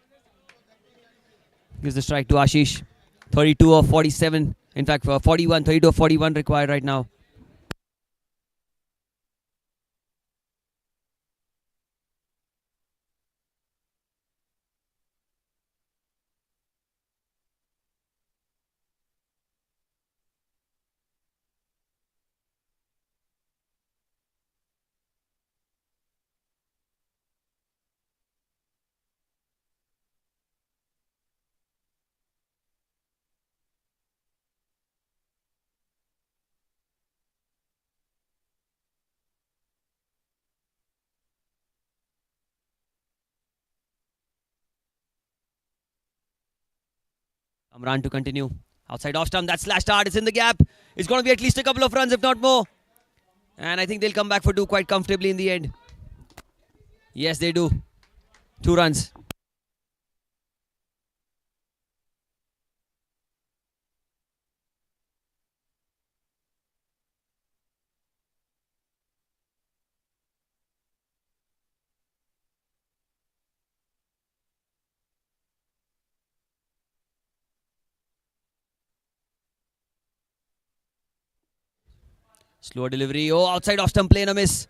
Gives the strike to Ashish. 32 of 47. In fact, 41. 32 of 41 required right now. Kamran to continue. Outside off stump. That slashed hard. It's in the gap. It's going to be at least a couple of runs, if not more. And I think they'll come back for 2 quite comfortably in the end. Yes, they do. 2 runs. Slow delivery. Oh, outside off stump play and a miss.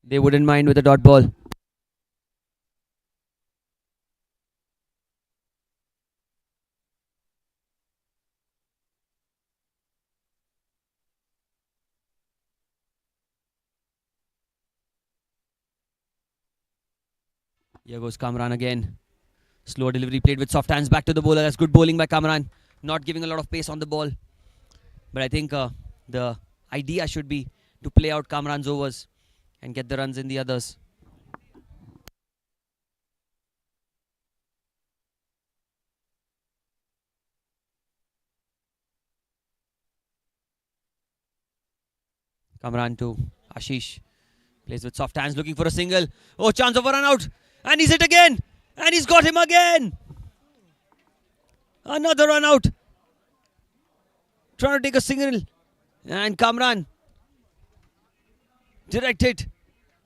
They wouldn't mind with a dot ball. Here goes Kamran again. Slow delivery played with soft hands back to the bowler. That's good bowling by Kamran. Not giving a lot of pace on the ball. But I think the idea should be to play out Kamran's overs and get the runs in the others. Kamran to Ashish. Plays with soft hands, looking for a single. Oh, chance of a run out. And he's hit again. And he's got him again. Another run out. Trying to take a single. And Kamran. Direct hit.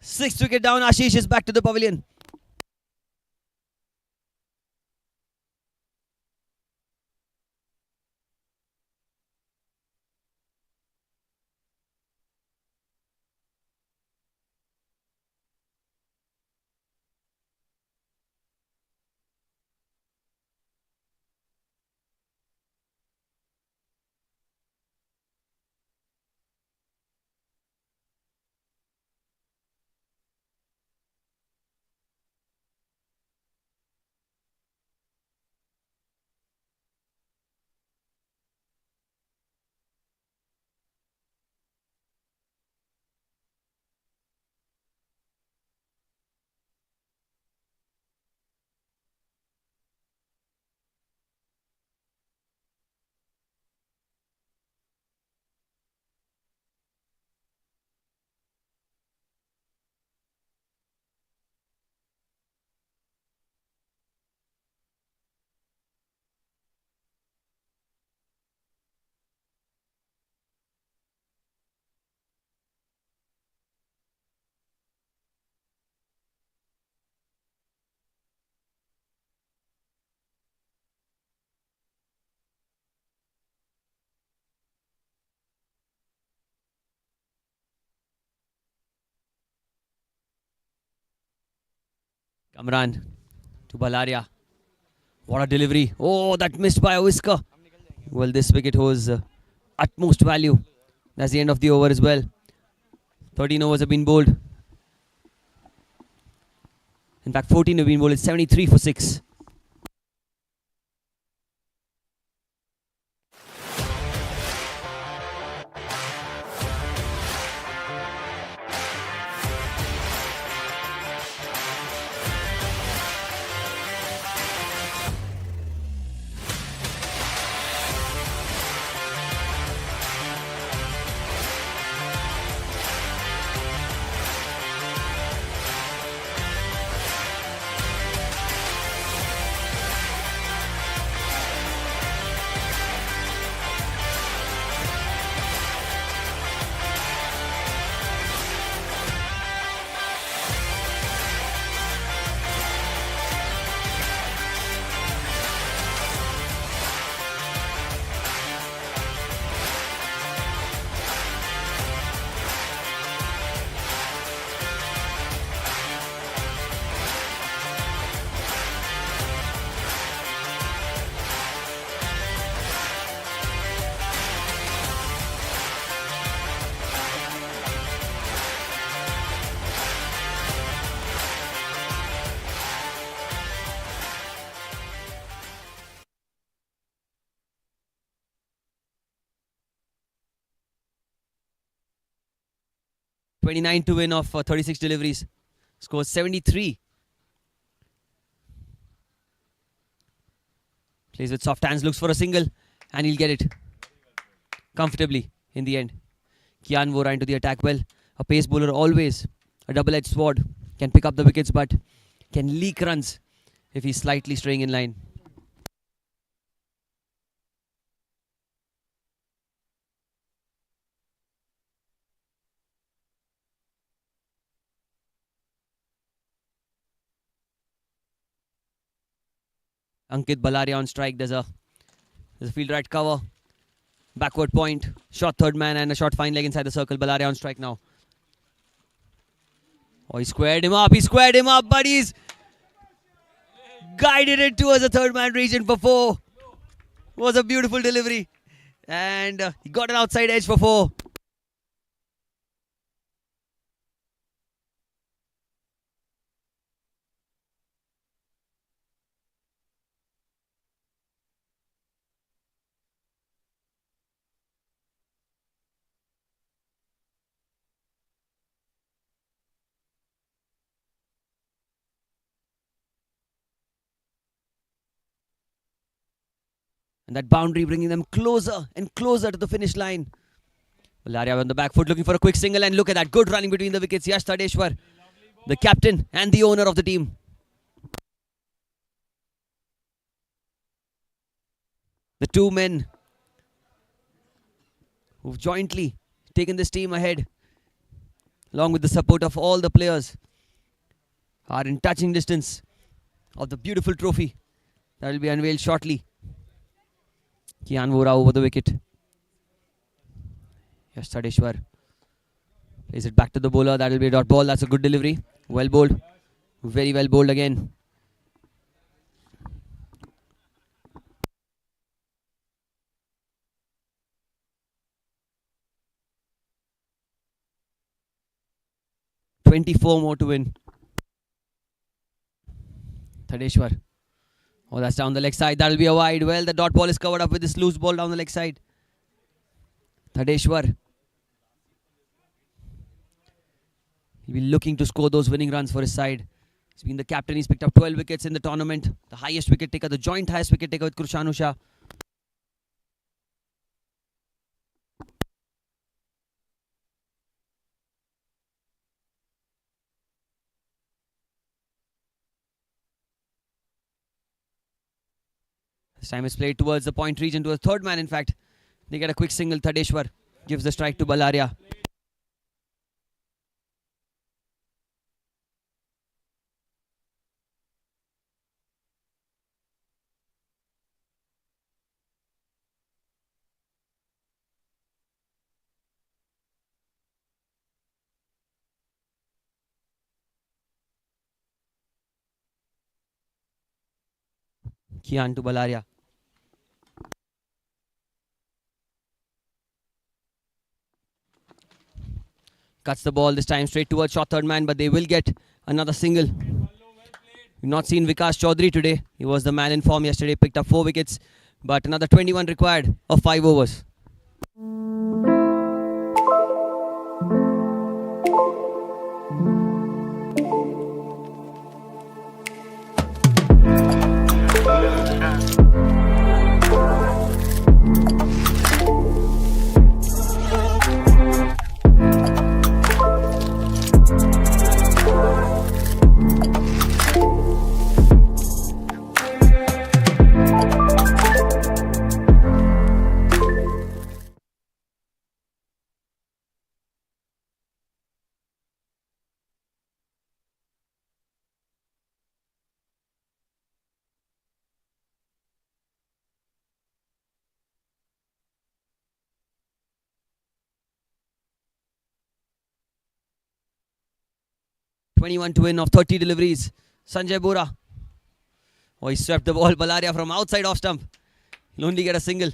6th wicket down. Ashish is back to the pavilion. Kamran to Balaria. What a delivery. Oh, that missed by a whisker. Well, this wicket holds utmost value. That's the end of the over as well. 13 overs have been bowled. In fact, 14 have been bowled. It's 73 for 6. .29 to win of 36 deliveries. Scores 73. Plays with soft hands, looks for a single, and he'll get it comfortably in the end. Kian Vora into the attack. Well, a pace bowler always a double-edged sword. Can pick up the wickets, but can leak runs if he's slightly straying in line. Ankit Balaria on strike. There's a field right cover. Backward point. Short third man and a short fine leg inside the circle. Balaria on strike now. Oh, he squared him up. He squared him up, but he's guided it towards the third man region for 4. Was a beautiful delivery. And he got an outside edge for 4. And that boundary bringing them closer and closer to the finish line. Balaria on the back foot looking for a quick single, and look at that. Good running between the wickets. Yash Tadeshwar, the captain and the owner of the team. The two men who've jointly taken this team ahead, along with the support of all the players, are in touching distance of the beautiful trophy that will be unveiled shortly. Kian Vora over the wicket. Yash Tadeshwar plays it back to the bowler. That will be a dot ball. That's a good delivery. Well bowled. Very well bowled again. .24 more to win. Tadeshwar. Oh, that's down the leg side. That'll be a wide. Well, the dot ball is covered up with this loose ball down the leg side. Tadeshwar. He'll be looking to score those winning runs for his side. He's been the captain. He's picked up 12 wickets in the tournament. The highest wicket taker, the joint highest wicket taker with Krushannu Shah. This time is played towards the point region, to a third man in fact. They get a quick single. Tadeshwar gives the strike to Balaria. Kian to Balaria. Cuts the ball this time straight towards short third man, but they will get another single. We've not seen Vikas Chaudhary today. He was the man in form yesterday, picked up 4 wickets, but another 21 required of 5 overs. .21 to win of 30 deliveries. Sanjay Bora. Oh, he swept the ball. Balaria from outside off stump. He'll only get a single.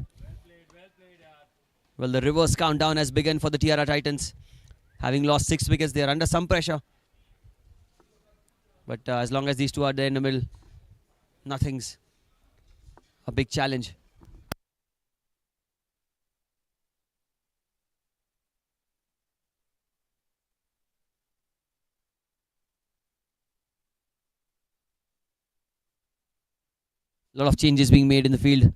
Well, the reverse countdown has begun for the Tierra Titans. Having lost 6 wickets, they are under some pressure. But as long as these two are there in the middle, nothing's a big challenge. A lot of changes being made in the field.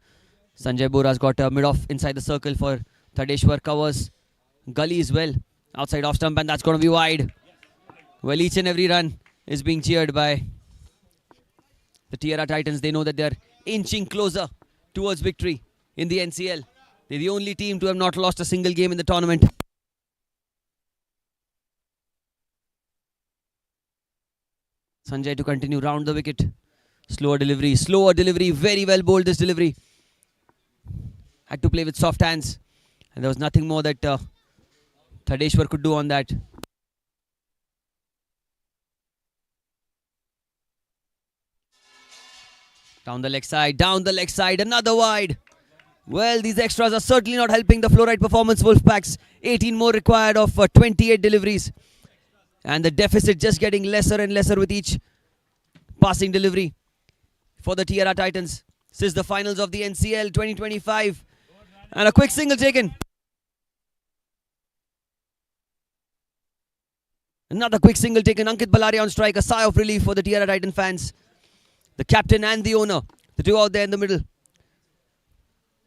Sanjay Bora's got a mid-off inside the circle for Thadeshwar, covers Gully as well. Outside off stump, and that's going to be wide. Well, each and every run is being cheered by the Tierra Titans. They know that they're inching closer towards victory in the NCL. They're the only team to have not lost a single game in the tournament. Sanjay to continue round the wicket. Slower delivery, very well bowled this delivery. Had to play with soft hands, and there was nothing more that Thadeshwar could do on that. Down the leg side, another wide. Well, these extras are certainly not helping the Flo Rite performance. Wolfpacks, 18 more required of 28 deliveries. And the deficit just getting lesser and lesser with each passing delivery for the Tierra Titans. This is the finals of the NCL 2025. And a quick single taken. Another quick single taken. Ankit Balaria on strike. A sigh of relief for the Tierra Titan fans. The captain and the owner. The two out there in the middle.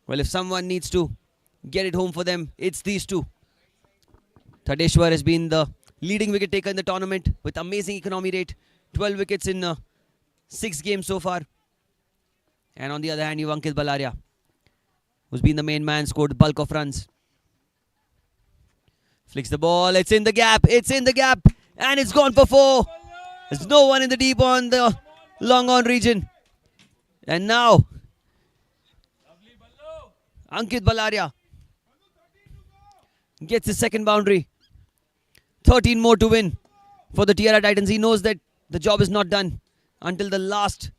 Well, if someone needs to get it home for them, it's these two. Thadeshwar has been the leading wicket taker in the tournament with amazing economy rate. 12 wickets in 6 games so far. And on the other hand, you have Ankit Balaria, who's been the main man, scored the bulk of runs. Flicks the ball, it's in the gap, and it's gone for 4. There's no one in the deep on the long on region. And now, Ankit Balaria gets his second boundary. 13 more to win for the Tierra Titans. He knows that the job is not done until the last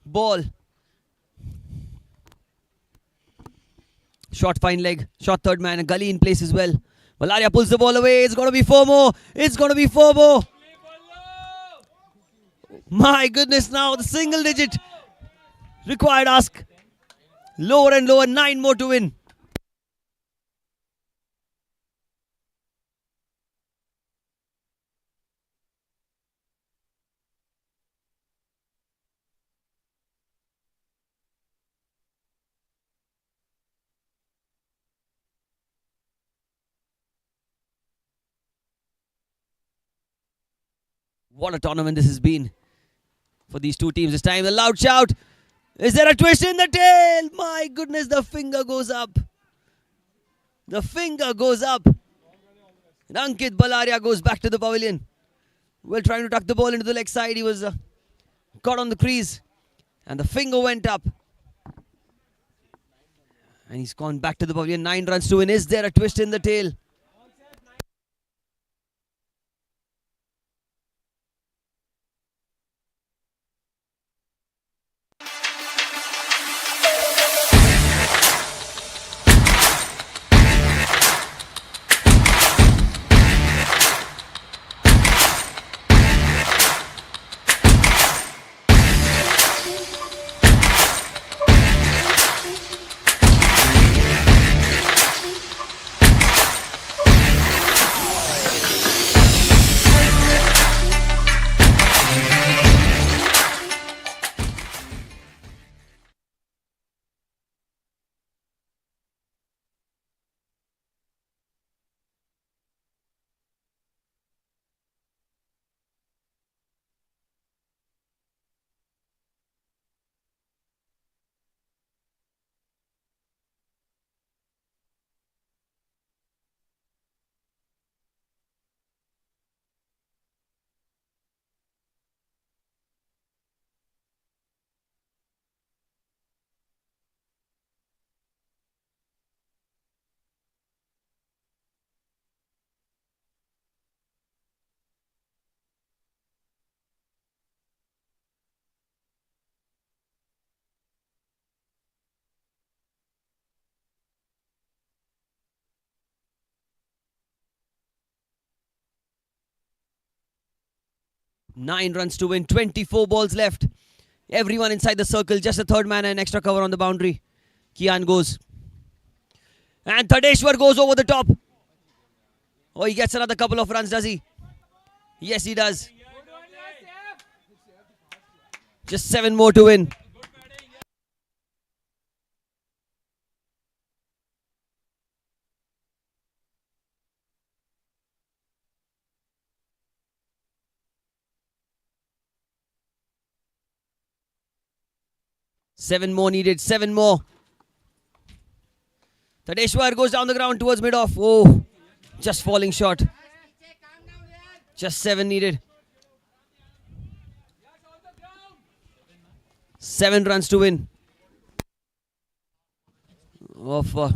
ball. Short fine leg, short third man, a gully in place as well. Balaria pulls the ball away. It's going to be 4 more. My goodness, now the single digit required ask. Lower and lower, 9 more to win. What a tournament this has been for these two teams. This time, a loud shout. Is there a twist in the tail? My goodness, the finger goes up. And Ankit Balaria goes back to the pavilion. Well, trying to tuck the ball into the leg side. He was caught on the crease. And the finger went up. And he's gone back to the pavilion. 9 runs to win. Is there a twist in the tail? 9 runs to win. 24 balls left. Everyone inside the circle. Just a third man and extra cover on the boundary. Kian goes. And Tadeshwar goes over the top. Oh, he gets another couple of runs, does he? Yes, he does. Just 7 more to win. Seven more needed. 7 more. Tadeshwar goes down the ground towards mid-off. Oh, just falling short. Just 7 needed. 7 runs to win. Of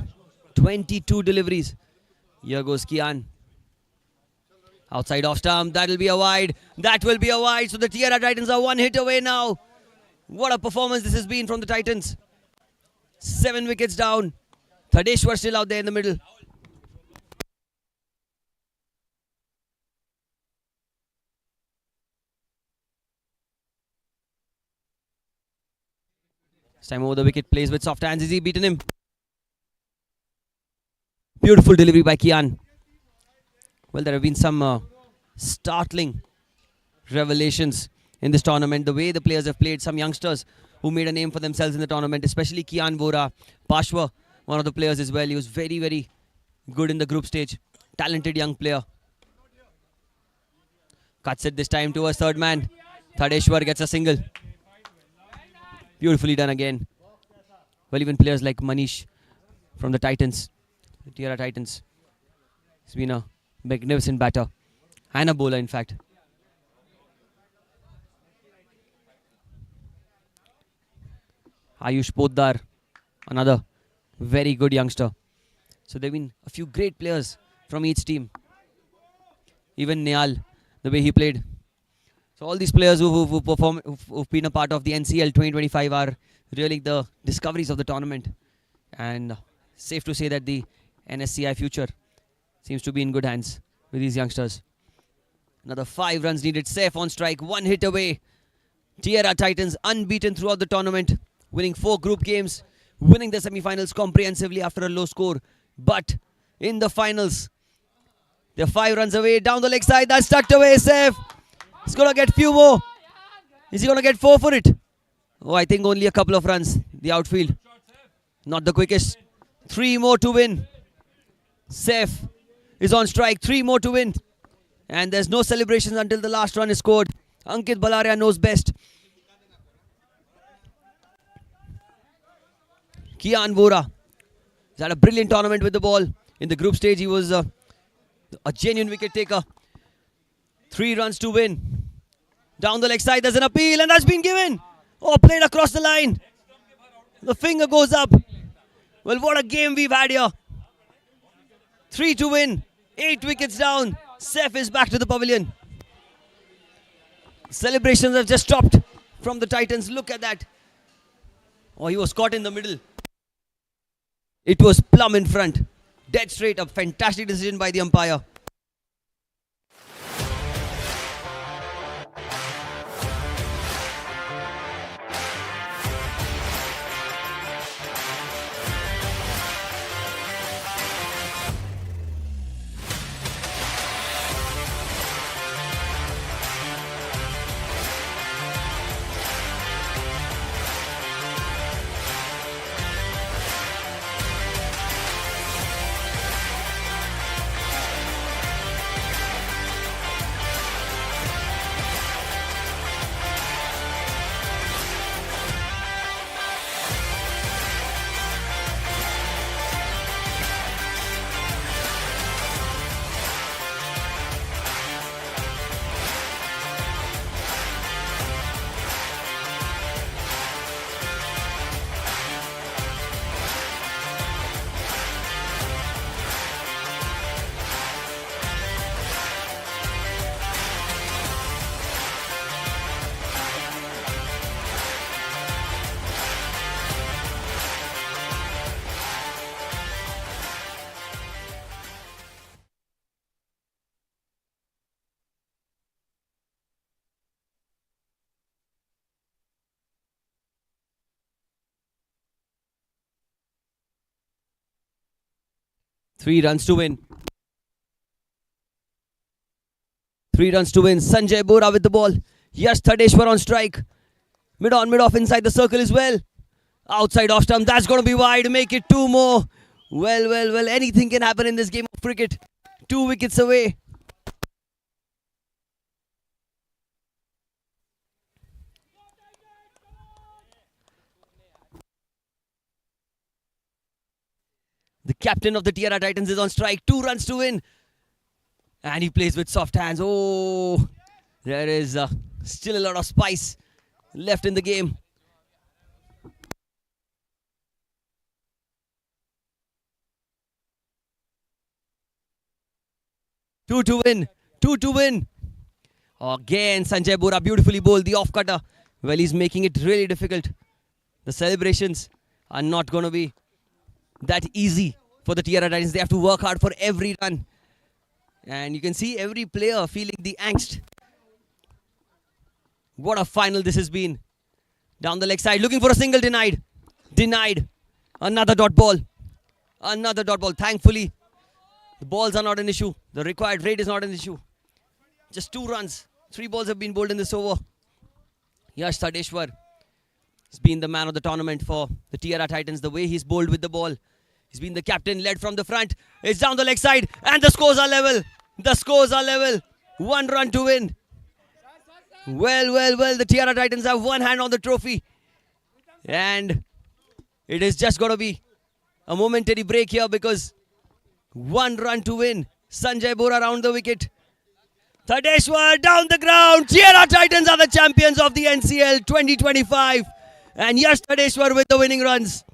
22 deliveries. Here goes Kian. Outside off stump. That'll be a wide. That will be a wide. So the Tierra Titans are 1 hit away now. What a performance this has been from the Titans. 7 wickets down. Tadeshwar still out there in the middle. This time over the wicket, plays with soft hands. Is he beaten him? Beautiful delivery by Kian. Well, there have been some startling revelations in this tournament. The way the players have played, some youngsters who made a name for themselves in the tournament, especially Kian Vora, Pashwa, one of the players as well. He was very, very good in the group stage. Talented young player. Cuts it this time towards third man. Tadeshwar gets a single. Beautifully done again. Well, even players like Manish from the Titans, the Tierra Titans, he's been a magnificent batter and a bowler, in fact. Ayush Poddar, another very good youngster. So there have been a few great players from each team. Even Niyal, the way he played. So all these players who've been a part of the NCL 2025 are really the discoveries of the tournament. And safe to say that the NSCI future seems to be in good hands with these youngsters. Another 5 runs needed. Safe on strike. 1 hit away. Tierra Titans unbeaten throughout the tournament. Winning 4 group games. Winning the semi-finals comprehensively after a low score. But in the finals, they're 5 runs away. Down the leg side. That's tucked away. Safe. He's going to get few more. Is he going to get 4 for it? Oh, I think only a couple of runs. The outfield. Not the quickest. 3 more to win. Safe is on strike. 3 more to win. And there's no celebrations until the last run is scored. Ankit Balaria knows best. Kian Vora. He's had a brilliant tournament with the ball. In the group stage, he was a genuine wicket taker. 3 runs to win. Down the leg side, there's an appeal, and that's been given. Oh, played across the line. The finger goes up. Well, what a game we've had here. 3 to win. 8 wickets down. Saif is back to the pavilion. Celebrations have just stopped from the Titans. Look at that. Oh, he was caught in the middle. It was plumb in front. Dead straight. A fantastic decision by the umpire. 3 runs to win. 3 runs to win. Sanjay Bora with the ball. Yash Thadeshwar on strike. Mid on, mid off, inside the circle as well. Outside off stump. That's going to be wide. Make it 2 more. Well. Anything can happen in this game of cricket. 2 wickets away. The captain of the Tierra Titans is on strike. 2 runs to win. And he plays with soft hands. Oh, there is still a lot of spice left in the game. 2 to win. 2 to win. Again, Sanjay Bora beautifully bowled the off cutter. Well, he's making it really difficult. The celebrations are not going to be that easy for the Tierra Titans. They have to work hard for every run. And you can see every player feeling the angst. What a final this has been. Down the leg side, looking for a single, denied. Denied. Another dot ball. Another dot ball. Thankfully, the balls are not an issue. The required rate is not an issue. Just 2 runs. 3 balls have been bowled in this over. Yash Thadeshwar has been the man of the tournament for the Tierra Titans. The way he's bowled with the ball. He's been the captain, led from the front. It's down the leg side and the scores are level. The scores are level. 1 run to win. Well. The Tierra Titans have one hand on the trophy. And it is just going to be a momentary break here because 1 run to win. Sanjay Bora around the wicket. Thadeshwar down the ground. Tierra Titans are the champions of the NCL 2025. And Yash Thadeshwar with the winning runs.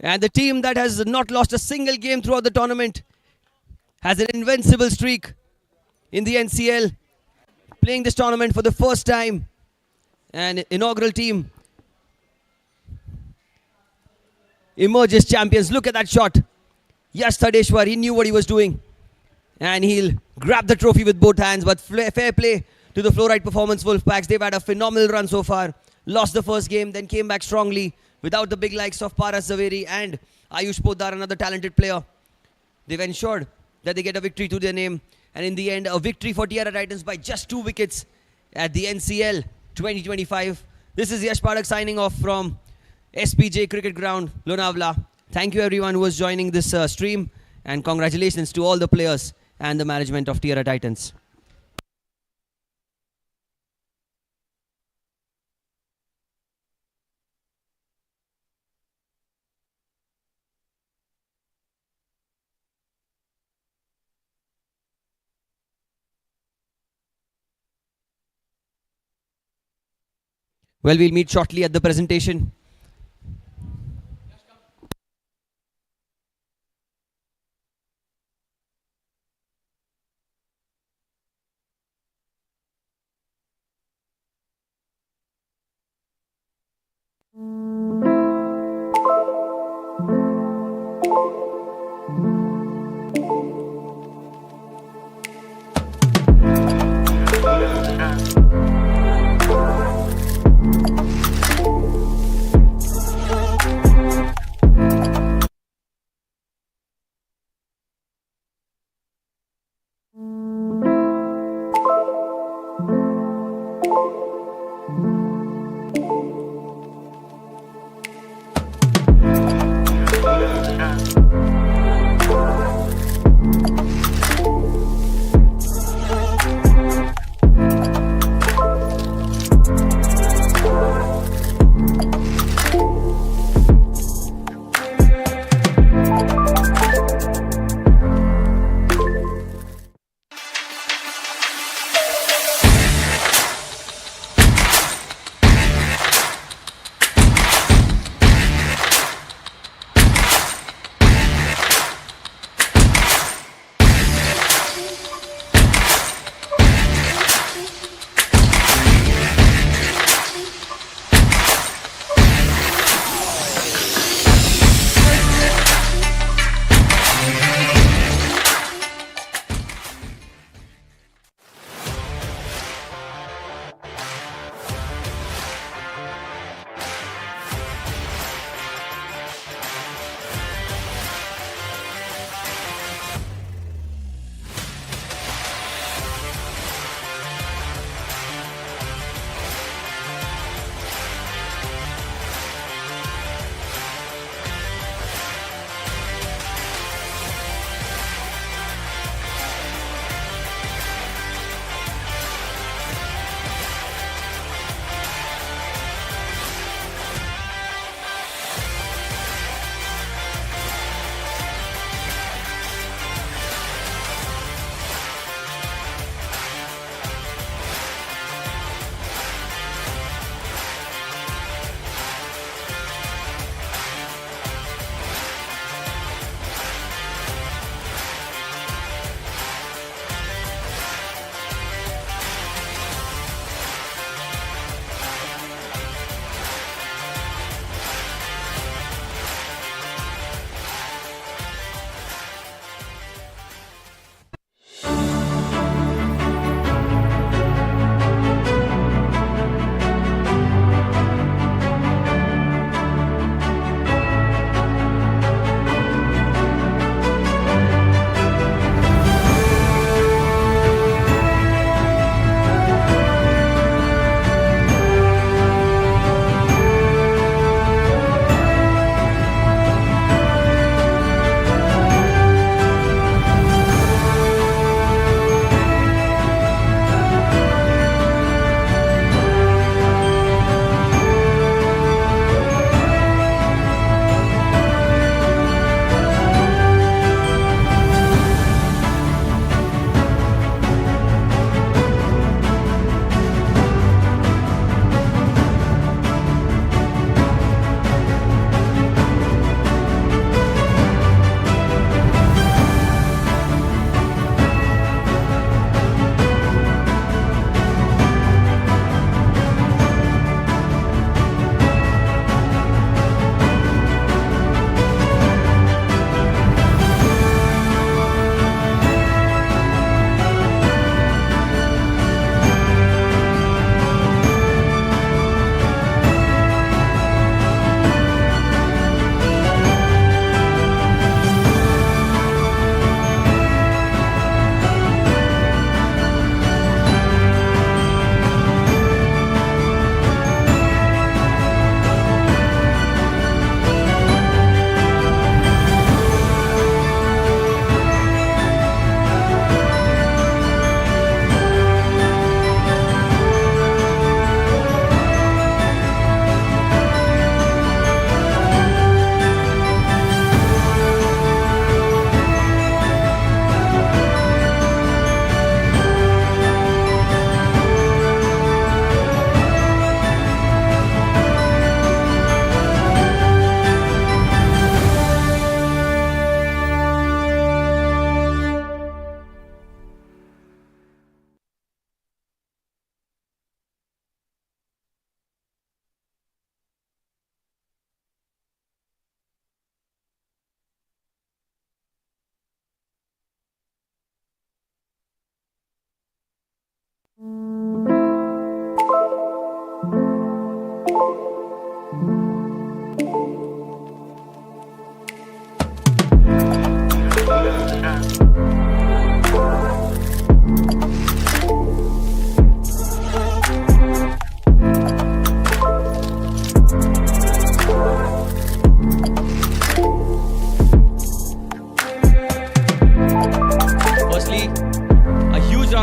And the team that has not lost a single game throughout the tournament has an invincible streak in the NCL. Playing this tournament for the first time. An inaugural team emerges champions. Look at that shot. Yash Thadeshwar, he knew what he was doing. And he'll grab the trophy with both hands. But fair play to the Flo Rite performance Wolfpacks. They've had a phenomenal run so far. Lost the first game, then came back strongly without the big likes of Paras Zaveri and Ayush Poddar, another talented player. They've ensured that they get a victory to their name. And in the end, a victory for Tierra Titans by just 2 wickets at the NCL 2025. This is Yash Padak signing off from SPJ Cricket Ground, Lonavala. Thank you everyone who was joining this stream. And congratulations to all the players and the management of Tierra Titans. Well, we'll meet shortly at the presentation.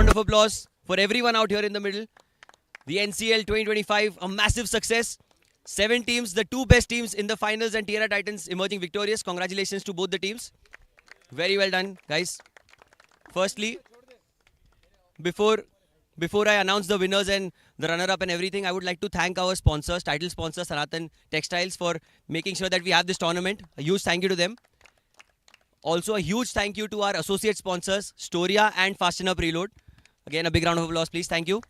round of applause for everyone out here in the middle. The NCL 2025, a massive success. 7 teams, the 2 best teams in the finals, and Tierra Titans emerging victorious. Congratulations to both the teams. Very well done, guys. Firstly, before I announce the winners and the runner-up and everything, I would like to thank our sponsors, title sponsor Sanatan Textiles, for making sure that we have this tournament. A huge thank you to them. Also, a huge thank you to our associate sponsors, Storia and Fasten Up Reload. Again, a big round of applause, please. Thank you.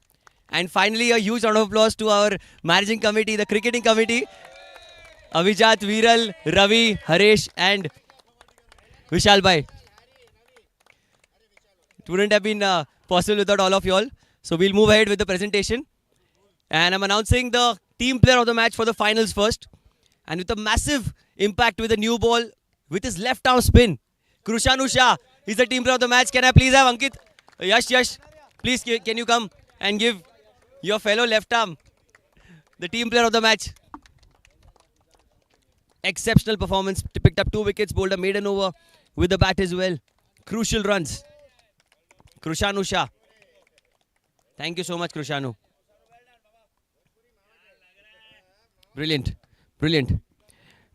And finally, a huge round of applause to our managing committee, the cricketing committee, Avijat, Viral, Ravi, Haresh, and Vishal Bhai. It wouldn't have been possible without all of you all. So we'll move ahead with the presentation. And I'm announcing the team player of the match for the finals first. And with a massive impact with a new ball, with his left arm spin, Krushanu Shah is the team player of the match. Can I please have Ankit? Yash, please can you come and give your fellow left arm the team player of the match? Exceptional performance. Picked up 2 wickets, bowled a maiden over with the bat as well. Crucial runs. Krushanu Shah. Thank you so much, Krushanu. Brilliant.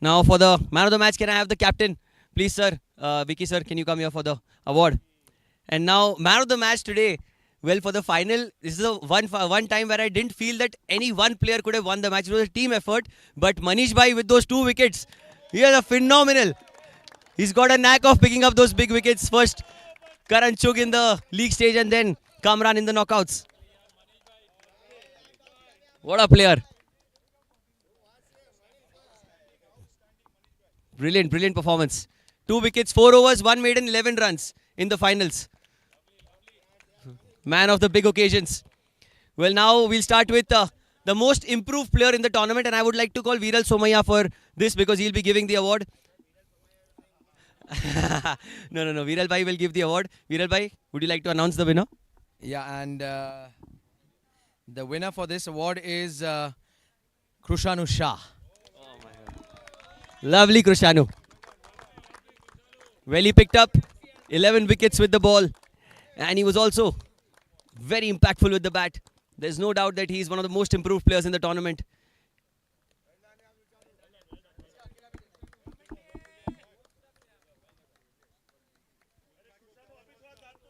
Now for the man of the match, can I have the captain? Please, sir. Vicky, sir, can you come here for the award? And now, man of the match today. Well, for the final, this is a one time where I didn't feel that any one player could have won the match. It was a team effort. But Manish Bhai with those 2 wickets, he is a phenomenal. He's got a knack of picking up those big wickets. First, Karan Chugh in the league stage and then Kamran in the knockouts. What a player. Brilliant performance. 2 wickets, 4 overs, 1 maiden, 11 runs in the finals. Man of the big occasions. Well, now we'll start with the most improved player in the tournament, and I would like to call Viral Somaya for this because he'll be giving the award. No. Viral Bhai will give the award. Viral Bhai, would you like to announce the winner?
Yeah, and the winner for this award is Krushanu Shah.
Lovely Krushanu. Well, he picked up 11 wickets with the ball, and he was also very impactful with the bat. There's no doubt that he's one of the most improved players in the tournament.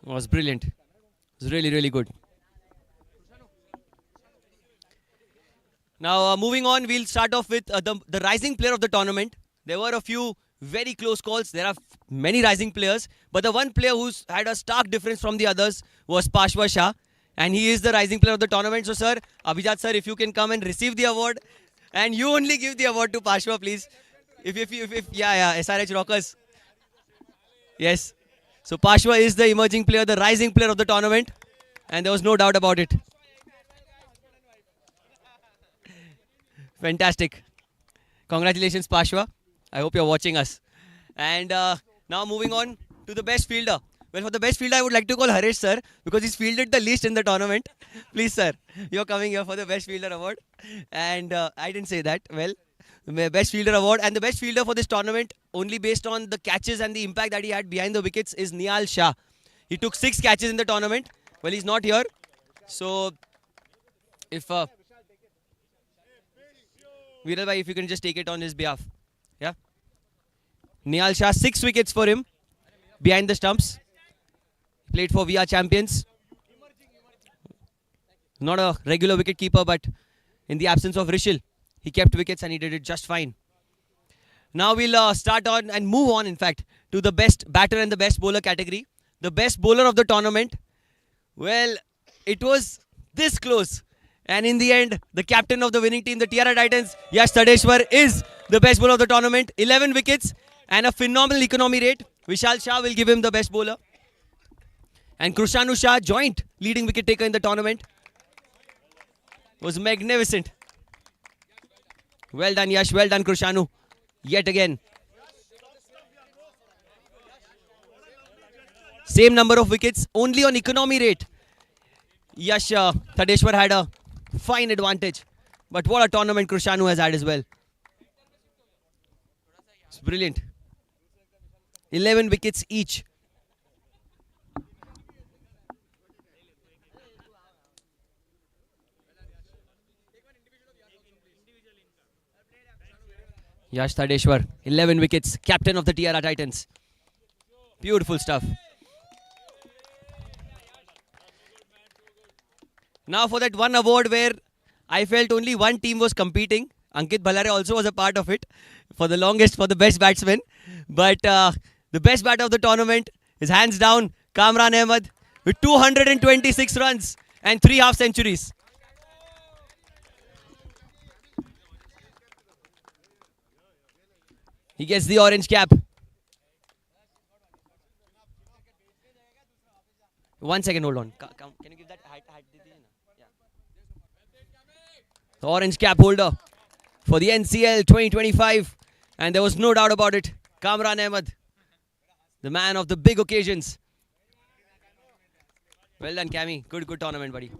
It was brilliant. It was really good. Now, moving on, we'll start off with the rising player of the tournament. There were a few very close calls. There are many rising players, but the one player who's had a stark difference from the others was Pashwa Shah, and he is the rising player of the tournament. So, sir, Abhijat sir, if you can come and receive the award, and you only give the award to Pashwa, please. If SRH Rockers. Yes. So, Pashwa is the emerging player, the rising player of the tournament, and there was no doubt about it. Fantastic. Congratulations, Pashwa. I hope you're watching us. And now moving on to the best fielder. Well, for the best fielder, I would like to call Haresh sir because he's fielded the least in the tournament. Please, sir, you're coming here for the best fielder award. And I didn't say that. Well, the best fielder award and the best fielder for this tournament, only based on the catches and the impact that he had behind the wickets, is Niyal Shah. He took 6 catches in the tournament. Well, he's not here. So, if Viral Bhai, if you can just take it on his behalf. Yeah. Niyal Shah, 6 wickets for him behind the stumps. Played for VR champions. Not a regular wicket keeper, but in the absence of Rishil, he kept wickets and he did it just fine. Now we'll start on and move on, in fact, to the best batter and the best bowler category. The best bowler of the tournament. Well, it was this close. And in the end, the captain of the winning team, the Tierra Titans, Yash Tadeshwar, is the best bowler of the tournament. 11 wickets and a phenomenal economy rate. Vishal Shah will give him the best bowler. And Krushanu Shah, joint leading wicket taker in the tournament, was magnificent. Well done, Yash. Well done, Krushanu. Yet again. Same number of wickets, only on economy rate. Yash Tadeshwar had a fine advantage. But what a tournament Krushanu has had as well. It's brilliant. 11 wickets each. Yash Tadeshwar, 11 wickets, captain of the Tierra Titans. Beautiful stuff. Now for that one award where I felt only one team was competing. Ankit Bhalare also was a part of it for the longest, for the best batsman. But the best batter of the tournament is hands down Kamran Ahmed with 226 runs and 3 half centuries. He gets the orange cap. 1 second, hold on. Can you give that hat? Yeah. The orange cap holder for the NCL 2025. And there was no doubt about it. Kamran Ahmed, the man of the big occasions. Well done, Cammy. Good tournament, buddy.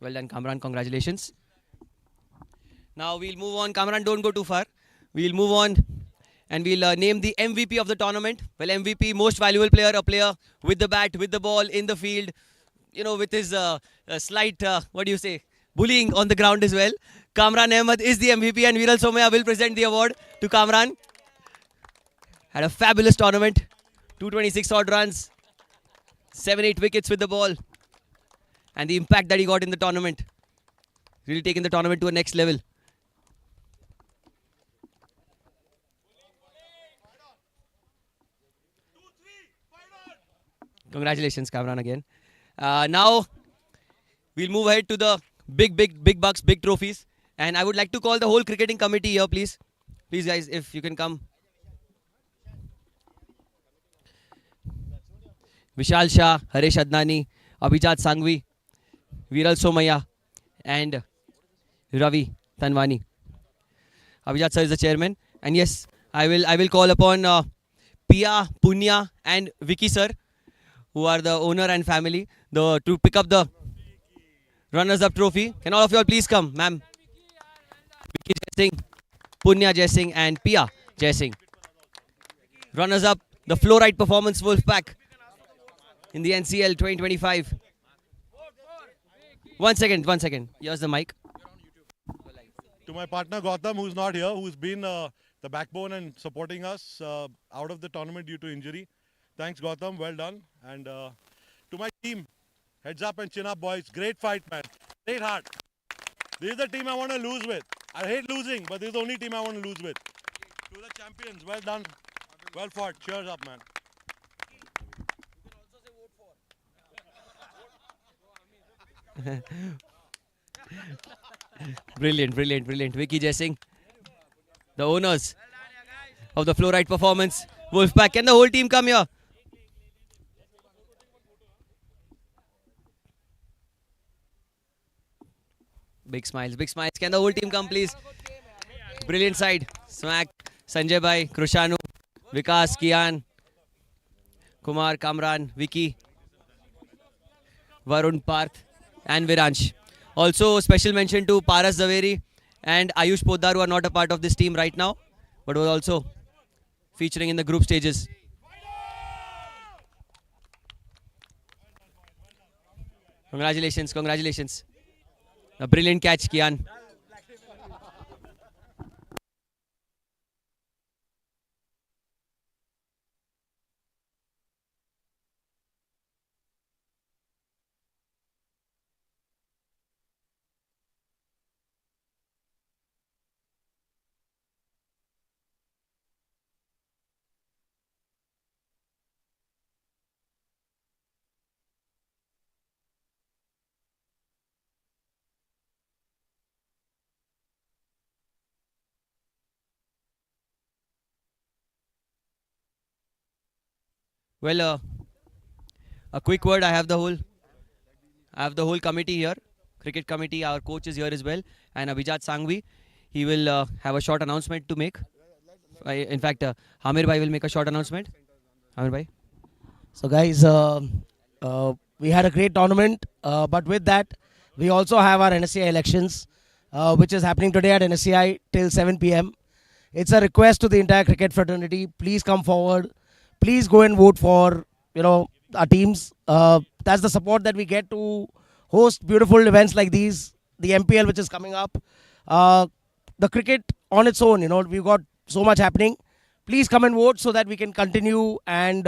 Well done, Kamran. Congratulations. Now we'll move on. Kamran, don't go too far. We'll move on and we'll name the MVP of the tournament. Well, MVP, most valuable player, a player with the bat, with the ball, in the field, you know, with his slight, bullying on the ground as well. Kamran Ahmed is the MVP and Viral Somaya will present the award to Kamran. Had a fabulous tournament. 226 odd runs, 7-8 wickets with the ball. And the impact that he got in the tournament. Really taking the tournament to a next level. Congratulations, Kamran, again. Now, we'll move ahead to the big bucks, big trophies. And I would like to call the whole cricketing committee here, please. Please, guys, if you can come. Vishal Shah, Haresh Adnani, Abhijat Sangvi, Viral Somaya, and Ravi Tanwani. Abhijat sir is the chairman. And yes, I will call upon Pia, Punya, and Vicky sir, who are the owner and family, to pick up the runners-up trophy. Can all of you all please come, ma'am? Vicky Jaising, Punya Jaising, and Pia Jaising. Runners-up, the Flo Rite performance Wolfpack in the NCL 2025. 1 second. Here's the mic.
To my partner Gautam, who's not here, who's been the backbone and supporting us out of the tournament due to injury. Thanks, Gautam. Well done. And to my team, heads up and chin up, boys. Great fight, man. Great heart. This is the team I want to lose with. I hate losing, but this is the only team I want to lose with. To the champions, well done. Well fought. Cheers up, man.
Brilliant. Vicky Jaising, the owners of the Flo Rite performance. Wolfpack, can the whole team come here? Big smiles. Can the whole team come, please? Brilliant side. Smack, Sanjay Bhai, Krushanu, Vikas, Kian, Kumar, Kamran, Vicky, Varun, Parth, and Viransh. Also, special mention to Paras Zaveri and Ayush Poddar, who are not a part of this team right now, but were also featuring in the group stages. Congratulations. A brilliant catch, Kian. Well, a quick word. I have the whole committee here, cricket committee. Our coach is here as well, and Abhijat Sangvi. He will have a short announcement to make. In fact, Hamir Bhai will make a short announcement. Hamir Bhai.
So guys, we had a great tournament, but with that, we also have our Nsci elections, which is happening today at Nsci till 7 p.m. It's a request to the entire cricket fraternity. Please come forward. Please go and vote for our teams. That's the support that we get to host beautiful events like these, the MPL which is coming up, the cricket on its own. We've got so much happening. Please come and vote so that we can continue and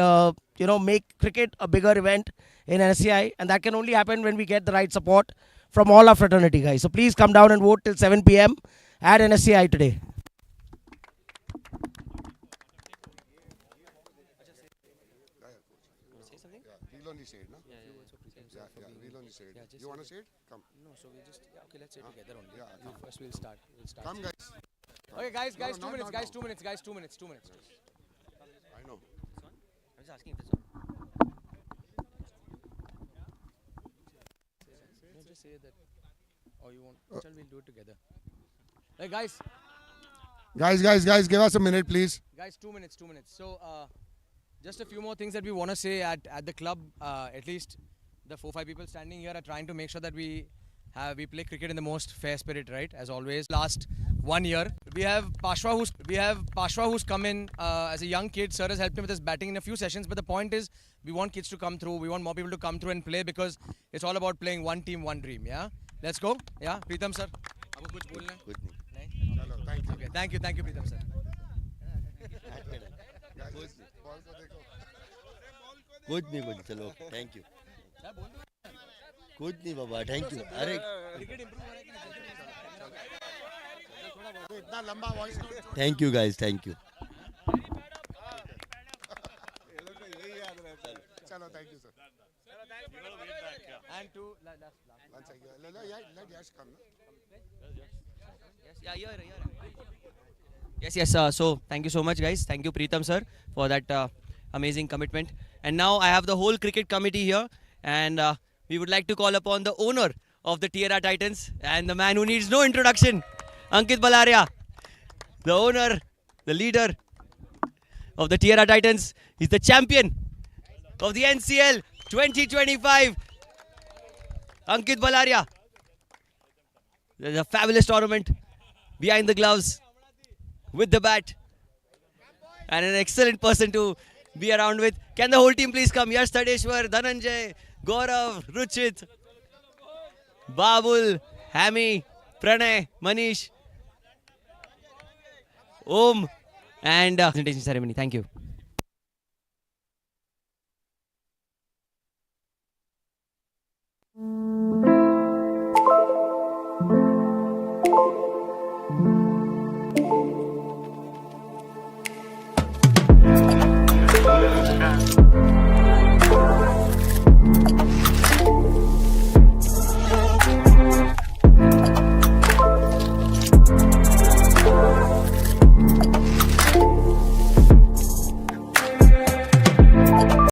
make cricket a bigger event in Nsci, and that can only happen when we get the right support from all our fraternity guys. So please come down and vote till 7 p.m. at Nsci today.
We'll only say it, no? We'll only say it. You want to say it? Come.
No, so we just okay. Let's say it together only.
Yeah, come.
First, we'll start.
Come, guys.
Okay, guys,
No,
2
no,
minutes,
no,
guys,
no.
2 minutes, guys, 2 minutes, 2 minutes.
I know.
I was asking if it's on.
No, just say that. Or you want? Shall we'll do it together? Hey, guys,
Guys, give us a minute, please.
guys, 2 minutes, 2 minutes. So, just a few more things that we want to say at the club. At least the 4-5 people standing here are trying to make sure that we play cricket in the most fair spirit, right? As always. Last 1 year, we have Pashwa who's come in as a young kid. Sir has helped him with his batting in a few sessions. But the point is, we want kids to come through. We want more people to come through and play because it's all about playing one team, one dream. Yeah. Let's go. Yeah, Preetham sir. आपको कुछ बोलना है? नहीं?
Hello, thank you.
Okay, thank you, Preetham sir.
Guys, ball ko dekho.
कुछ नहीं चलो thank you कुछ नहीं बाबा थैंक यू अरे
इतना लंबा voice
thank you guys thank you
चलो thank you sir
And to last.
One second. Let Yash come.
Yes, yeah, here. Yes. So thank you so much, guys. Thank you, Preetham sir, for that amazing commitment. And now I have the whole cricket committee here, and we would like to call upon the owner of the Tierra Titans and the man who needs no introduction, Ankit Balaria, the owner, the leader of the Tierra Titans. He's the champion of the NCL 2025. Ankit Balaria. There's a fabulous tournament behind the gloves with the bat and an excellent person to be around with. Can the whole team please come? Yash, Tadeshwar, Dhananjay, Gaurav, Ruchit, Babul, Hami, Pranay, Manish, Om, and presentation ceremony. Thank you.